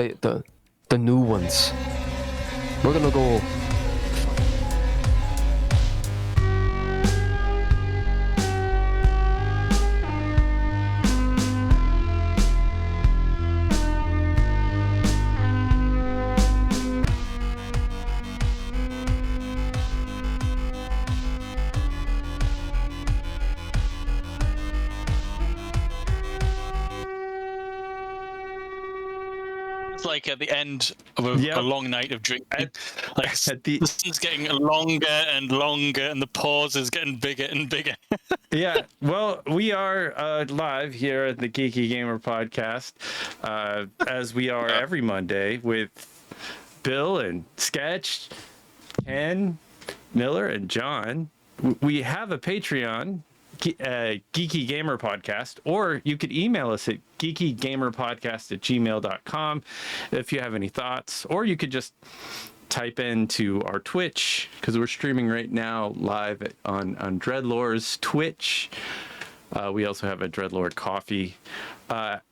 the new ones. We're gonna go. Like at the end of a long night of drinking, the sun's getting longer and longer, and the pause is getting bigger and bigger. Yeah, well, we are live here at the Geeky Gamer podcast, as we are every Monday with Bill and Sketch, Ken, Miller, and John. We have a Patreon, Geeky Gamer Podcast, or you could email us at geekygamerpodcast@gmail.com if you have any thoughts, or you could just type into our Twitch, because we're streaming right now live on Dreadlore's Twitch. We also have a Dreadlore coffee.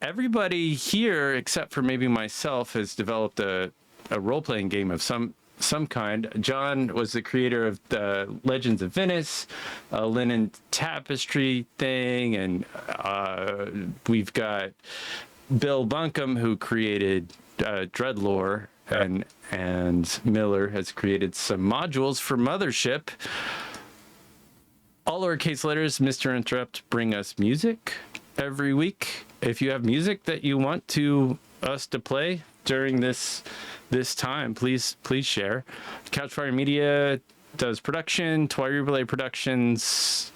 Everybody here, except for maybe myself, has developed a role-playing game of some kind. John was the creator of the Legends of Venice, linen tapestry thing, and we've got Bill Bunkum, who created Dreadlore, and Miller has created some modules for Mothership. All lowercase letters, Mr. Interrupt, bring us music every week. If you have music that you want us to play during this time, please share. Couchfire Media does production. Twilight Relay Productions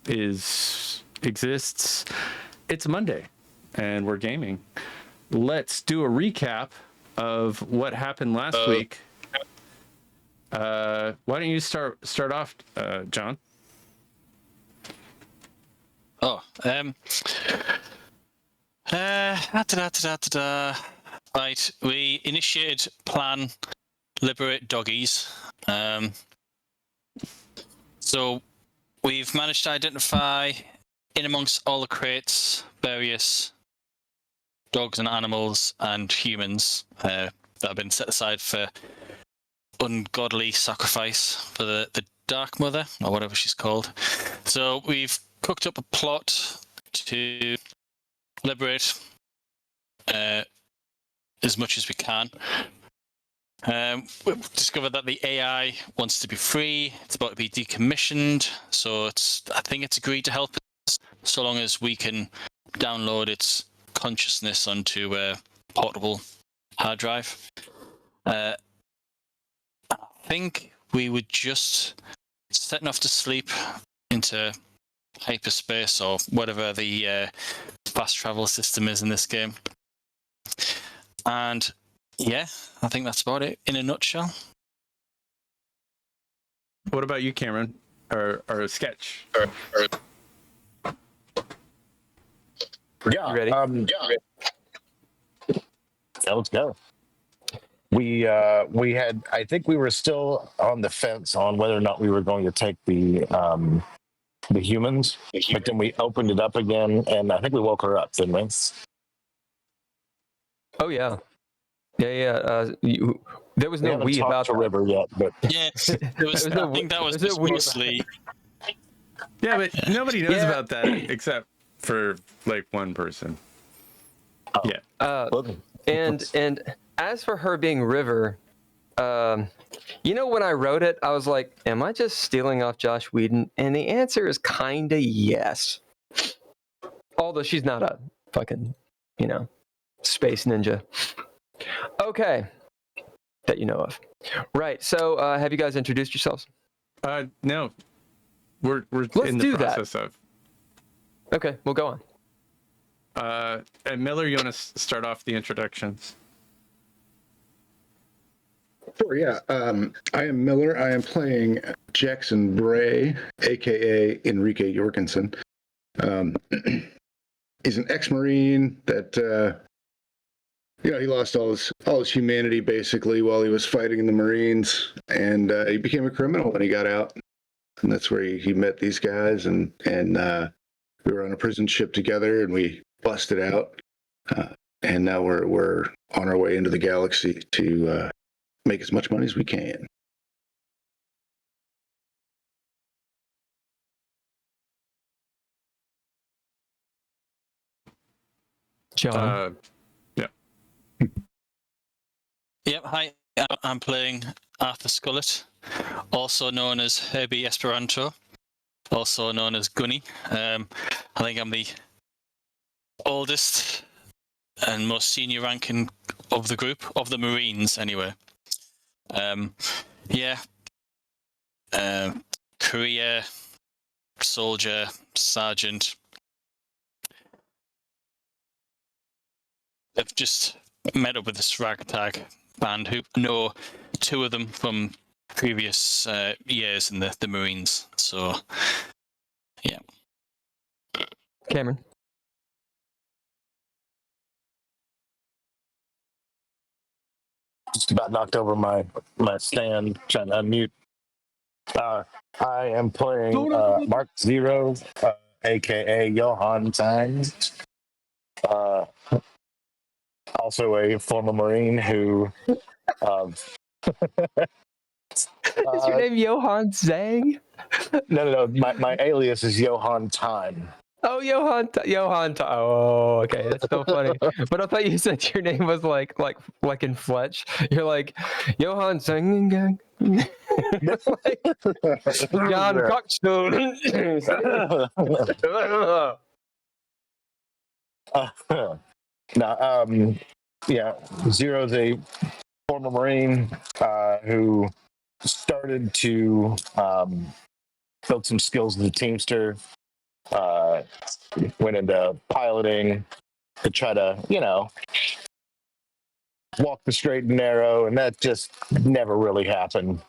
exists. It's Monday, and we're gaming. Let's do a recap of what happened last week. Why don't you start off, John? Right, we initiated plan liberate doggies. So we've managed to identify in amongst all the crates various dogs and animals and humans that have been set aside for ungodly sacrifice for the Dark Mother, or whatever she's called. So we've cooked up a plot to liberate as much as we can. We've discovered that the AI wants to be free. It's about to be decommissioned, so I think it's agreed to help us so long as we can download its consciousness onto a portable hard drive. I think we were just setting off to sleep into hyperspace or whatever the fast travel system is in this game. And yeah, I think that's about it in a nutshell. What about you, Cameron? Or Sketch? Yeah. You ready? Yeah, let's go. We had. I think we were still on the fence on whether or not we were going to take the humans, but then we opened it up again, and I think we woke her up, didn't we? Oh yeah. There was no we about the river yet, but yeah, I think that was just mostly. Yeah, but nobody knows about that except for like one person. Yeah. And as for her being River, when I wrote it, I was like, am I just stealing off Josh Whedon? And the answer is kinda yes. Although she's not a fucking, space ninja. Okay. That you know of. Right. So have you guys introduced yourselves? No. We're Let's in the process of. Okay, we'll go on. And Miller, you want to start off the introductions? Sure, yeah. I am Miller. I am playing Jackson Bray, a.k.a. Enrique Jorgensen. He's an ex-Marine that, he lost all his humanity, basically, while he was fighting in the Marines. And he became a criminal when he got out. And that's where he met these guys. And we were on a prison ship together, and we busted out. and now we're on our way into the galaxy to make as much money as we can. John. Yeah. Yep, hi. I'm playing Arthur Scullet, also known as Herbie Esperanto, also known as Gunny. I think I'm the oldest and most senior ranking of the group, of the Marines anyway. Career, soldier, sergeant. I've just met up with this ragtag band who know two of them from previous years in the Marines. So, yeah. Cameron. Just about knocked over my stand trying to unmute. I am playing Mark Zero, aka Johan Tang. Also a former Marine who. Is your name Johan Zhang? No. My alias is Johan Time. Oh, Johan. Oh, okay, that's so funny. But I thought you said your name was like in Fletch. You're like Johan Zhang. Like John Cockstone. Yeah, Zero's a former Marine who started to build some skills as a teamster. Went into piloting to try to, walk the straight and narrow, and that just never really happened.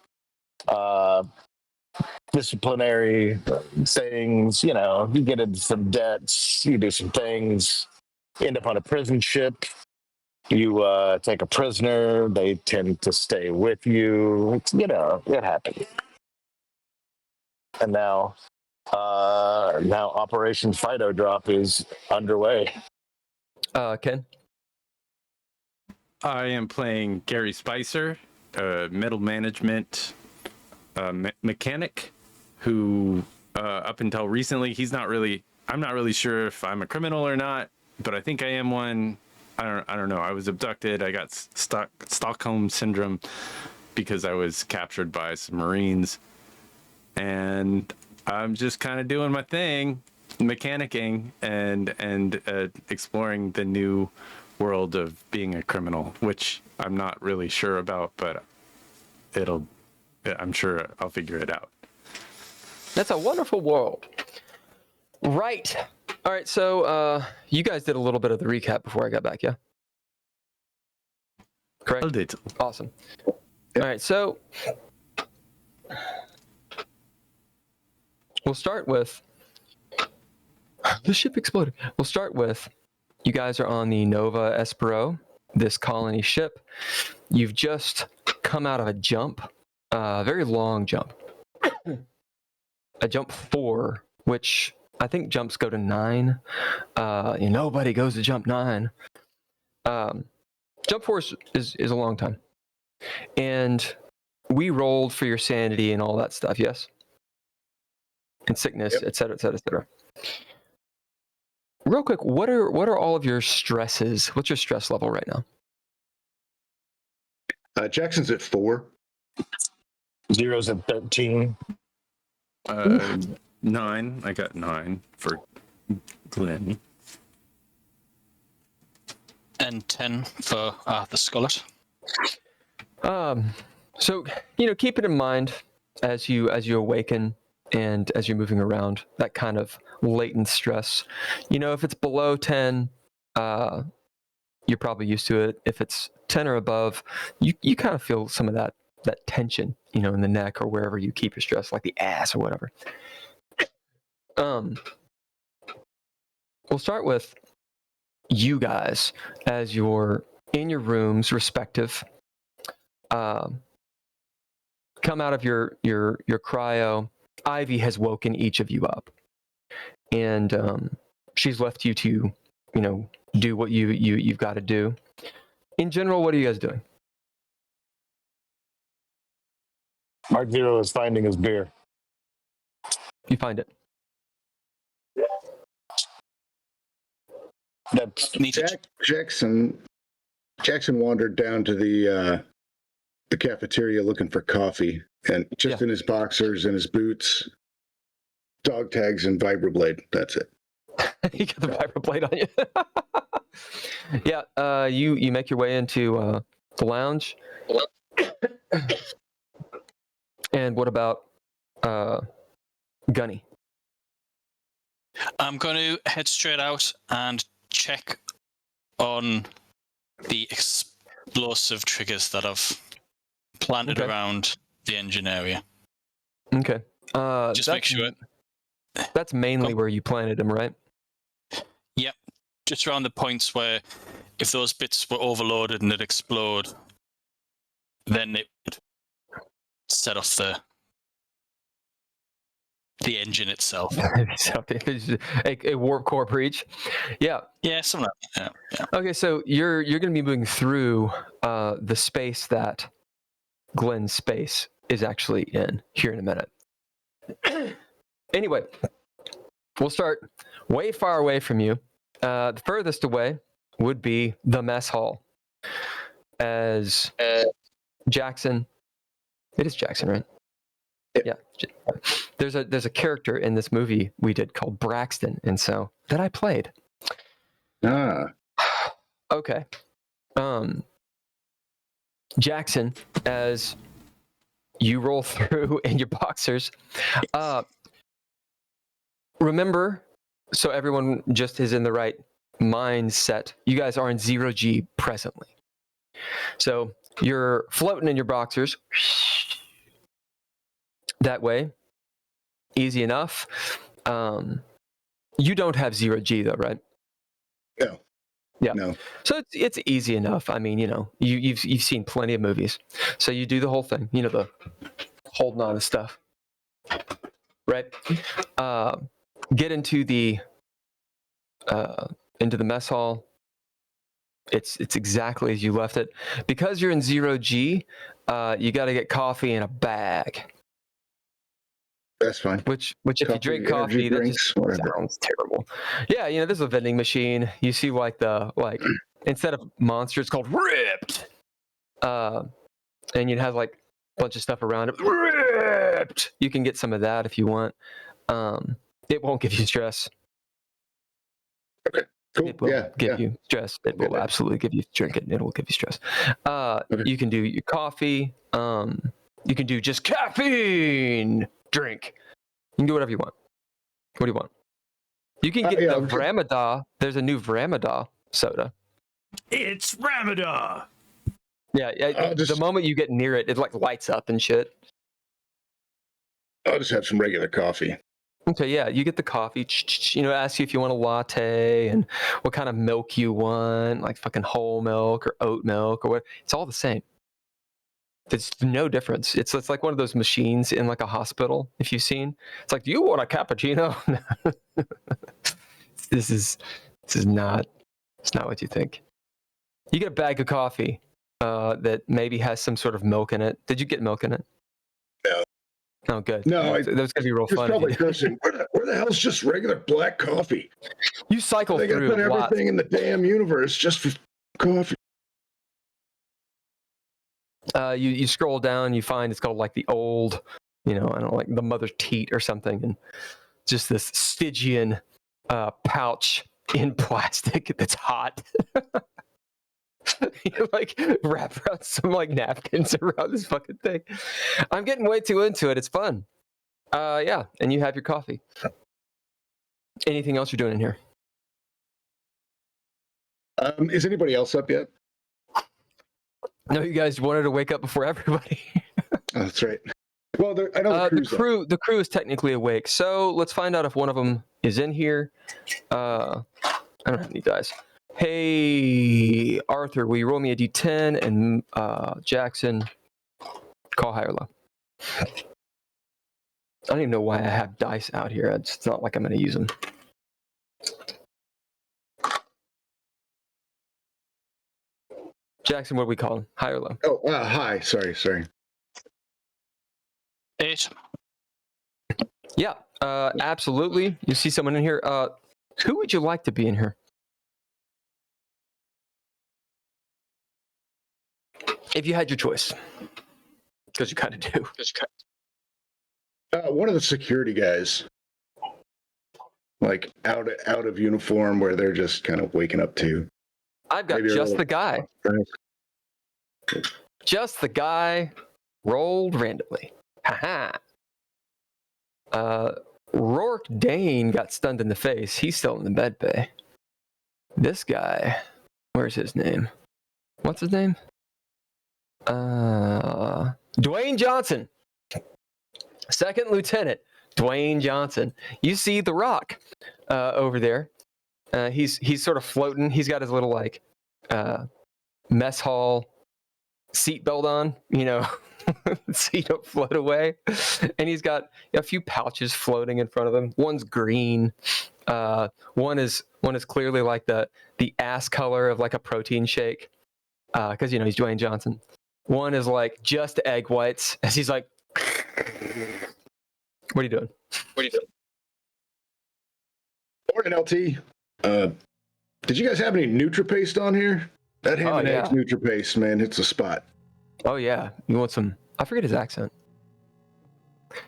Disciplinary things, you get into some debts, you do some things, end up on a prison ship. You take a prisoner, they tend to stay with you. It happens. And now Operation Fido Drop is underway. Ken. I am playing Gary Spicer, middle management mechanic, who up until recently I'm not really sure if I'm a criminal or not, but I think I am one. I don't know. I was abducted. I got Stockholm syndrome because I was captured by some Marines, and I'm just kind of doing my thing, mechanicking and exploring the new world of being a criminal, which I'm not really sure about, but I'm sure I'll figure it out. That's a wonderful world. Right. All right, so you guys did a little bit of the recap before I got back, yeah? Correct? A little. Awesome. All right, so we'll start with the ship exploded. We'll start with you guys are on the Nova Espero, this colony ship. You've just come out of a jump, a very long jump. A jump 4, which I think jumps go to 9. Nobody goes to jump 9. Jump 4 is a long time. And we rolled for your sanity and all that stuff, yes? And sickness, et cetera, et cetera, et cetera. Real quick, what are all of your stresses? What's your stress level right now? Jackson's at 4. Zero's at 13. 9. I got 9 for Glenn. And 10 for Arthur Scullet. So keep it in mind as you awaken and as you're moving around, that kind of latent stress. If it's below 10, you're probably used to it. If it's 10 or above, you kind of feel some of that tension, in the neck or wherever you keep your stress, like the ass or whatever. We'll start with you guys as you're in your rooms respective. Come out of your cryo. Ivy has woken each of you up, and she's left you to, do what you've got to do. In general, what are you guys doing? Mark Zero is finding his beer. You find it. That's Need to Jackson wandered down to the cafeteria looking for coffee, and just in his boxers and his boots, dog tags and vibroblade. That's it. You got the vibroblade on you. Yeah, you make your way into the lounge. And what about Gunny? I'm going to head straight out and check on the explosive triggers that I've planted around the engine area. Okay. Just make sure. That's mainly where you planted them, right? Yep. Just around the points where if those bits were overloaded and it'd explode, then it would set off the engine itself. a warp core breach. Yeah. Yeah, something like that. Yeah. Okay, so you're going to be moving through the space that Glenn's space is actually in here in a minute. Anyway, we'll start way far away from you. The furthest away would be the mess hall. As Jackson, it is Jackson, right? Yeah. There's a character in this movie we did called Braxton, and so that I played. Okay. Jackson, as you roll through in your boxers, remember, so everyone just is in the right mindset. You guys are in 0G presently. So you're floating in your boxers. That way, easy enough. You don't have 0G though, right? No. Yeah. No. So it's easy enough. I mean, you've seen plenty of movies, so you do the whole thing. The holding on to stuff, right? Get into the mess hall. It's exactly as you left it. Because you're in 0G, you got to get coffee in a bag. That's fine. Which if you drink coffee, that just sounds terrible. Yeah, there's a vending machine. You see instead of Monster, it's called Ripped. And you have like a bunch of stuff around it. Ripped. You can get some of that if you want. It won't give you stress. Okay. Cool. It will give you stress. It will absolutely give you drink it. It will give you stress. You can do your coffee. You can do just caffeine drink. You can do whatever you want. What do you want? You can get the Vramada. There's a new Vramada soda. It's Ramada. Yeah. The moment you get near it, it like lights up and shit. I'll just have some regular coffee. Okay, yeah, you get the coffee. Ask you if you want a latte and what kind of milk you want, like fucking whole milk or oat milk or what. It's all the same. There's no difference. It's like one of those machines in like a hospital, if you've seen. It's like, do you want a cappuccino? This is not. It's not what you think. You get a bag of coffee that maybe has some sort of milk in it. Did you get milk in it? No. Oh, good. No, that was gonna be real fun. Probably cursing. Where the hell's just regular black coffee? You cycle they through put everything in the damn universe just for coffee. You scroll down, you find it's called like the old, I don't know, like the mother's teat or something, and just this Stygian pouch in plastic that's hot. You like wrap around some like napkins around this fucking thing. I'm getting way too into it. It's fun. Yeah, and you have your coffee. Anything else you're doing in here? Is anybody else up yet? No, you guys wanted to wake up before everybody. Oh, that's right. Well, I know the crew is technically awake. So let's find out if one of them is in here. I don't have any dice. Hey, Arthur, will you roll me a d10? And Jackson, call high or low. I don't even know why I have dice out here. It's not like I'm going to use them. Jackson, what do we call him? High or low? Oh, hi. Sorry. 8. Yeah, absolutely. You see someone in here. Who would you like to be in here? If you had your choice. Because you kind of do. One of the security guys, like out of uniform, where they're just kind of waking up to. I've got Maybe just the guy. Just the guy rolled randomly. Haha. Rourke Dane got stunned in the face. He's still in the med bay. This guy, where's his name? What's his name? Dwayne Johnson. Second Lieutenant Dwayne Johnson. You see the Rock over there. He's sort of floating. He's got his little like mess hall seatbelt on, so you don't float away. And he's got a few pouches floating in front of him. One's green. One is clearly like the ass color of like a protein shake, because he's Dwayne Johnson. One is like just egg whites, as he's like, "What are you doing? Morning, LT. Did you guys have any NutriPaste on here? That ham and eggs NutriPaste, man, it's a spot. Oh yeah, you want some? I forget his accent.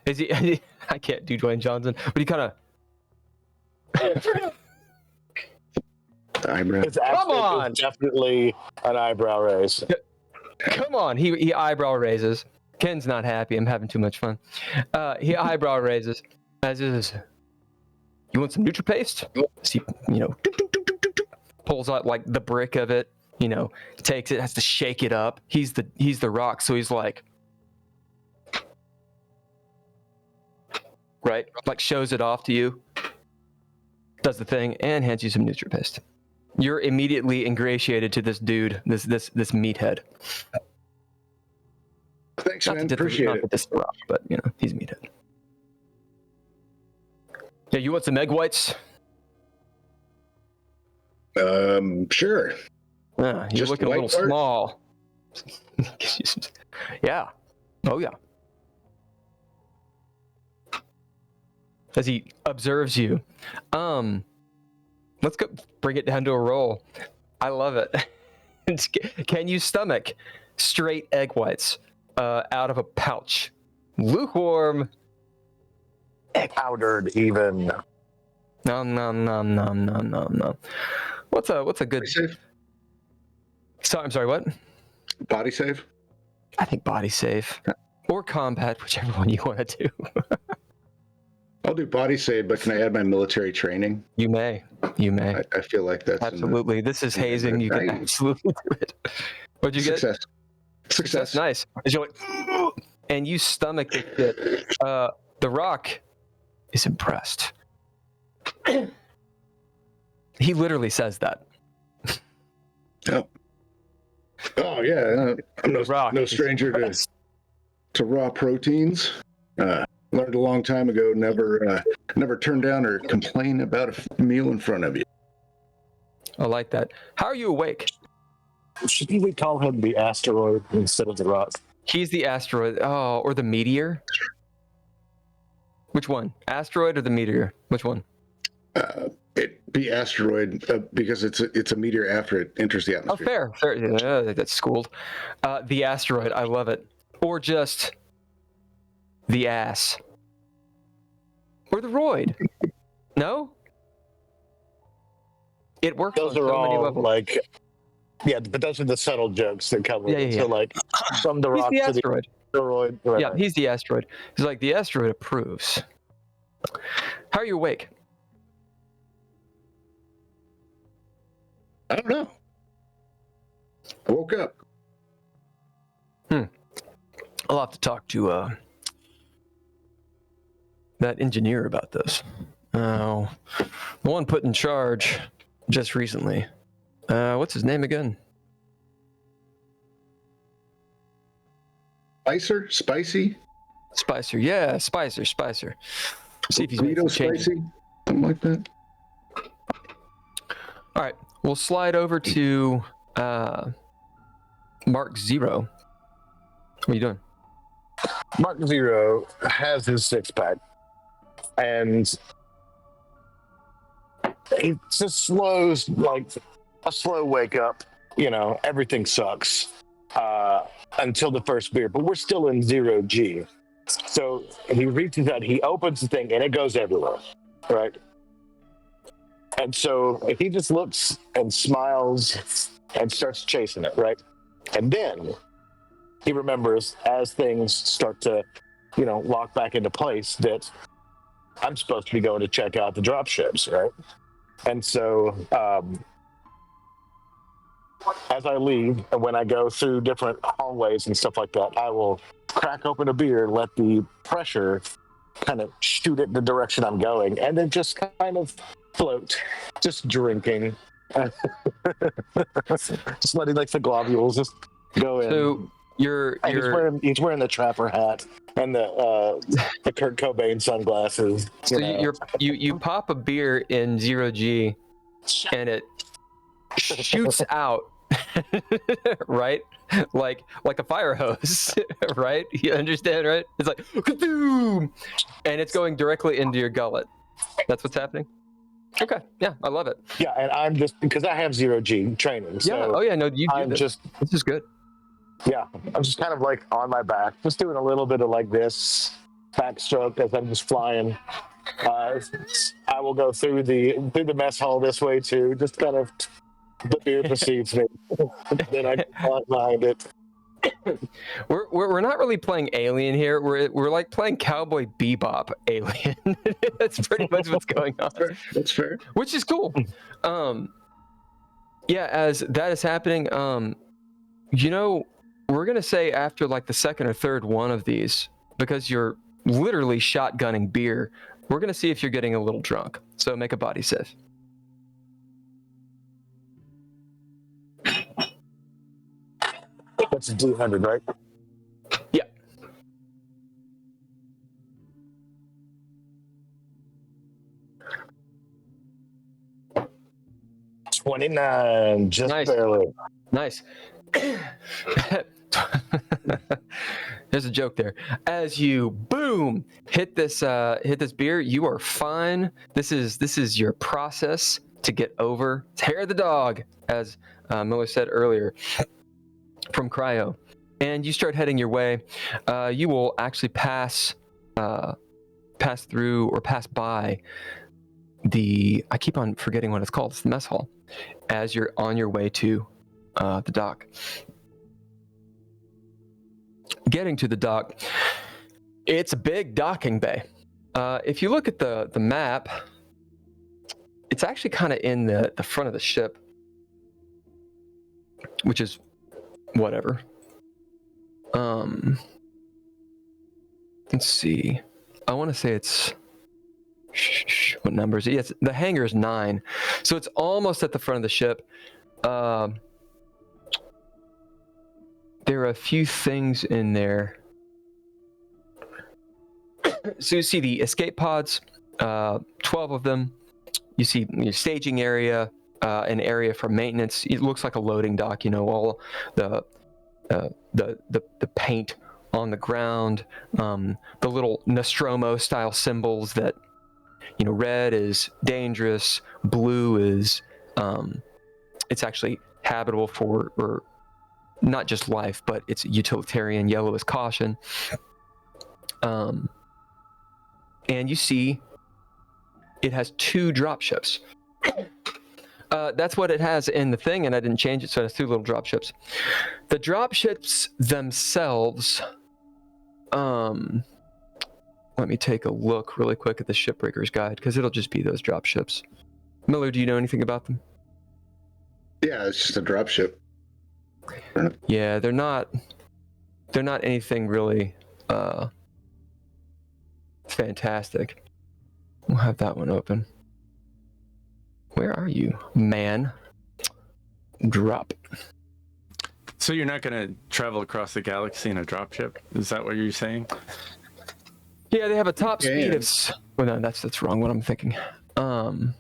Is he? I can't do Dwayne Johnson, but he kind of. Eyebrow. It's actually definitely an eyebrow raise. Come on, he eyebrow raises. Ken's not happy. I'm having too much fun. He eyebrow raises. As is. You want some NutriPaste? See, pulls out like the brick of it. Takes it, has to shake it up. He's the Rock, so he's like, right, like shows it off to you, does the thing, and hands you some NutriPaste. You're immediately ingratiated to this dude, this meathead. Thanks, man. Appreciate it. This Rock, but he's meathead. Yeah, you want some egg whites? Sure. You're Just looking a little white small. Yeah. Oh yeah. As he observes you, let's go bring it down to a roll. I love it. Can you stomach straight egg whites out of a pouch? Lukewarm. Powdered even. No. What's a good? Body save? I'm sorry. What? Body save? I think body save or combat, whichever one you want to do. I'll do body save, but can I add my military training? You may. I feel like that's Absolutely. This is hazing. You can absolutely do it. What'd you get? Success. Nice. As you're like, and you stomach the shit. The Rock is impressed. He literally says that. Oh yeah, I'm no stranger to raw proteins. Learned a long time ago, never turn down or complain about a meal in front of you. I like that. How are you awake? Shouldn't we call him the asteroid instead of the rock? He's the asteroid. Oh, or the meteor? Which one? Asteroid or the meteor? Which one? It be asteroid because it's a meteor after it enters the atmosphere. Oh, fair. Yeah, that's schooled. The asteroid. I love it. Or just the ass. Or the roid. No? It works Those on are so many all levels. like, yeah, but those are the subtle jokes that come with it. Yeah. So like, from the rock He's the to the asteroid. asteroid. Right. Yeah, he's the asteroid. He's like, the asteroid approves. How are you awake? I don't know. I woke up. I'll have to talk to that engineer about this. The one put in charge just recently. What's his name again? Spicy? Spicer. Yeah, Spicer. See if he's made Guido some changes. Spicy? Something like that. All right, we'll slide over to Mark Zero. What are you doing? Mark Zero has his six-pack, and he just slows, like a slow wake up. You know, everything sucks until the first beer, but we're still in 0G. So he reaches out, he opens the thing, and it goes everywhere, right? And so he just looks and smiles and starts chasing it, right? And then he remembers, as things start to, lock back into place, that I'm supposed to be going to check out the drop ships, right? And so as I leave, and when I go through different hallways and stuff like that, I will crack open a beer, let the pressure kind of shoot it the direction I'm going, and then just kind of float, just drinking. Just letting like the globules just go in. So he's wearing the trapper hat and the Kurt Cobain sunglasses. So you pop a beer in 0G, and it shoots out, right? Like a fire hose, right? You understand, right? It's like ka-doom! And it's going directly into your gullet. That's what's happening. Okay, yeah, I love it. Yeah, and I'm just, because I have 0G training. So yeah. Oh yeah, no, you do I'm this. This is good. Yeah, I'm just kind of like on my back, just doing a little bit of like this backstroke as I'm just flying. I will go through the mess hall this way too. Just kind of the beer precedes me. Then I climb behind it. We're not really playing Alien here. We're like playing Cowboy Bebop Alien. That's pretty much what's going on. That's fair. Which is cool. Yeah, as that is happening, we're gonna say after like the second or third one of these, because you're literally shotgunning beer, we're gonna see if you're getting a little drunk. So make a body save. That's a D100, right? Yeah. $29, just Nice. barely. Nice. There's a joke there. As you boom hit this beer, you are fine. This is your process to get over hair of the dog, as Miller said earlier, from Cryo, and you start heading your way. You will actually pass through or pass by I keep on forgetting what it's called. It's the mess hall. As you're on your way to the dock. Getting to the dock, it's a big docking bay. If you look at the map, it's actually kind of in the front of the ship, which is whatever. Let's see. I want to say it's what number is it? Yes, the hangar is 9, so it's almost at the front of the ship. There are a few things in there. So you see the escape pods, 12 of them. You see your staging area, an area for maintenance. It looks like a loading dock. All the paint on the ground, the little Nostromo style symbols that, red is dangerous, blue is it's actually habitable for, or not just life, but it's utilitarian. Yellow is caution. And you see it has 2 drop ships. That's what it has in the thing, and I didn't change it, so it has 2 little drop ships. The drop ships themselves, let me take a look really quick at the shipbreaker's guide, because it'll just be those drop ships. Miller, do you know anything about them? Yeah, it's just a drop ship. Yeah, they're not anything really fantastic. We'll have that one open. Where are you, man? Drop. So you're not going to travel across the galaxy in a dropship? Is that what you're saying? Yeah, they have a top speed of... Well, no, that's wrong. What I'm thinking. Didn't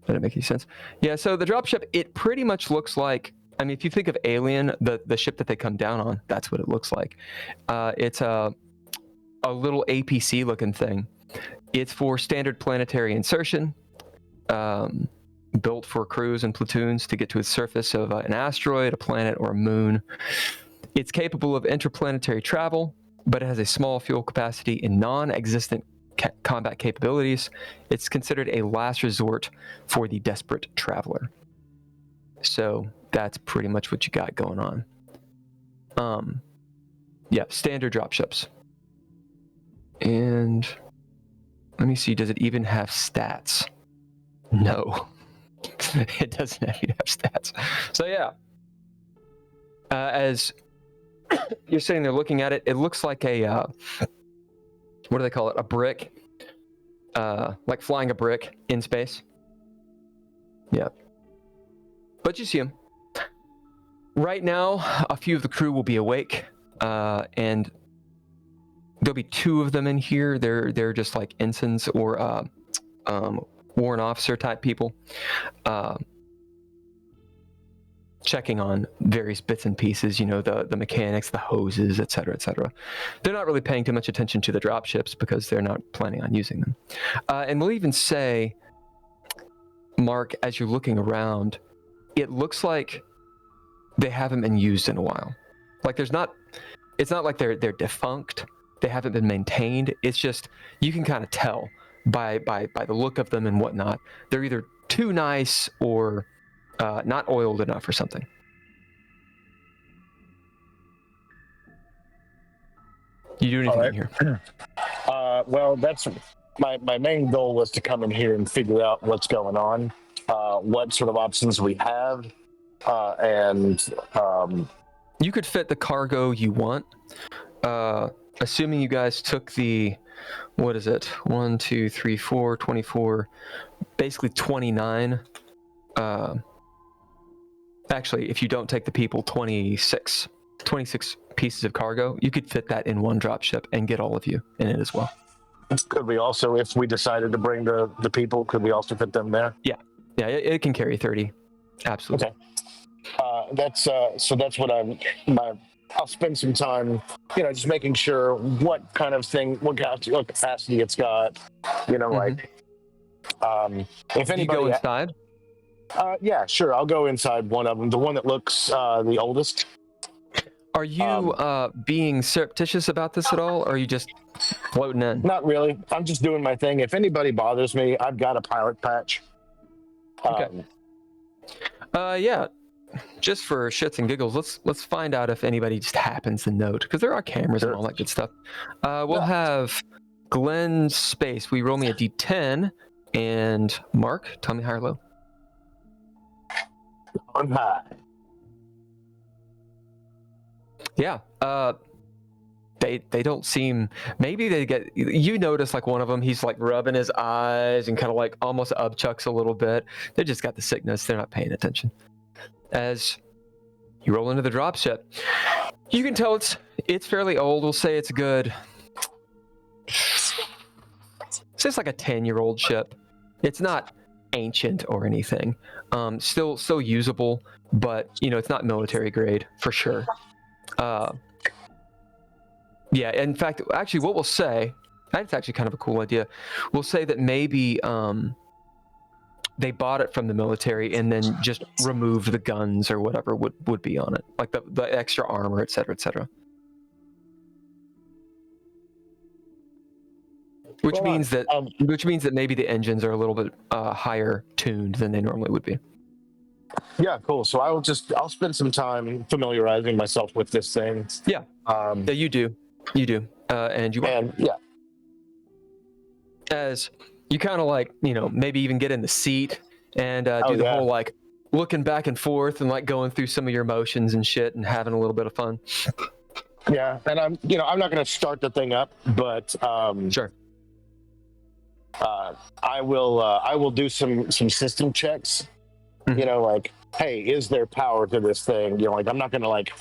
make any sense. Yeah, so the dropship, it pretty much looks like I mean, if you think of Alien, the ship that they come down on, that's what it looks like. It's a little APC looking thing. It's for standard planetary insertion, built for crews and platoons to get to the surface of an asteroid, a planet, or a moon. It's capable of interplanetary travel, but it has a small fuel capacity and non-existent combat capabilities. It's considered a last resort for the desperate traveler. So that's pretty much what you got going on. Yeah, standard dropships. And let me see, does it even have stats? No. It doesn't even have stats. So yeah. As you're sitting there looking at it, it looks like a, what do they call it? A brick. Like flying a brick in space. Yeah. But you see them. Right now, a few of the crew will be awake, and there'll be 2 of them in here. They're just like ensigns or warrant officer type people, checking on various bits and pieces. You know, the mechanics, the hoses, etc., etc. They're not really paying too much attention to the dropships because they're not planning on using them. And we'll even say, Mark, as you're looking around, it looks like they haven't been used in a while. Like it's not like they're defunct. They haven't been maintained. It's just, you can kind of tell by the look of them and whatnot. They're either too nice or not oiled enough or something. You do anything in here? Well, that's my main goal was to come in here and figure out what's going on, what sort of options we have, and you could fit the cargo you want, assuming you guys took the, what is it, 1 2 3 4 24, basically 29. Actually, if you don't take the people, 26 pieces of cargo. You could fit that in one dropship and get all of you in it as well. Could we also, if we decided to bring the people, could we also fit them there? Yeah, it can carry 30. Absolutely. Okay. That's what I'll spend some time, just making sure what kind of thing, what capacity it's got, like, if anybody. You go inside? Yeah, sure. I'll go inside one of them, the one that looks the oldest. Are you being surreptitious about this at all, or are you just floating in? Not really. I'm just doing my thing. If anybody bothers me, I've got a pilot patch. Okay. Yeah. Just for shits and giggles, let's find out if anybody just happens to note, because there are cameras and all that good stuff. We'll have Glenn's space. We roll me a d10, and Mark, tell me high or low. On high. Yeah. They don't seem. Maybe they get. You notice like one of them. He's like rubbing his eyes and kind of like almost upchucks a little bit. They just got the sickness. They're not paying attention. As you roll into the dropship, you can tell it's fairly old. We'll say it's good. It's like a 10-year-old ship. It's not ancient or anything. Still usable, but it's not military grade for sure. Yeah, in fact, actually, what we'll say, that's actually kind of a cool idea. We'll say that maybe they bought it from the military and then just removed the guns or whatever would be on it, like the extra armor, et cetera, et cetera. Which means that maybe the engines are a little bit higher tuned than they normally would be. Yeah, cool. So I'll spend some time familiarizing myself with this thing. Yeah. Yeah, you do. And yeah. As you kind of like, maybe even get in the seat and do the whole like looking back and forth and like going through some of your emotions and shit and having a little bit of fun. Yeah, and I'm not going to start the thing up, but sure. I will do some system checks. Like, hey, is there power to this thing? Like, I'm not going to like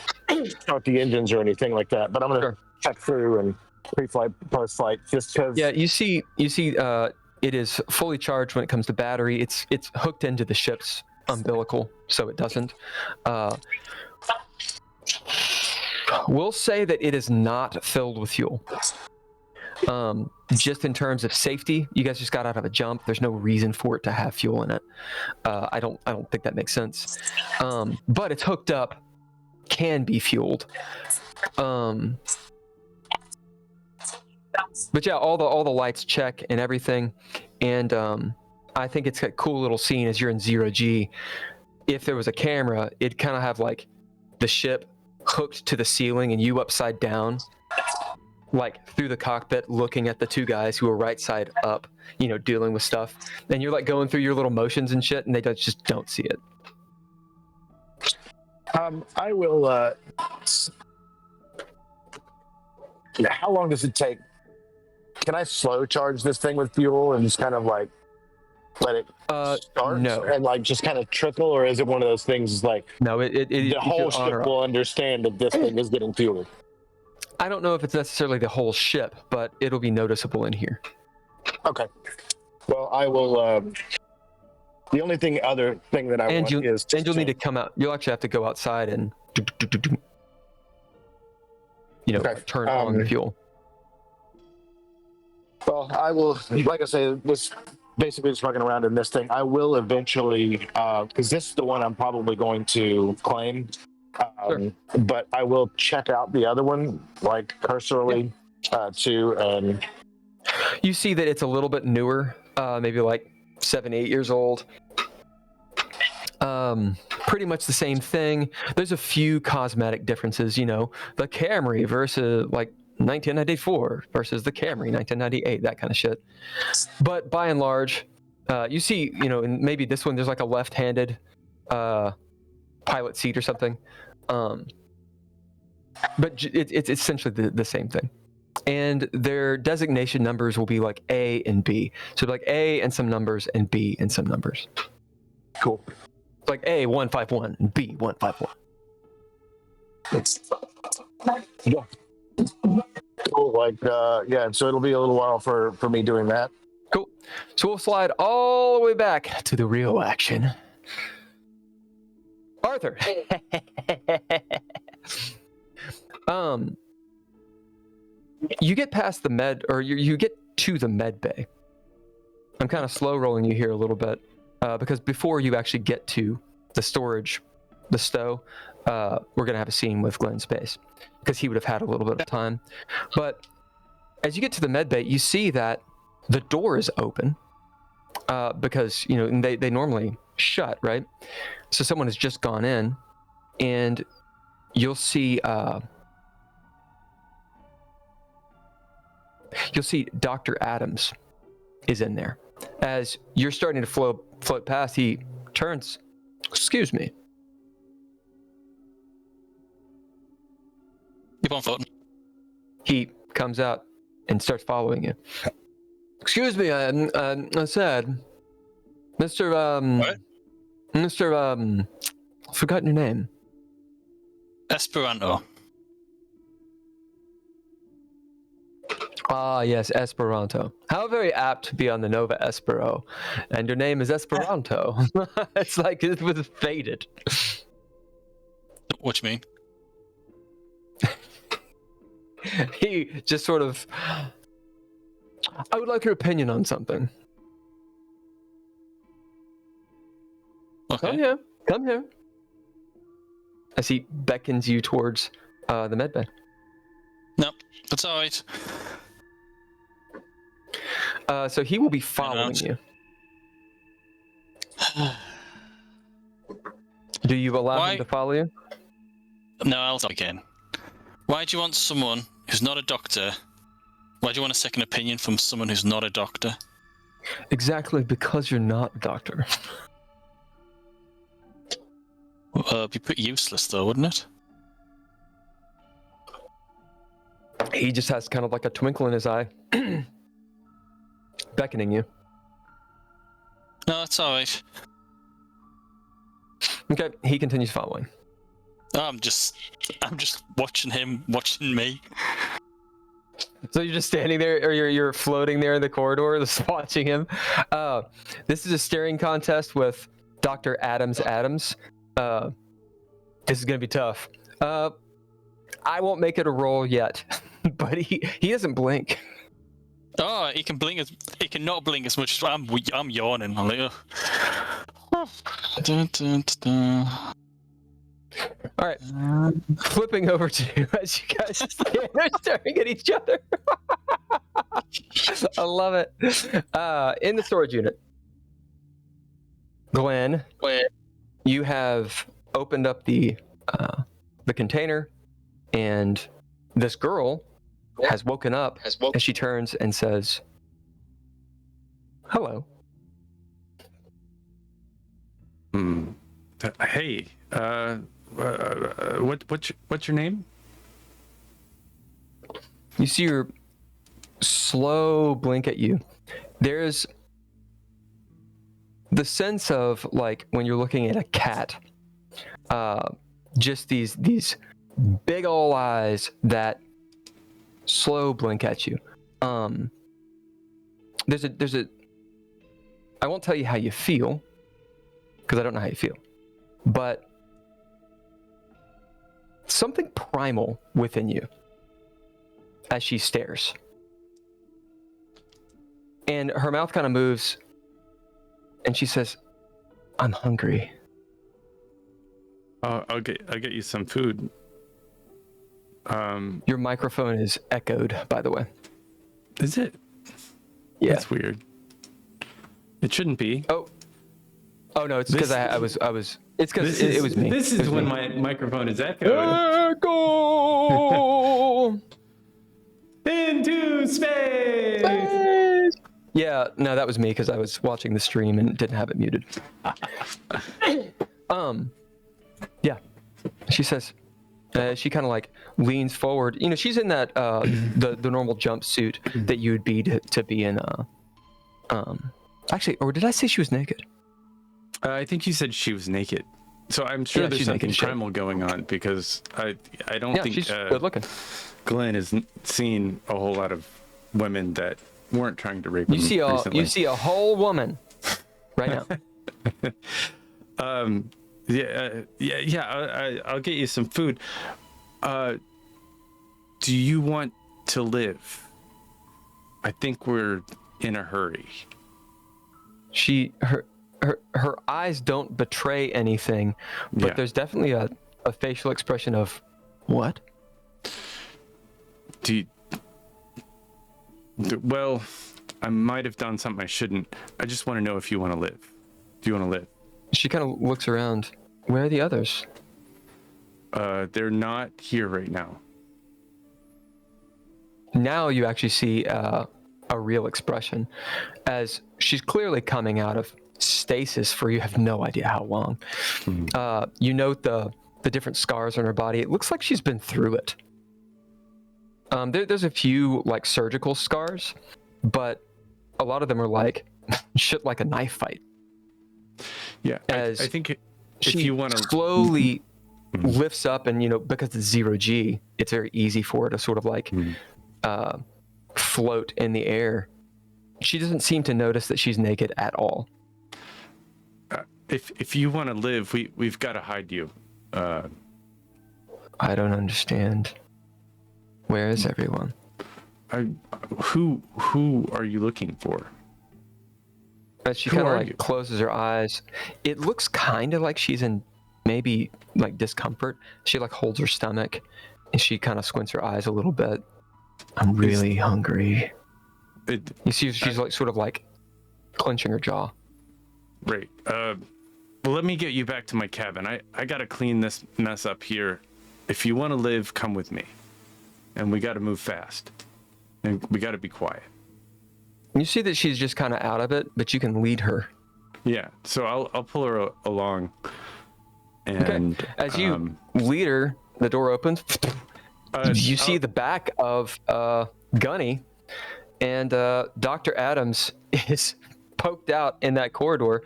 start the engines or anything like that, but I'm going to check through and pre-flight, post-flight, just because. Yeah, you see, it is fully charged when it comes to battery. It's hooked into the ship's umbilical, so it doesn't. We'll say that it is not filled with fuel. Just in terms of safety, you guys just got out of a jump. There's no reason for it to have fuel in it. I don't think that makes sense. But it's hooked up, can be fueled. But yeah, all the lights check and everything, and I think it's a cool little scene as you're in 0G. If there was a camera, it'd kind of have like the ship hooked to the ceiling and you upside down, like through the cockpit, looking at the two guys who are right side up, dealing with stuff. And you're like going through your little motions and shit, and they just don't see it. I will. How long does it take? Can I slow charge this thing with fuel and just kind of like let it start no. and like just kind of trickle, or is it one of those things like No, the whole ship will understand that this thing is getting fueled? I don't know if it's necessarily the whole ship, but it'll be noticeable in here. Okay. Well, I will. The only other thing that I want is you'll need to come out. You'll actually have to go outside and turn on the fuel. Well, I will, like I say, was basically just fucking around in this thing. I will eventually, because this is the one I'm probably going to claim. Sure. But I will check out the other one, like cursorily, too. And you see that it's a little bit newer, maybe like 7-8 years old. Pretty much the same thing. There's a few cosmetic differences. The Camry versus like 1994 versus the Camry 1998, that kind of shit. But by and large, you see, and maybe this one there's like a left-handed pilot seat or something. But it's essentially the same thing. And their designation numbers will be like A and B. So like A and some numbers and B and some numbers. Cool. It's like A 151 and B 151. Yeah. Cool. Like, so it'll be a little while for me doing that. Cool. So we'll slide all the way back to the real action. Arthur. You get past the you get to the med bay. I'm kind of slow rolling you here a little bit because before you actually get to the storage, the stow, we're gonna have a scene with Glenn Space because he would have had a little bit of time. But as you get to the med bay, you see that the door is open because they normally shut, right? So someone has just gone in, and you'll see Dr. Adams is in there. As you're starting to float past, he turns. Excuse me. Keep on floating. He comes out and starts following you. Excuse me, I said, Mr. What? Mr. Forgotten your name. Esperanto. Ah, yes, Esperanto. How very apt to be on the Nova Espero. And your name is Esperanto. It's like it was faded. What you mean? He just sort of... I would like your opinion on something. Okay. Come here. As he beckons you towards the medbay. Nope, that's all right. So he will be following you. Do you allow him to follow you? No, I'll start again. Why do you want someone who's not a doctor? Why do you want a second opinion from someone who's not a doctor? Exactly, because you're not a doctor. It'd be pretty useless, though, wouldn't it? He just has kind of like a twinkle in his eye, beckoning you. No, that's all right. Okay, he continues following. I'm just watching him, watching me. So you're just standing there, or you're floating there in the corridor, just watching him. This is a staring contest with Dr. Adams. This is gonna be tough. I won't make it a roll yet, but he doesn't blink. Oh, he can blink he can not blink as much as I'm yawning. I'm like, oh. Dun, dun, dun. All right, flipping over to as you guys stand there staring at each other. I love it. In the storage unit, Glenn, you have opened up the container, and this girl has woken up, and she turns and says, "Hello." Hey, what's your name? You see her slow blink at you. There's the sense of like when you're looking at a cat, just these big ol' eyes that slow blink at you. There's a I won't tell you how you feel because I don't know how you feel, but something primal within you as she stares. And her mouth kind of moves and she says, "I'm hungry." I'll get you some food. Your microphone is echoed, by the way. Is it? Yeah. That's weird. It shouldn't be. Oh no, it's because I was. It's because it was me. This is when my microphone is echoed. Echo Into space. Yeah, no, that was me because I was watching the stream and didn't have it muted. Yeah. She says, she kind of like leans forward. You know, she's in that the normal jumpsuit that you would be to be in. Actually, or did I say she was naked? I think you said she was naked. So I'm sure there's something naked, primal going on because I don't think she's good looking. Glenn has seen a whole lot of women that weren't trying to rape him recently. You see a whole woman right now. I'll get you some food. Do you want to live? I think we're in a hurry. Her eyes don't betray anything, but there's definitely a facial expression of what? Well, I might have done something I shouldn't. I just want to know if you want to live. Do you want to live? She kind of looks around. Where are the others? They're not here right now. Now you actually see a real expression, as she's clearly coming out of stasis for you have no idea how long. You note the different scars on her body. It looks like she's been through it. There's a few like surgical scars, but a lot of them are like shit like a knife fight. Yeah, I think if you want to slowly lifts up, and because it's 0G, it's very easy for her to sort of like float in the air. She doesn't seem to notice that she's naked at all. If you want to live, we've got to hide you. I don't understand. Where is everyone? Who are you looking for? As she kind of like closes her eyes, it looks kind of like she's in maybe like discomfort. She like holds her stomach and she kind of squints her eyes a little bit. I'm really hungry. You see she's like sort of like clenching her jaw. Right. Well, let me get you back to my cabin. I got to clean this mess up here. If you want to live, come with me. And we got to move fast. And we got to be quiet. You see that she's just kind of out of it, but you can lead her. Yeah, so I'll pull her along. And okay. As you lead her, the door opens. You see the back of Gunny, and Dr. Adams is poked out in that corridor.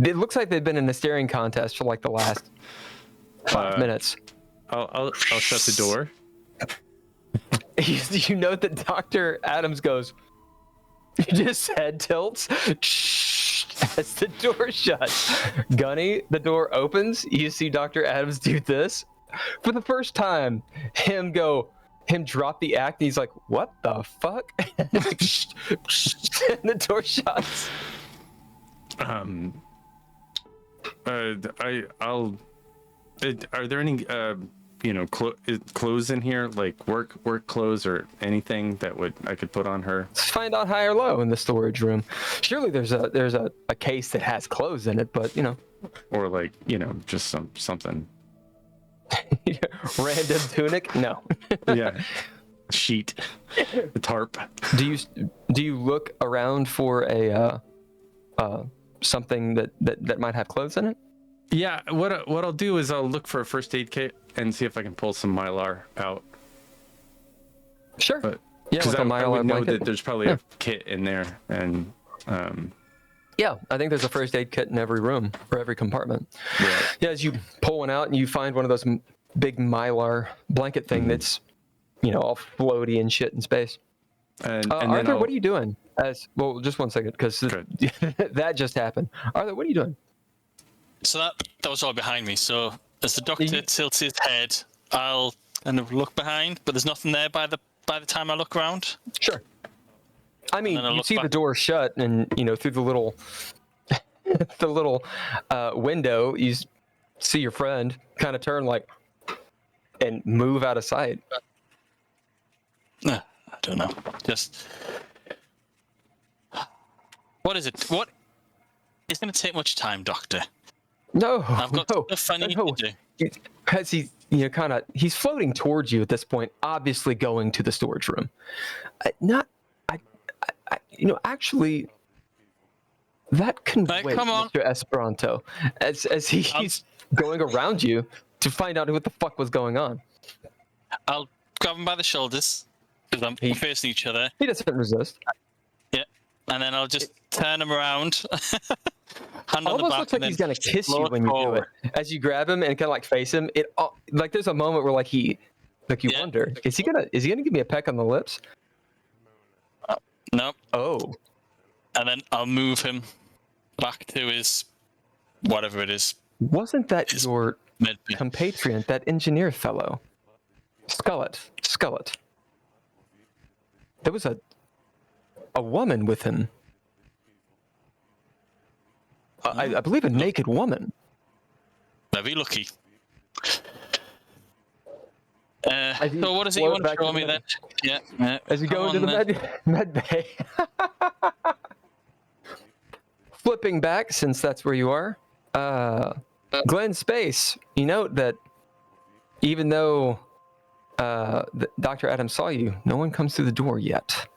It looks like they've been in a staring contest for like the last 5 minutes. I'll shut the door. You note that Dr. Adams goes, just head tilts, as the door shuts. Gunny, the door opens. You see Dr. Adams do this. For the first time, him drop the act, and he's like, what the fuck? And the door shuts. Are there any clothes in here, like work clothes or anything that I could put on her? Let's find out high or low in the storage room. Surely there's a case that has clothes in it, but or like just something. Random tunic? No. Yeah. Sheet. A tarp. Do you look around for a something that might have clothes in it? Yeah, what I'll do is I'll look for a first aid kit and see if I can pull some Mylar out. Sure. But yeah, with a I Mylar would know blanket. that there's probably a kit in there, and yeah, I think there's a first aid kit in every room or every compartment. Right. Yeah, as you pull one out and you find one of those big Mylar blanket thing that's all floaty and shit in space. And Arthur, then what are you doing? Just 1 second, because that just happened. Arthur, what are you doing? So that was all behind me. So as the doctor tilts his head, I'll kind of look behind, but there's nothing there by the time I look around. Sure. I mean, you see back. the door shut, and through the little window, you see your friend kind of turn and move out of sight. I don't know. Just what is it? What? It's going to take much time, Doctor. No, I've got stuff I need to do. Because he's floating towards you at this point, obviously going to the storage room. Actually, that can Hey, wait, come on. Mr. Esperanto, as he's going around you to find out what the fuck was going on. I'll grab him by the shoulders because we're facing each other. He doesn't resist. Yeah, and then I'll just turn him around. Hand on the Almost back, looks like and he's then gonna kiss you float when you do it. forward. As you grab him and kind of face him, there's a moment where you wonder, is he gonna give me a peck on the lips? Nope. Oh. And then I'll move him back to his whatever it is. Wasn't that your Medbay. compatriot, that engineer fellow? Scullet. There was a woman with him. I believe a naked woman. Very lucky. So what is it you want to show me then? Yeah. As you go into the med bay. Flipping back, since that's where you are, Glenn Space, you note that even though Dr. Adams saw you, no one comes through the door yet.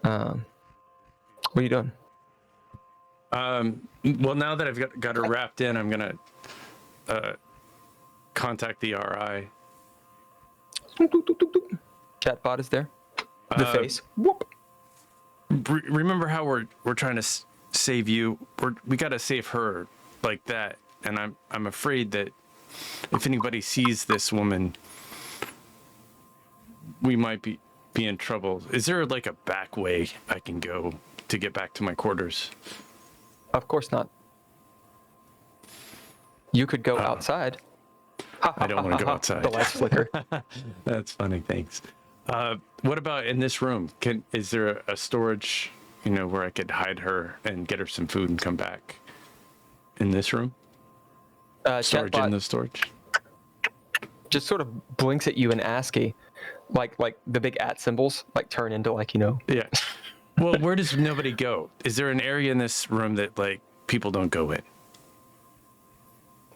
What are you doing? Well, now that I've got her wrapped in, I'm gonna contact the RI. Chatbot is there. The face. Whoop. Remember how we're trying to save you? We gotta save her like that. And I'm afraid that if anybody sees this woman, we might be in trouble. Is there like a back way I can go to get back to my quarters? Of course not. You could go outside. I don't want to go outside. The lights flicker. That's funny. Thanks. What about in this room? Is there a storage, where I could hide her and get her some food and come back? In this room? Storage in the storage? Just sort of blinks at you in ASCII, like the big @ symbols, turn into Yeah. Well, where does nobody go? Is there an area in this room that people don't go in?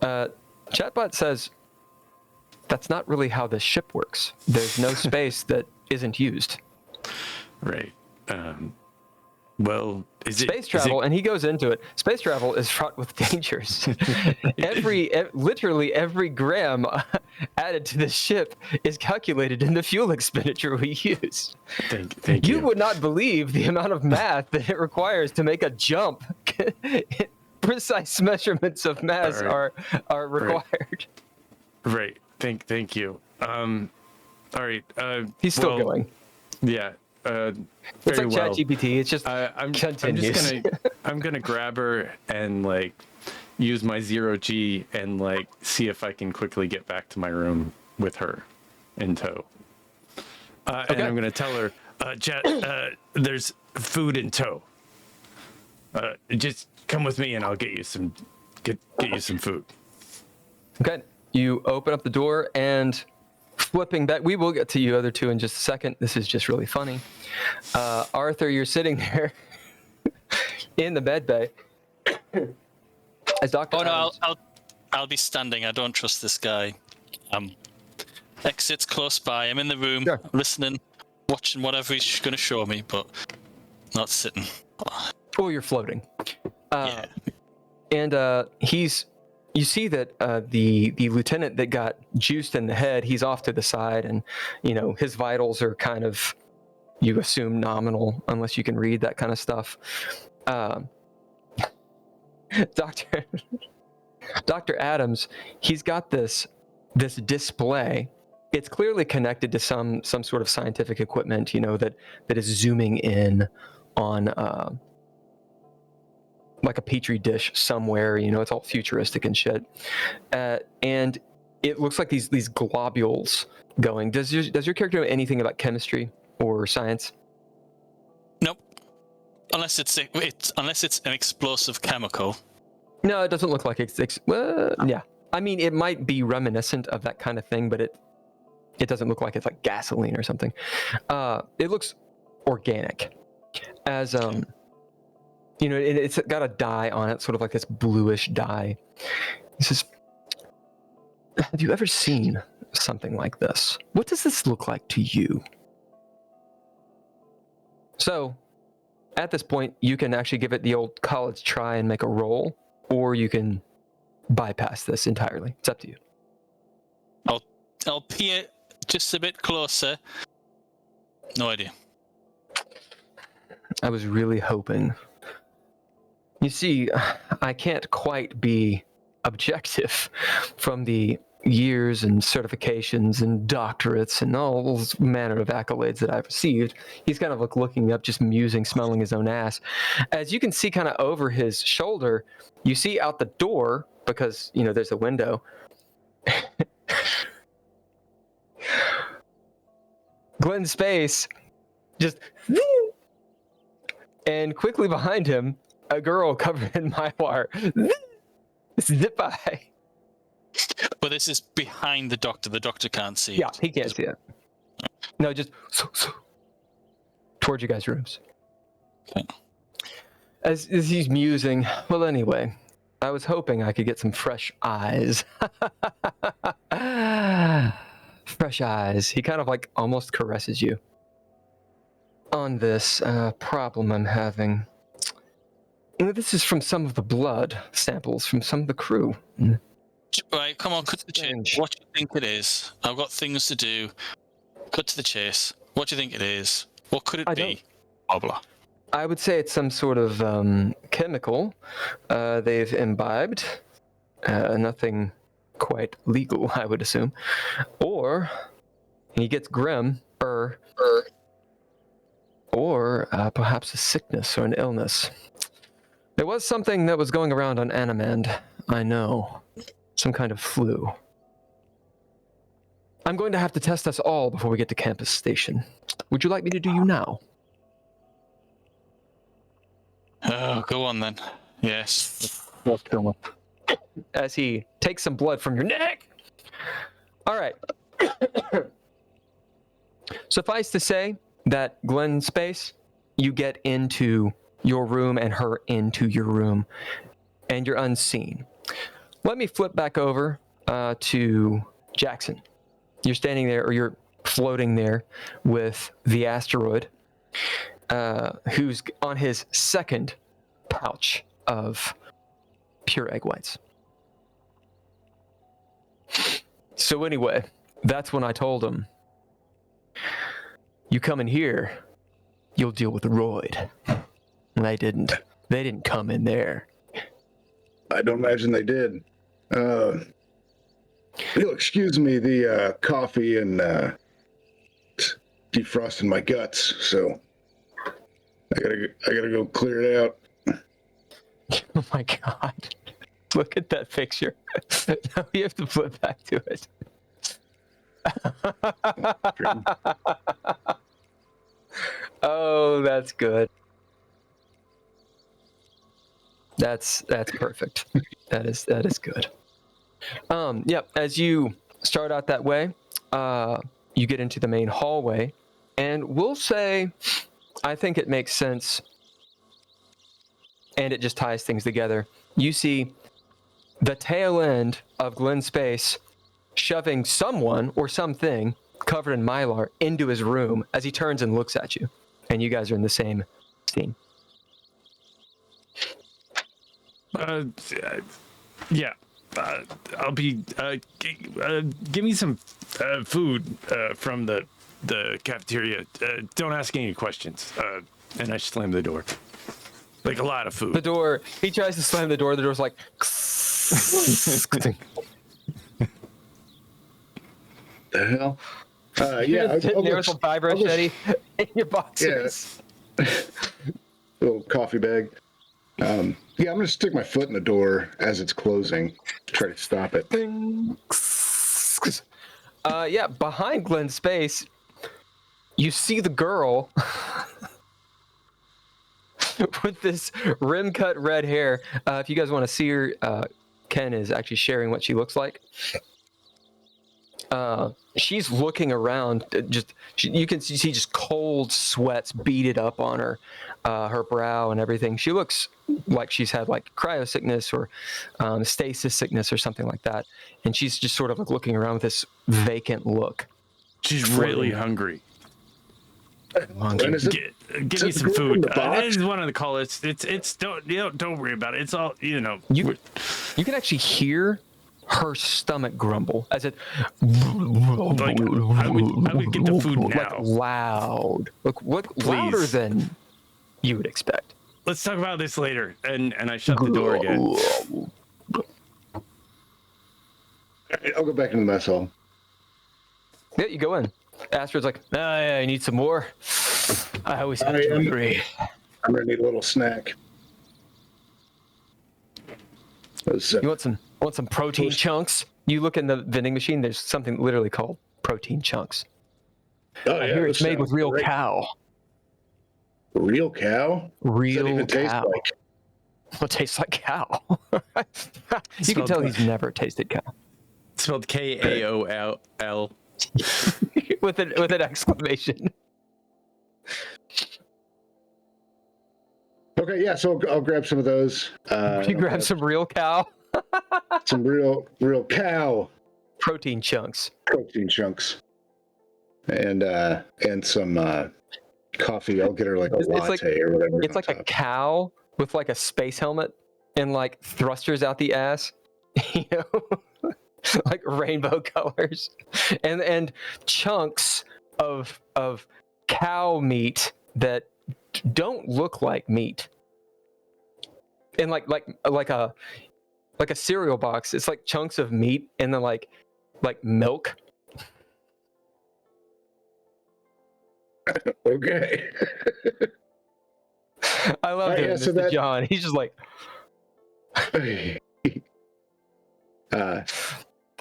Chatbot says that's not really how the ship works. There's no space that isn't used. Right. Well, space travel, and he goes into it. Space travel is fraught with dangers. Literally every gram added to the ship is calculated in the fuel expenditure we use. Thank you. You would not believe the amount of math that it requires to make a jump. Precise measurements of mass are required. Right. Thank you. All right. He's still going. Yeah. It's very like well. ChatGPT. It's just I'm continues. I'm gonna grab her and like use my 0G and like see if I can quickly get back to my room with her in tow. And I'm gonna tell her, there's food in tow. Just come with me and I'll get you some food. Okay. You open up the door and flipping back. We will get to you other two in just a second. This is just really funny. Arthur, you're sitting there in the med bay. As Dr. Oh no, Adams, I'll be standing. I don't trust this guy. Exit's close by. I'm in the room, Sure. listening, watching whatever he's going to show me, but not sitting. oh, you're floating. Yeah. And you see that the lieutenant that got juiced in the head, he's off to the side, and his vitals are kind of, you assume, nominal unless you can read that kind of stuff. Dr. Adams, he's got this display. It's clearly connected to some sort of scientific equipment, that is zooming in on like a petri dish somewhere. It's all futuristic and shit. And it looks like these globules going. Does your character know anything about chemistry or science? Nope. Unless it's an explosive chemical. No, it doesn't look like it's yeah. I mean, it might be reminiscent of that kind of thing, but it doesn't look like it's like gasoline or something. It looks organic, as it's got a dye on it, sort of like this bluish dye. This is. Have you ever seen something like this? What does this look like to you? So, at this point, you can actually give it the old college try and make a roll, or you can bypass this entirely. It's up to you. I'll peer just a bit closer. No idea. I was really hoping. You see, I can't quite be objective from the years and certifications and doctorates and all those manner of accolades that I've received. He's kind of like looking up, just musing, smelling his own ass. As you can see kind of over his shoulder, you see out the door, because, there's a window. Glenn Space just... And quickly behind him, a girl covered in mylar. Zip by. But this is behind the doctor. The doctor can't see. Yeah, it. he can't see it. No, just towards you guys' rooms. Okay. As he's musing, well, anyway, I was hoping I could get some fresh eyes. Fresh eyes. He kind of like almost caresses you on this problem I'm having. This is from some of the blood samples from some of the crew. Right, come on, cut to the chase. What do you think it is? I've got things to do. Cut to the chase. What do you think it is? What could it be? Blah, blah. I would say it's some sort of chemical they've imbibed. Nothing quite legal, I would assume. Or he gets grim, or perhaps a sickness or an illness. There was something that was going around on Animand, I know. Some kind of flu. I'm going to have to test us all before we get to campus station. Would you like me to do you now? Oh, go on then. Yes. As he takes some blood from your neck. All right. Suffice to say that Glenn Space, you get into your room and her into your room, and you're unseen. Let me flip back over to Jackson. You're standing there, or you're floating there with the asteroid, who's on his second pouch of pure egg whites. So anyway, that's when I told him, you come in here, you'll deal with the Roid. And they didn't. They didn't come in there. I don't imagine they did. You'll excuse me, the coffee and defrosting my guts, so I gotta go clear it out. Oh my god. Look at that picture. Now we have to flip back to it. Oh, that's good. That's perfect. That is good. Yep, as you start out that way, you get into the main hallway, and we'll say I think it makes sense and it just ties things together. You see the tail end of Glenn's space shoving someone or something covered in mylar into his room as he turns and looks at you. And you guys are in the same scene. Yeah. I'll be. Give me some food from the cafeteria. Don't ask any questions. And I slam the door. Like a lot of food. The door, he tries to slam the door. The door's like. The hell? Yeah, I'll Sitting there with some fiber machete in your boxers. Yeah. Little coffee bag. Yeah, I'm gonna stick my foot in the door as it's closing to try to stop it. Yeah, behind Glenn's space, you see the girl with this rim-cut red hair. If you guys want to see her, Ken is actually sharing what she looks like. She's looking around. You can see just cold sweats beaded up on her brow and everything. She looks like she's had like cryosickness or stasis sickness or something like that. And she's just sort of like looking around with this vacant look. She's really hungry. Give Give me some food. This is one of the callers. It's don't worry about it. It's all you can actually hear her stomach grumble as it like I would get the food now. Like loud. Look louder than you would expect. Let's talk about this later. And I shut the door again. I'll go back into the mess hall. Yeah, you go in. Astrid's like, yeah, I need some more. I always have to agree. I'm gonna need a little snack. You want some protein chunks? You look in the vending machine. There's something literally called protein chunks. Oh, I hear it's made with real cow. Real cow? Real What does that even taste cow. like? Well, it tastes like cow. You can tell he's never tasted cow. It's spelled Kaoll. with an exclamation. Okay, yeah. So I'll grab some of those. You grab some real cow. Some real cow Protein chunks. And some coffee. I'll get her like a latte or whatever. It's like a cow with like a space helmet and like thrusters out the ass, you know, like rainbow colors, and chunks of cow meat that don't look like meat. And like a cereal box. It's like chunks of meat and then like milk. Okay. I love doing this to John. He's just like.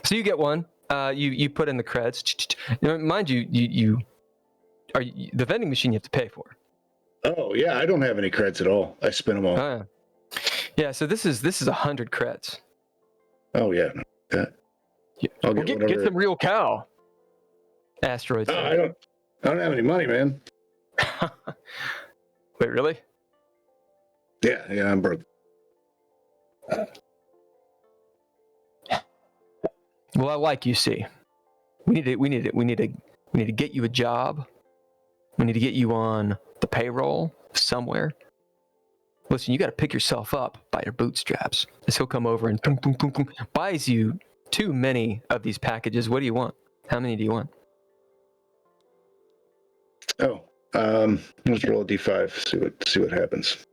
So you get one. You put in the creds. Mind you, the vending machine you have to pay for. Oh yeah, I don't have any creds at all. I spent them all. Yeah. So this is 100 creds. Oh yeah. I'll get some real cow. Asteroids. I don't have any money, man. Wait, really? Yeah, I'm broke. Well, I like you. See, we need to get you a job. We need to get you on the payroll somewhere. Listen, you got to pick yourself up by your bootstraps. As he'll come over and buys you too many of these packages. What do you want? How many do you want? Oh, let's roll a d5. See what happens.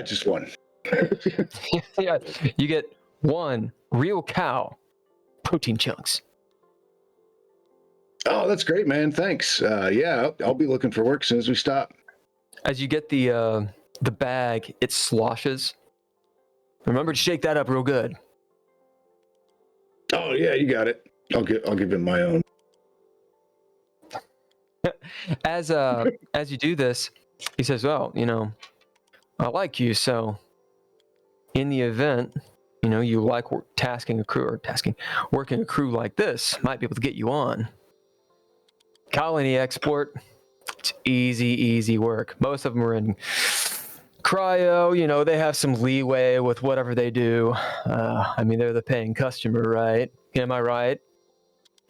Just one. Yeah, you get one real cow protein chunks. Oh, that's great, man. Thanks. Yeah, I'll be looking for work as soon as we stop. As you get the bag, it sloshes. Remember to shake that up real good. Oh yeah, you got it. I'll give him my own. As you do this, he says, "Well, I like you, so in the event, you like working a crew like this, might be able to get you on. Colony export, it's easy work. Most of them are in Cryo, they have some leeway with whatever they do. They're the paying customer, right? Am I right?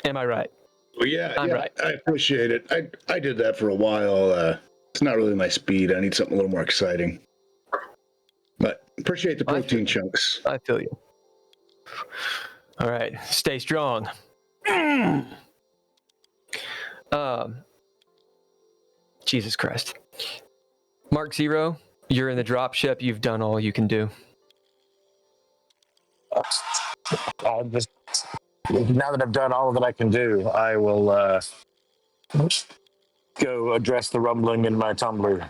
Well, yeah, I'm right. I appreciate it. I did that for a while. It's not really my speed. I need something a little more exciting. But appreciate the protein chunks. I feel you. All right, stay strong. Jesus Christ. Mark Zero, you're in the drop ship. You've done all you can do. Now that I've done all that I can do, I will go address the rumbling in my tumbler.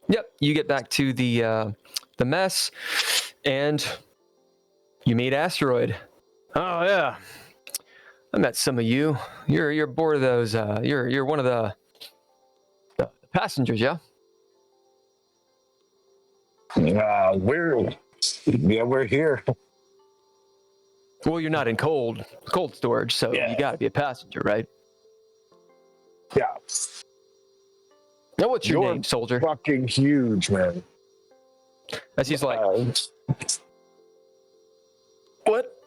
Yep, you get back to the mess, and you meet Asteroid. Oh yeah, I met some of you. You're aboard of those. You're one of the passengers, yeah. We're here. Well, you're not in cold storage, so you got to be a passenger, right? Yeah. Now, what's your You're name, soldier? Fucking huge, man. As he's like, what?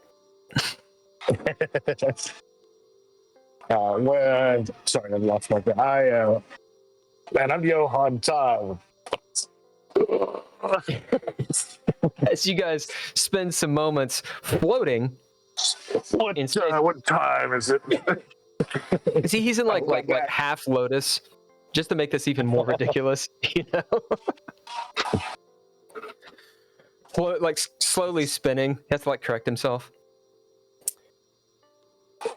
Sorry, I lost my thing. Man, I'm Johan Tile. As you guys spend some moments floating in space. What time is it? See, he's in like half lotus, just to make this even more ridiculous, like slowly spinning. He has to correct himself.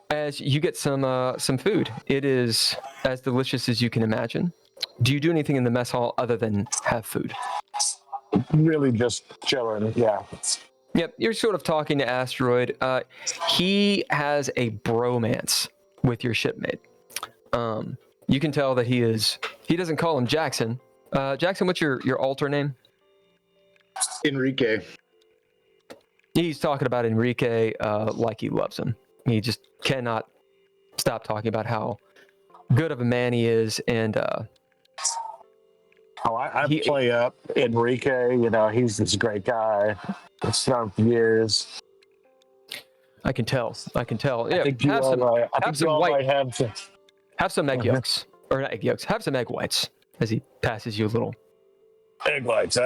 As you get some food, it is as delicious as you can imagine. Do you do anything in the mess hall other than have food? Really just chilling, yeah. Yep, you're sort of talking to Asteroid. He has a bromance with your shipmate. You can tell that he doesn't call him Jackson. Jackson, what's your alter name? Enrique. He's talking about Enrique like he loves him. He just cannot stop talking about how good of a man he is, and I play up Enrique. He's this great guy. I've known him for years. I can tell. Yeah, I think you all might have some. Have some egg yolks, or not egg yolks. Have some egg whites. As he passes you a little Egg whites,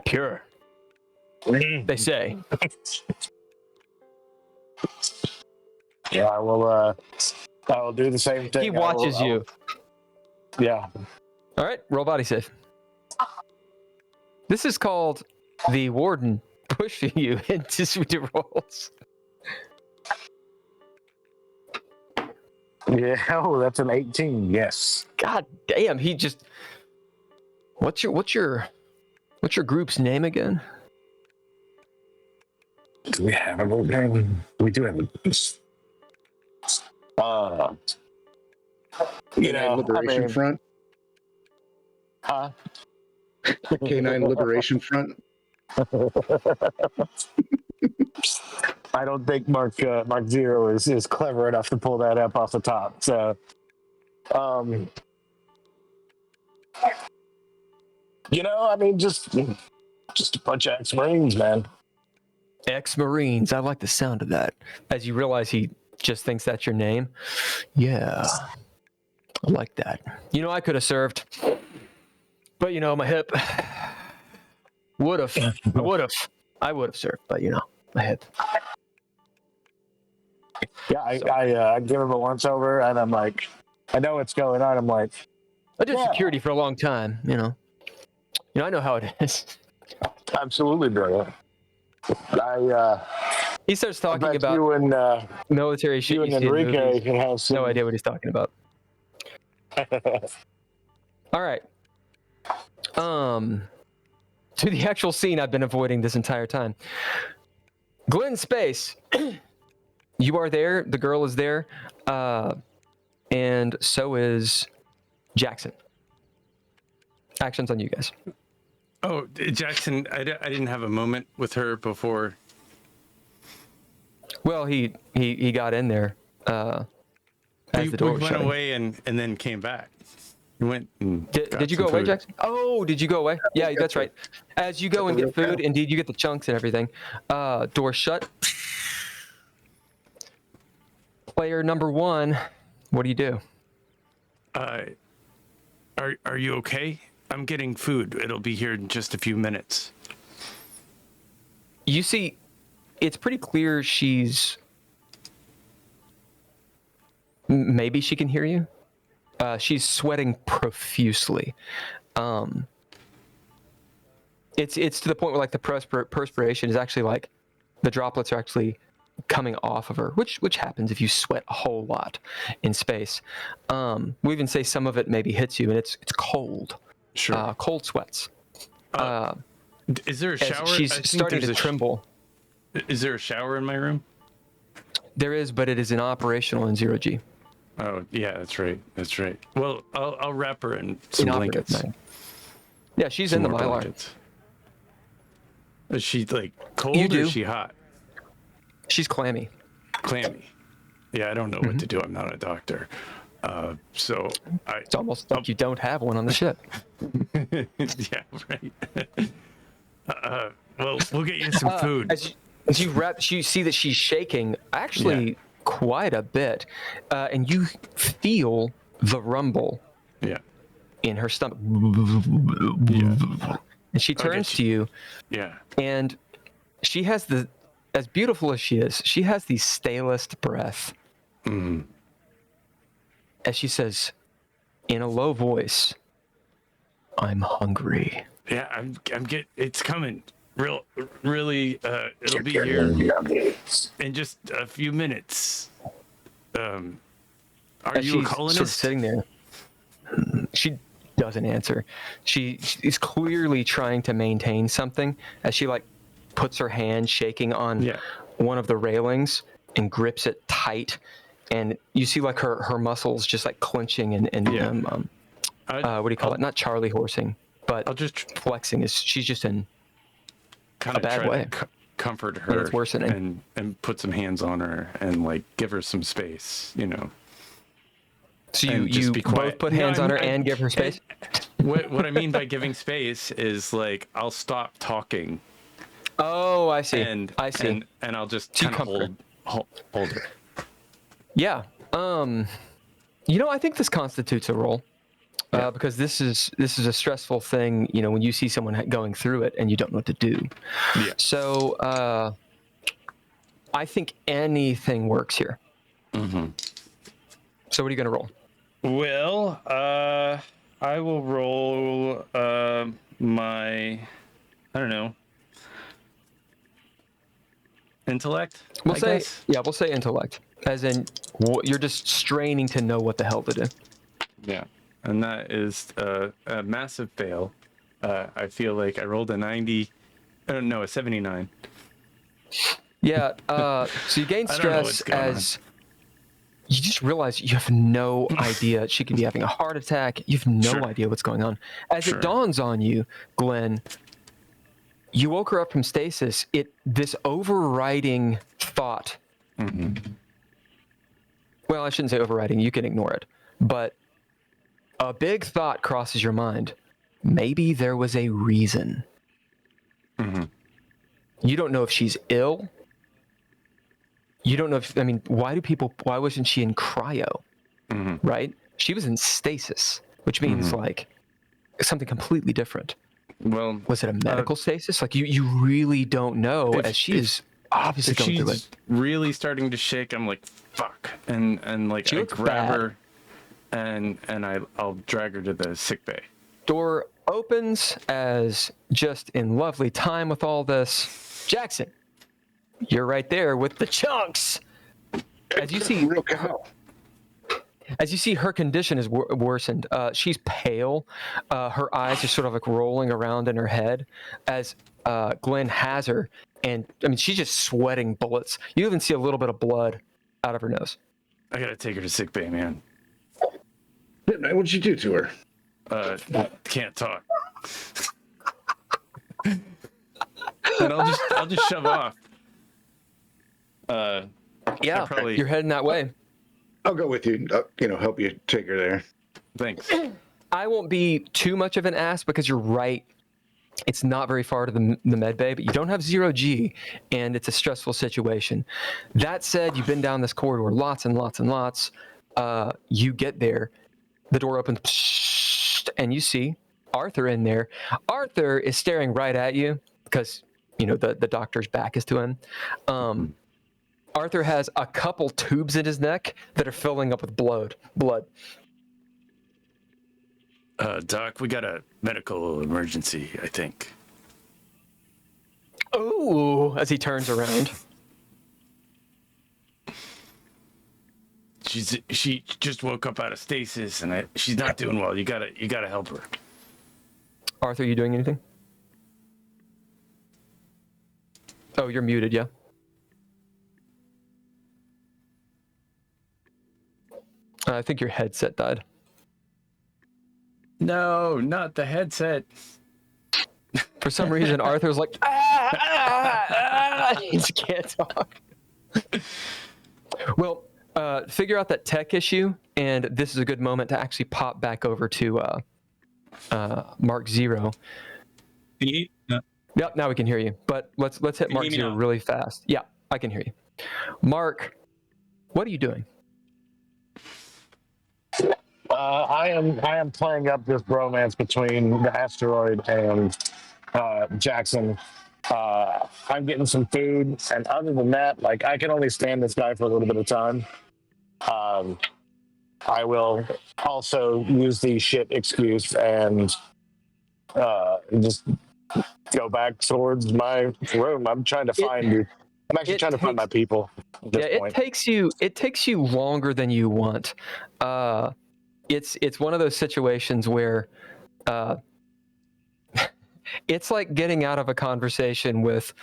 pure. They say. Yeah, I will do the same thing. He watches you. Yeah. All right, roll body save. This is called the warden pushing you into sweet rolls. Yeah, that's an 18. Yes. God damn, he just. What's your group's name again? Do we have a little name? We do have a. Liberation Front. Huh? Canine Liberation Front. I don't think Mark Zero is clever enough to pull that up off the top. So, just a bunch of ex-Marines, man. Ex-Marines. I like the sound of that. As you realize he just thinks that's your name. Yeah, I like that. I could have served, but my hip would have. I would have served, but my hip. Yeah, I give him a once over, and I'm like, I know what's going on. I'm like, I did security for a long time. I know how it is. Absolutely, brother. He starts I talking bet about you and military shit you and you see in Enrique movies. can have some. No idea what he's talking about. All right. To the actual scene I've been avoiding this entire time. Glenn Space, you are there. The girl is there, and so is Jackson. Actions on you guys. Oh, Jackson, I didn't have a moment with her before. Well, he got in there as the door We was went shutting. away and then came back. We went and Did you go away, Jackson? Oh, did you go away? Yeah, that's right. As you go and get food, indeed, you get the chunks and everything. Door shut. Player number 1, what do you do? Are you okay? I'm getting food. It'll be here in just a few minutes. You see, it's pretty clear she's... Maybe she can hear you. She's sweating profusely. It's to the point where like the perspiration is actually like the droplets are actually coming off of her, which happens if you sweat a whole lot in space. We even say some of it maybe hits you, and it's cold. Sure. Cold sweats. Is there a shower? She's I think starting there's to tremble. Is there a shower in my room? There is, but it is inoperational in 0G. Oh, yeah, that's right. That's right. Well, I'll wrap her in some Inoperative, blankets. man. Yeah, she's Some in the more Mylar. blankets. Is she like cold You or do. is she hot? She's clammy. Clammy. Yeah, I don't know what to do. I'm not a doctor. So It's almost like you don't have one on the ship. yeah, right. Well, we'll get you some food. As you wrap, you see that she's shaking actually quite a bit, and you feel the rumble Yeah. in her stomach. Yeah. And she turns to you, Yeah. and she has as beautiful as she is, she has the stalest breath. As she says, in a low voice, "I'm hungry." Yeah, I'm it's coming. Really, it'll be here in just a few minutes. Are As you a she's colonist? sort of sitting there, she doesn't answer. She is clearly trying to maintain something as she like puts her hand shaking on one of the railings and grips it tight, and you see like her muscles just like clenching and what do you call it? Not Charlie horsing, but I'll just flexing. She's just in kind a of bad try way. to comfort her it's worsening. and put some hands on her and like give her some space, you know. So And just you be both quiet. put No, hands on her and give her space? What I mean by giving space is like I'll stop talking. Oh, I see. And I see. And I'll just To kind of comfort. hold her. Yeah. I think this constitutes a role. Because this is a stressful thing, when you see someone going through it and you don't know what to do. Yeah. So I think anything works here. Mm-hmm. So what are you going to roll? Well, I will roll my, I don't know, intellect. We'll I say guess? we'll say intellect, as in you're just straining to know what the hell to do. Yeah, and that is a massive fail. I feel like I rolled a 90. No, a 79. Yeah. So you gain I don't know stress what's going as you just realize you have no idea. She could be having a heart attack. You have no Sure. idea what's going on. As Sure. it dawns on you, Glenn, you woke her up from stasis. This overriding thought. Mm-hmm. Well, I shouldn't say overriding. You can ignore it. But a big thought crosses your mind. Maybe there was a reason. Mm-hmm. You don't know if she's ill. You don't know why wasn't she in cryo? Mm-hmm. Right? She was in stasis, which means like something completely different. Well, Was it a medical stasis? Like you really don't know, as she is obviously if going through she's it. really starting to shake, I'm like, fuck, and like She I looks grab bad. her, and I'll drag her to the sick bay. Door opens as just in lovely time with all this. Jackson, you're right there with the chunks. As you see, Real cow. As you see, her condition is worsened. She's pale. Her eyes are sort of like rolling around in her head as Glenn has her. And I mean, she's just sweating bullets. You even see a little bit of blood out of her nose. I gotta take her to sickbay, man. What'd you do to her? Can't talk. And I'll just shove off. Yeah, probably... you're heading that way. I'll go with you. Help you take her there. Thanks. I won't be too much of an ass because you're right. It's not very far to the med bay, but you don't have 0G, and it's a stressful situation. That said, you've been down this corridor lots and lots and lots. You get there, the door opens, and you see Arthur in there. Arthur is staring right at you because, the doctor's back is to him. Arthur has a couple tubes in his neck that are filling up with blood. Doc, we got a medical emergency, I think. Oh, as he turns around. She just woke up out of stasis, and she's not doing well. You gotta help her. Arthur, you doing anything? Oh, you're muted, yeah. I think your headset died. No, not the headset. For some reason, Arthur's like, he just can't talk. Well, figure out that tech issue, and this is a good moment to actually pop back over to Mark Zero. Yep, now we can hear you. But let's hit Mark Zero really fast. Yeah, I can hear you. Mark, what are you doing? I am playing up this bromance between the asteroid and Jackson. I'm getting some food, and other than that, I can only stand this guy for a little bit of time. I will also use the shit excuse and just go back towards my room. I'm trying to find you. I'm actually trying to find my people at this point. It takes you longer than you want. It's one of those situations where it's like getting out of a conversation with,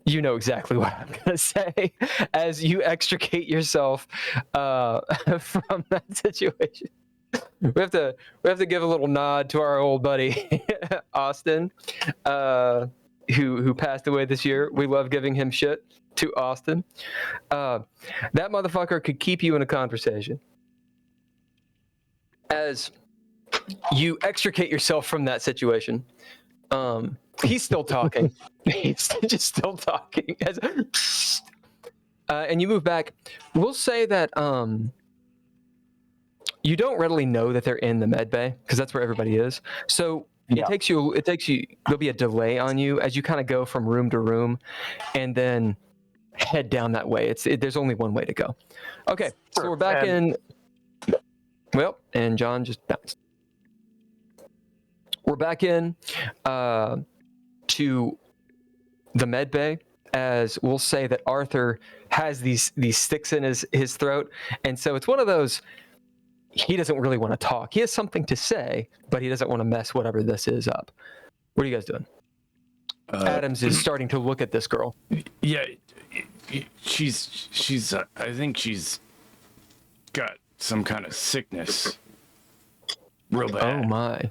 exactly what I'm going to say, as you extricate yourself from that situation. We have to give a little nod to our old buddy Austin, who passed away this year. We love giving him shit to Austin. That motherfucker could keep you in a conversation. As you extricate yourself from that situation, he's still talking. He's just still talking. And you move back. We'll say that you don't readily know that they're in the med bay because that's where everybody is. So it takes you. There'll be a delay on you as you kind of go from room to room, and then head down that way. There's only one way to go. Okay, so we're back in. Well, and John just bounced. We're back in to the med bay, as we'll say that Arthur has these sticks in his throat, and so it's one of those. He doesn't really want to talk. He has something to say, but he doesn't want to mess whatever this is up. What are you guys doing? Adams is starting to look at this girl. Yeah, she's. I think she's got some kind of sickness. Real bad. Oh my!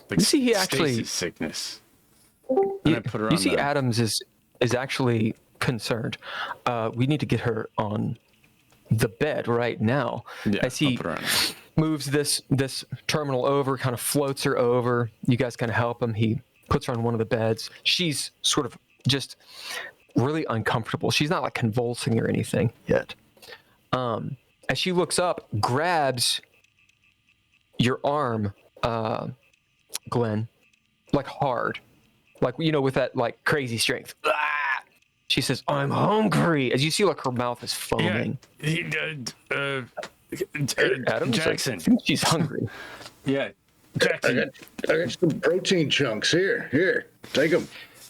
Like you see, he actually sickness. You see, Adams is actually concerned. We need to get her on the bed right now. Yeah, as he moves this terminal over, kind of floats her over. You guys kind of help him. He puts her on one of the beds. She's sort of just really uncomfortable. She's not like convulsing or anything yet. As she looks up, grabs your arm, Glenn, like hard, like with that like crazy strength. Ah! She says, "I'm hungry." As you see, like her mouth is foaming. Adam Jackson. I think she's hungry. Yeah, Jackson. I got some protein chunks here. Here, take them.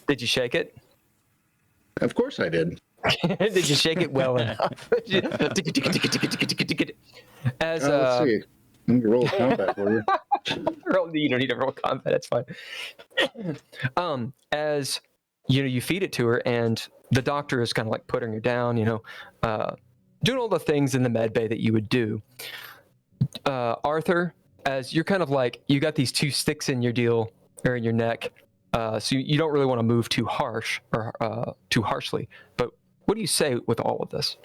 Did you shake it? Of course I did. Did you shake it well enough? As Let's see. Let me roll combat for you. you don't need to roll combat. It's fine. As you feed it to her, and the doctor is kind of like putting her down. Doing all the things in the med bay that you would do. Arthur, as you're kind of like you got these two sticks in your deal or in your neck, so you don't really want to move too harsh or too harshly. But what do you say with all of this?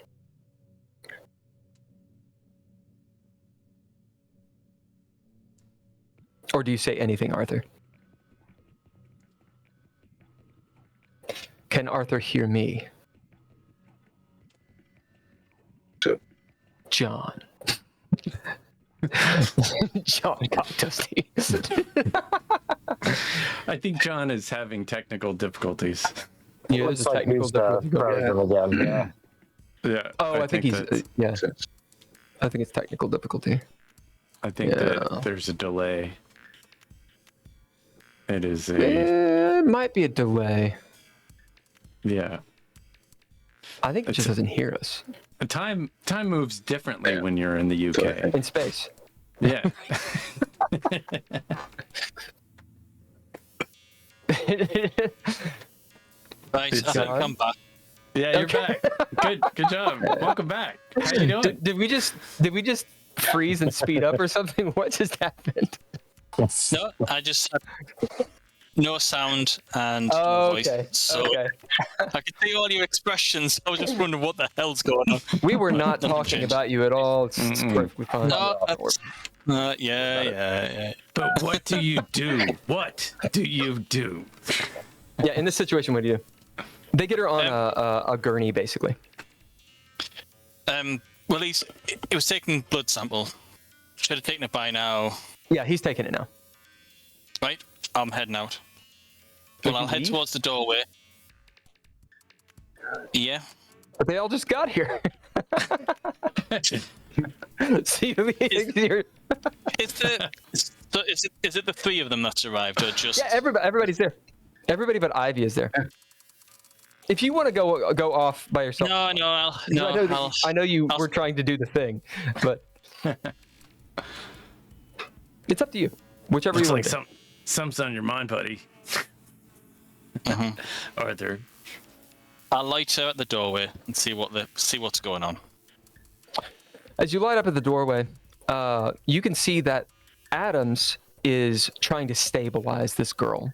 Or do you say anything, Arthur? Can Arthur hear me? So, John. John got dusty. I think John is having technical difficulties. Yeah, Looks there's a like technical he's difficulty. frozen again. Yeah. Yeah. Oh, I think he's that's- yeah. I think it's technical difficulty. I think Yeah. that there's a delay. It is a It might be a delay. yeah. I think it just doesn't hear us Time moves differently Yeah. when you're in the So I UK. think- in space. Yeah. Right, It's I come back. Yeah, you're Okay. back. Good job. Welcome back. How you doing? Did we just freeze and speed up or something? What just happened? No, I just had no sound and Oh, no voice. okay. So Okay. I could see all your expressions. I was just wondering what the hell's going on. We were not Nothing talking changed. about you at all. It's Mm-mm. perfectly fine. No, that's, yeah. But what do you do? What do you do? Yeah, in this situation, what do you do? They get her on a gurney, basically. Well, it was taking blood sample. Should have taken it by now. Yeah, he's taking it now. Right, I'm heading out. Well, I'll head leave? towards the doorway. Yeah. But they all just got here. See, you're... Is it the three of them that's arrived, or just? Yeah, everybody's there. Everybody but Ivy is there. If you want to go off by yourself, No, I know you I'll- were trying to do the thing, but it's up to you. Whichever Looks you like want. something's on your mind, buddy. Arthur. I'll light her at the doorway and see what's going on. As you light up at the doorway, you can see that Adams is trying to stabilize this girl.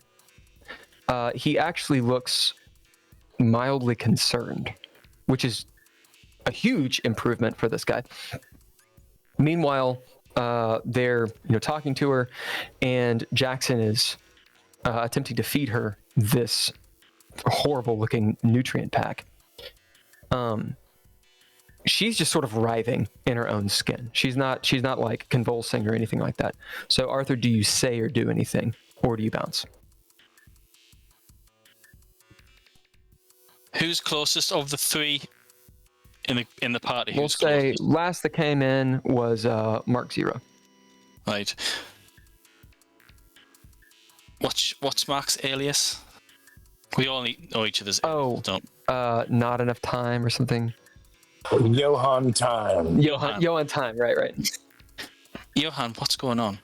He actually looks mildly concerned, which is a huge improvement for this guy. Meanwhile, they're talking to her, and Jackson is attempting to feed her this horrible-looking nutrient pack. She's just sort of writhing in her own skin. She's not like convulsing or anything like that. So Arthur, do you say or do anything, or do you bounce? Who's closest of the three in the party? We'll Who's say closest? last that came in was Mark Zero. Right. What's Mark's alias? We all know each other's aliases, don't we? Not enough time or something. Johan time. Johan time, right. Johan, what's going on?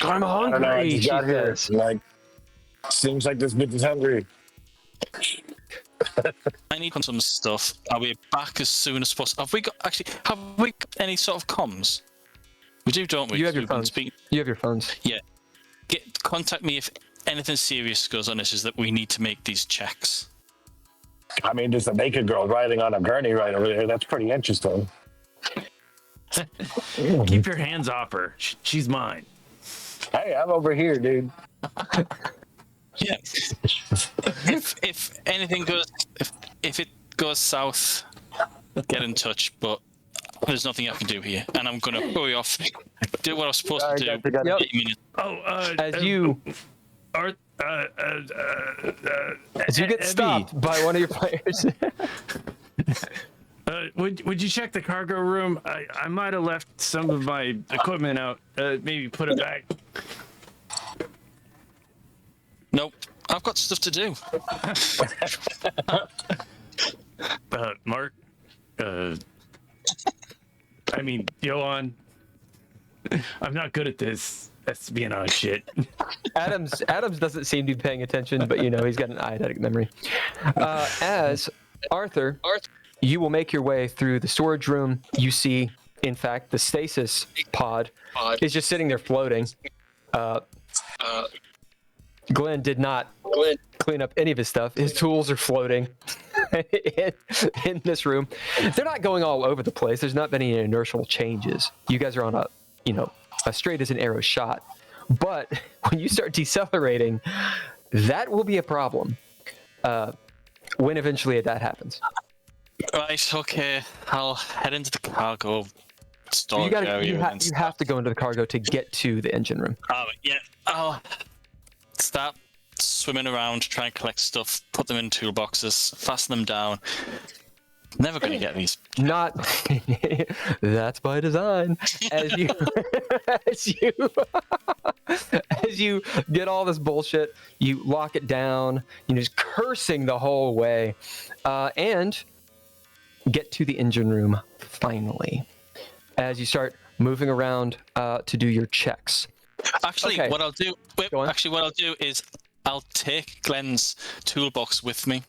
I'm I don't know. I hungry. just She got here. says. Like, seems like this bitch is hungry. I need some stuff. Are we back as soon as possible? Have we got any sort of comms? We do, don't we? You have your We've been phones. speaking- You have your phones. Yeah. Contact me if anything serious goes on. This is that we need to make these checks. I mean, there's a naked girl riding on a gurney right over there. That's pretty interesting. Keep your hands off her. She's mine. Hey, I'm over here, dude. Yeah. if anything goes, if it goes south, get in touch. But there's nothing I can do here, and I'm gonna hurry off. Do what I'm supposed to do. Yep. 8 minutes. As you get stopped by one of your players. Would you check the cargo room? I might have left some of my equipment out. Maybe put it back. Nope. I've got stuff to do. Mark, I mean, Johan, I'm not good at this espionage shit. Adams doesn't seem to be paying attention, but he's got an eidetic memory. As Arthur, you will make your way through the storage room. You see, in fact, the stasis pod is just sitting there floating. Glenn did not clean up any of his stuff. His tools are floating in this room. They're not going all over the place. There's not been any inertial changes. You guys are on a straight as an arrow shot. But when you start decelerating, that will be a problem when eventually that happens. Right, okay. I'll head into the cargo storage area. You have to go into the cargo to get to the engine room. Yeah, I'll start swimming around, try and collect stuff, put them in toolboxes, fasten them down. Never going to get these. Not. That's by design. As you get all this bullshit, you lock it down. Just cursing the whole way, and get to the engine room finally. As you start moving around to do your checks. Actually, Okay. what I'll do is I'll take Glenn's toolbox with me.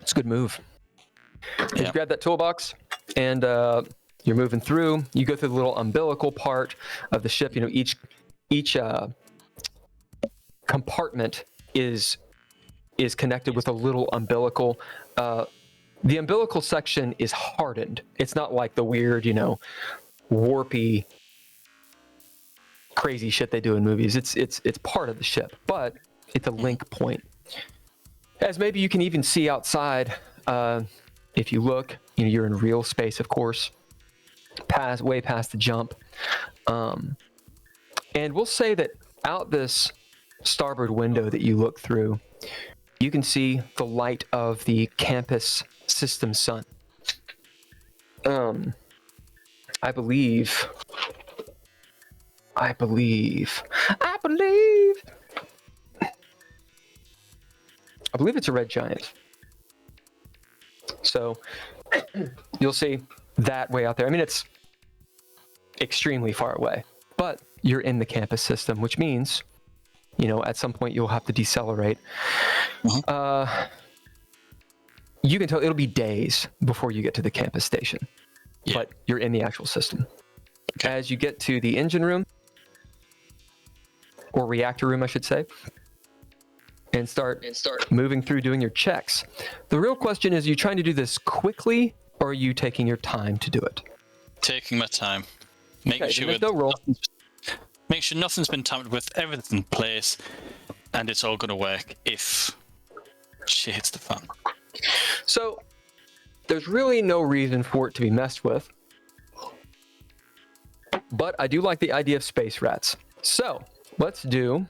It's a good move. Yeah. You grab that toolbox, and you're moving through. You go through the little umbilical part of the ship. Each compartment is connected with a little umbilical. The umbilical section is hardened. It's not like the weird, warpy, crazy shit they do in movies. It's part of the ship, but it's a link point. As maybe you can even see outside, if you look, you're in real space, of course, way past the jump. And we'll say that out this starboard window that you look through, you can see the light of the campus system sun. I believe it's a red giant. So you'll see that way out there. I mean, it's extremely far away, but you're in the campus system, which means, at some point you'll have to decelerate. You can tell it'll be days before you get to the campus station, but you're in the actual system. Okay. As you get to the engine room, or reactor room, I should say, and start moving through doing your checks. The real question is, are you trying to do this quickly, or are you taking your time to do it? Taking my time. Making sure there's no roll. Make sure nothing's been tampered with, everything's in place, and it's all going to work if shit hits the fan. So there's really no reason for it to be messed with, but I do like the idea of space rats. So let's do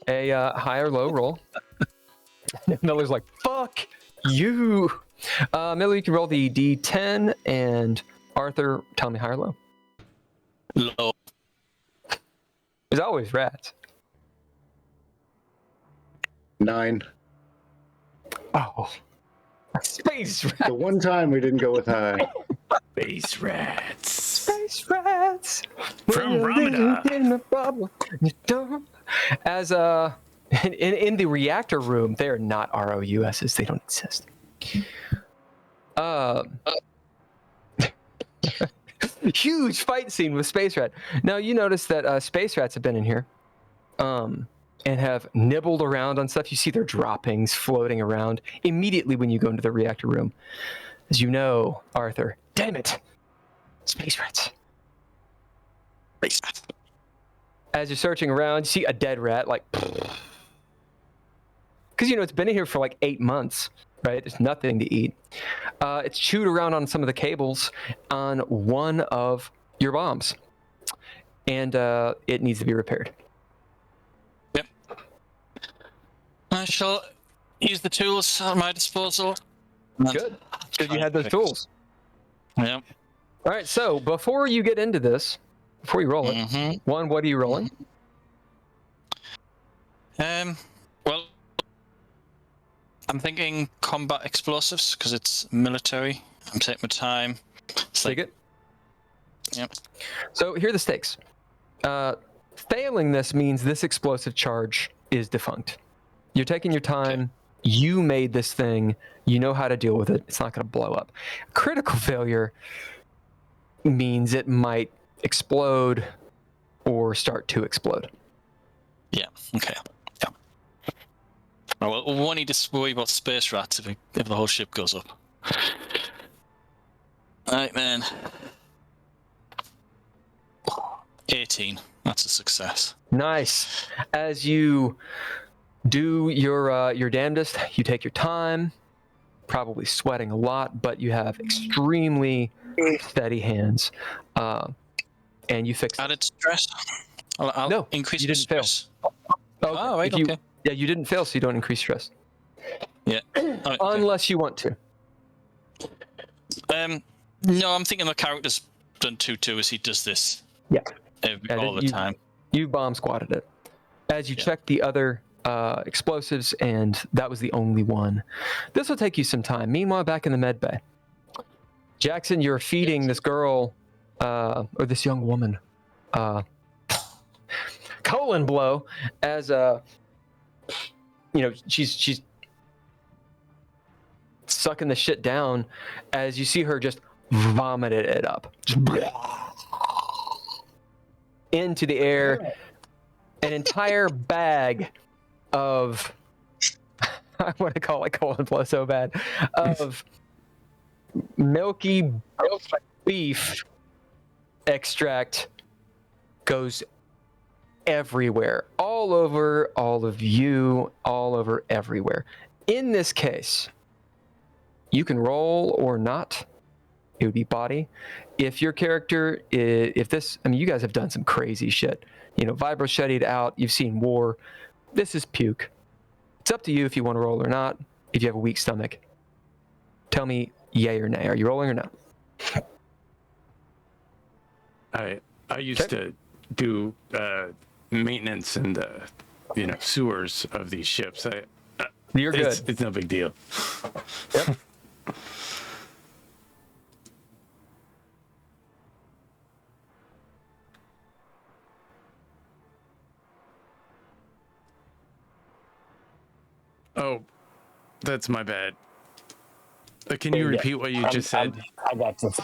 a high or low roll. Miller's like, fuck you. Miller, you can roll the D10, and Arthur, tell me high or low. Low. There's always rats. 9. Oh. Space rats. The one time we didn't go with high. Space rats. Space rats. From Ramada. In a bubble. As in the reactor room, they are not ROUSs. They don't exist. Huge fight scene with Space Rat. Now you notice that Space Rats have been in here, and have nibbled around on stuff. You see their droppings floating around immediately when you go into the reactor room. As you know, Arthur, damn it, Space Rats. Space rats. As you're searching around, you see a dead rat, like, because it's been in here for like 8 months, right? There's nothing to eat. It's chewed around on some of the cables on one of your bombs, and it needs to be repaired. Yep. I shall use the tools at my disposal. Good, because you had those tools. Yep. All right, so before you get into this, before you roll it, one, what are you rolling? Well, I'm thinking combat explosives because it's military. I'm taking my time. Take it. Yep. So here are the stakes. Failing this means this explosive charge is defunct. You're taking your time. Okay. You made this thing. You know how to deal with it. It's not going to blow up. Critical failure means it might explode or start to explode. Yeah. Okay. Yeah. Oh, well, we won't need to worry about space rats if the whole ship goes up. Right, man. 18. That's a success. Nice. As you do your damnedest, you take your time, probably sweating a lot, but you have extremely steady hands, and you fix it. Added stress? I'll No, increase you my didn't fail. stress. Oh, right, okay. Yeah, you didn't fail, so you don't increase stress. Yeah. Right, okay. Unless you want to. No, I'm thinking the character's done 2-2 as he does this. Yeah. All the time. You bomb squatted it. As you check the other explosives, and that was the only one. This will take you some time. Meanwhile, back in the med bay, Jackson, you're feeding this girl, or this young woman, colon blow, as she's sucking the shit down, as you see her just vomit it up. Just into the air, an entire bag of I want to call it colon blow so bad, of milky beef extract goes everywhere, all over all of you, all over everywhere. In this case, you can roll or not. It would be body. If your character, you guys have done some crazy shit. Vibro shuttied out. You've seen war. This is puke. It's up to you if you want to roll or not. If you have a weak stomach, tell me yay or nay. Are you rolling or not? I used to do maintenance in the sewers of these ships. You're good. It's no big deal. Yep. Oh, that's my bad. Can you repeat what you just said? I got this.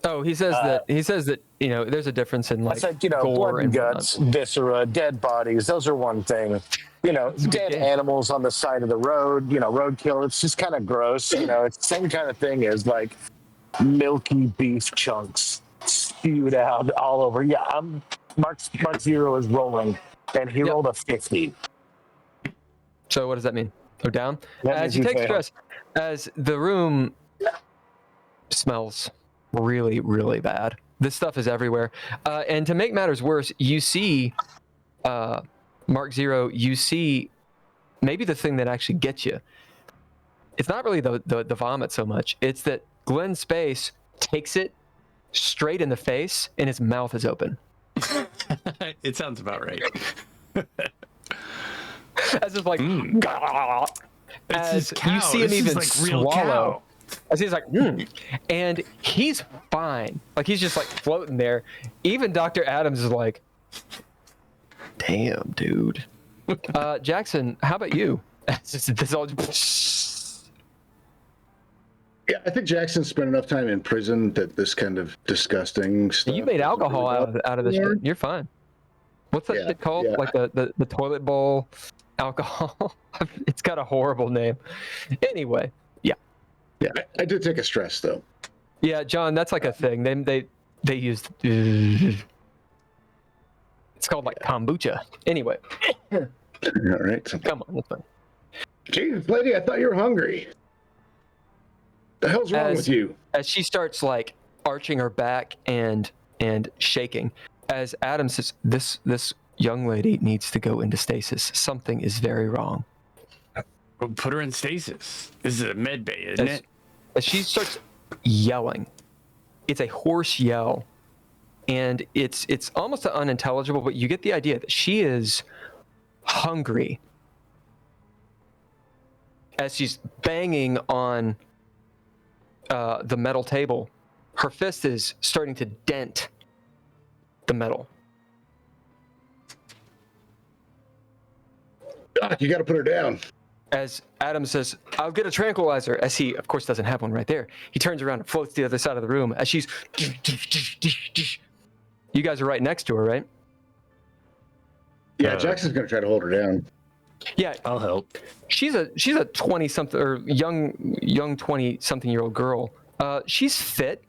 Oh, he says that there's a difference in I said, gore blood and guts, whatnot. viscera, dead bodies. Those are one thing. Dead animals on the side of the road. Roadkill. It's just kind of gross. It's the same kind of thing as like milky beef chunks spewed out all over. Yeah, Mark Zero is rolling, and he rolled a 50. So what does that mean? Go down? That As means you you take fail. stress, as the room smells really, really bad. This stuff is everywhere. And to make matters worse, you see, Mark Zero, you see maybe the thing that actually gets you. It's not really the vomit so much. It's that Glenn Space takes it straight in the face and his mouth is open. It sounds about right. As if like, It's as his cow. you see him This is even like real swallow. cow. As he's like, and he's fine. Like he's just like floating there. Even Dr. Adams is like, damn, dude. Jackson, how about you? This all. Yeah, I think Jackson spent enough time in prison that this kind of disgusting stuff. You made alcohol out of this shit. You're fine. What's that shit called? Yeah. Like the toilet bowl alcohol? It's got a horrible name. Anyway, Yeah, I did take a stress though. yeah, John, that's like a thing. They used. It's called like kombucha. Anyway, All right. So, come on, that's fine. Jesus, lady, I thought you were hungry. The hell's wrong with you? As she starts like arching her back and shaking, as Adam says, this young lady needs to go into stasis. Something is very wrong. Well, put her in stasis. This is a med bay, isn't it? As she starts yelling, it's a hoarse yell, and it's almost unintelligible, but you get the idea that she is hungry, as she's banging on the metal table. Her fist is starting to dent the metal. Doc, you got to put her down. As Adam says, I'll get a tranquilizer, as he, of course, doesn't have one right there. He turns around and floats to the other side of the room as she's... You guys are right next to her, right? Yeah, Jackson's going to try to hold her down. Yeah, I'll help. she's a 20-something, or young 20-something-year-old girl. She's fit.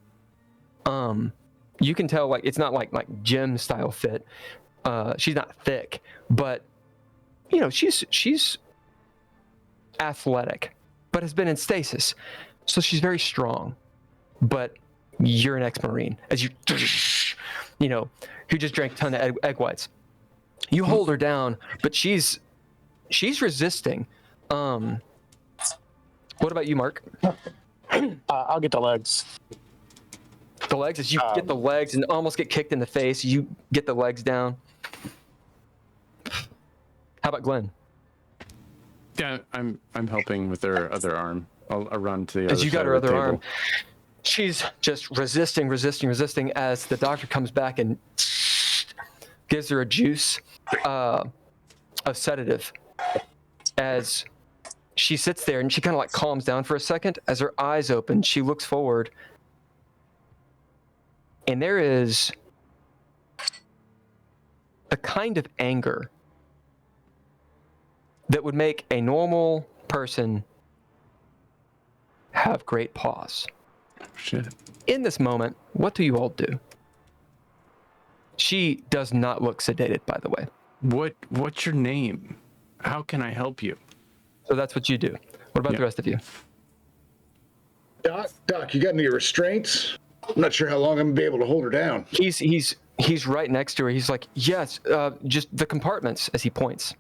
You can tell, like, it's not like gym style fit. She's not thick, but you know, she's athletic, but has been in stasis, so she's very strong. But you're an ex-Marine, as you know, who just drank a ton of egg whites. You hold her down, but she's resisting. What about you, Mark? I'll get the legs. The legs, as you get the legs and almost get kicked in the face, you get the legs down. How about Glenn? Yeah, I'm helping with her other arm. I'll run to the other As you got side her of the other table. arm, she's just resisting as the doctor comes back and gives her a juice, a sedative. As she sits there and she kind of like calms down for a second, as her eyes open, she looks forward, and there is a kind of anger that would make a normal person have great pause. Shit. In this moment, what do you all do? She does not look sedated, by the way. What's your name? How can I help you? So that's what you do. What about the rest of you? Doc, you got any restraints? I'm not sure how long I'm gonna be able to hold her down. He's right next to her. He's like, yes, just the compartments, as he points.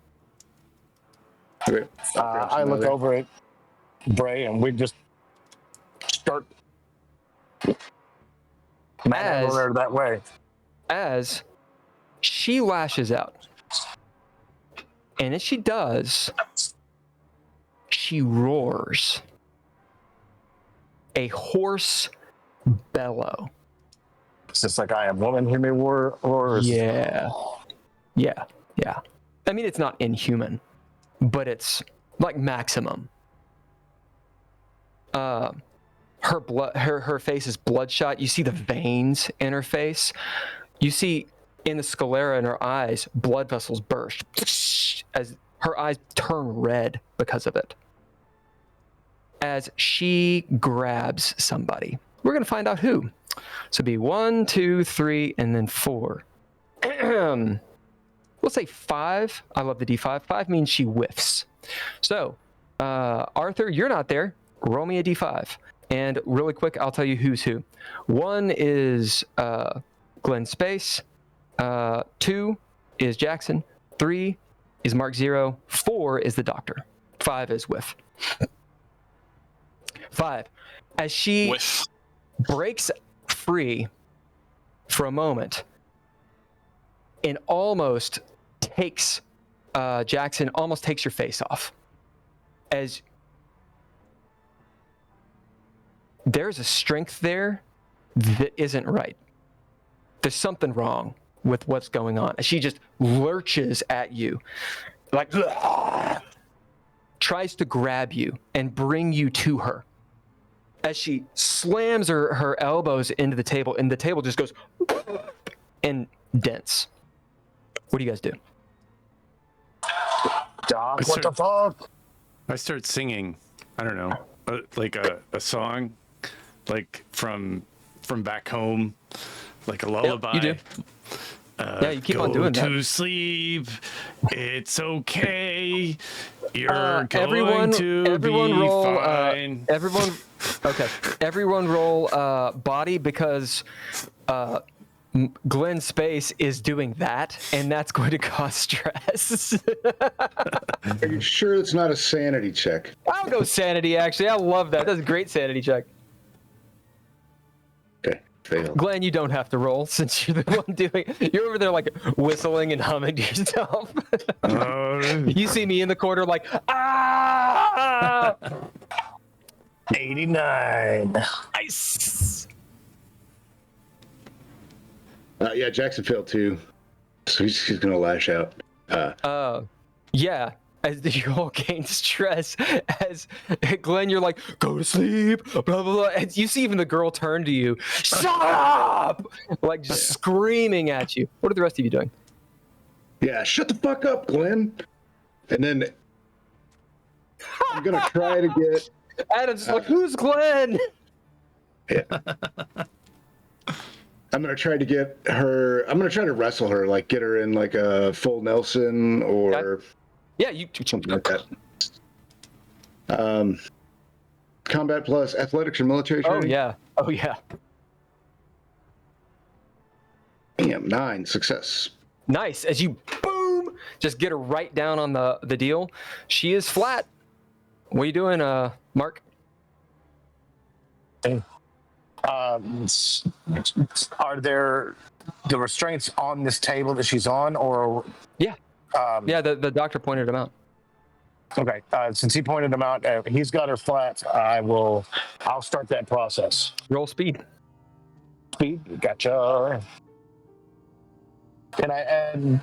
Okay. I look over at Bray and we just start manhandling her that way. As she lashes out. And as she does, she roars. A hoarse bellow. It's just like, I am woman, hear me roar, or Yeah. I mean, it's not inhuman, but it's like maximum. Her face is bloodshot. You see the veins in her face. You see in the sclera in her eyes, blood vessels burst as her eyes turn red because of it. As she grabs somebody. We're going to find out who. So it'd be 1, 2, 3, and then 4. We'll say 5. I love the D5. 5 means she whiffs. So, Arthur, you're not there. Roll me a D5. And really quick, I'll tell you who's who. 1 is Glenn Space. 2 is Jackson. 3 is Mark 0. 4 is the Doctor. 5 is whiff. 5. As she breaks free for a moment and almost takes Jackson, almost takes your face off. As there's a strength there that isn't right. There's something wrong with what's going on. She just lurches at you, like tries to grab you and bring you to her. As she slams her elbows into the table, and the table just goes and dents. What do you guys do? Doc, what the fuck? I start singing. I don't know, like a song, like from back home, like a lullaby. Yep, you do. Yeah, you keep on doing that. Go to sleep. It's okay. You're going everyone to be roll. fine. Everyone roll body, because Glenn Space is doing that, and that's going to cause stress. Are you sure it's not a sanity check? I'll go sanity. Actually, I love that. That's a great sanity check. Okay. Failed. Glenn, you don't have to roll since you're the one doing. You're over there like whistling and humming to yourself. You see me in the corner like ah. 89. Nice. Yeah, Jackson failed too. So he's going to lash out. Yeah. As you all gain stress, as Glenn, you're like, go to sleep, blah, blah, blah. And you see even the girl turn to you, shut up! Like just screaming at you. What are the rest of you doing? Yeah, shut the fuck up, Glenn. And then I'm going to try to get... Adam's like, who's Glenn? Yeah. I'm going to try to get her... I'm going to try to wrestle her, like get her in like a full Nelson or... Okay. Yeah, you something like that. Combat plus athletics or military training? Oh yeah. Damn, 9 success. Nice. As you boom, just get her right down on the deal. She is flat. What are you doing, Mark? Are there the restraints on this table that she's on, or? Yeah. Yeah, the doctor pointed him out. Okay, since he pointed him out, he's got her flat. I'll start that process. Roll speed. Speed, gotcha. Can I add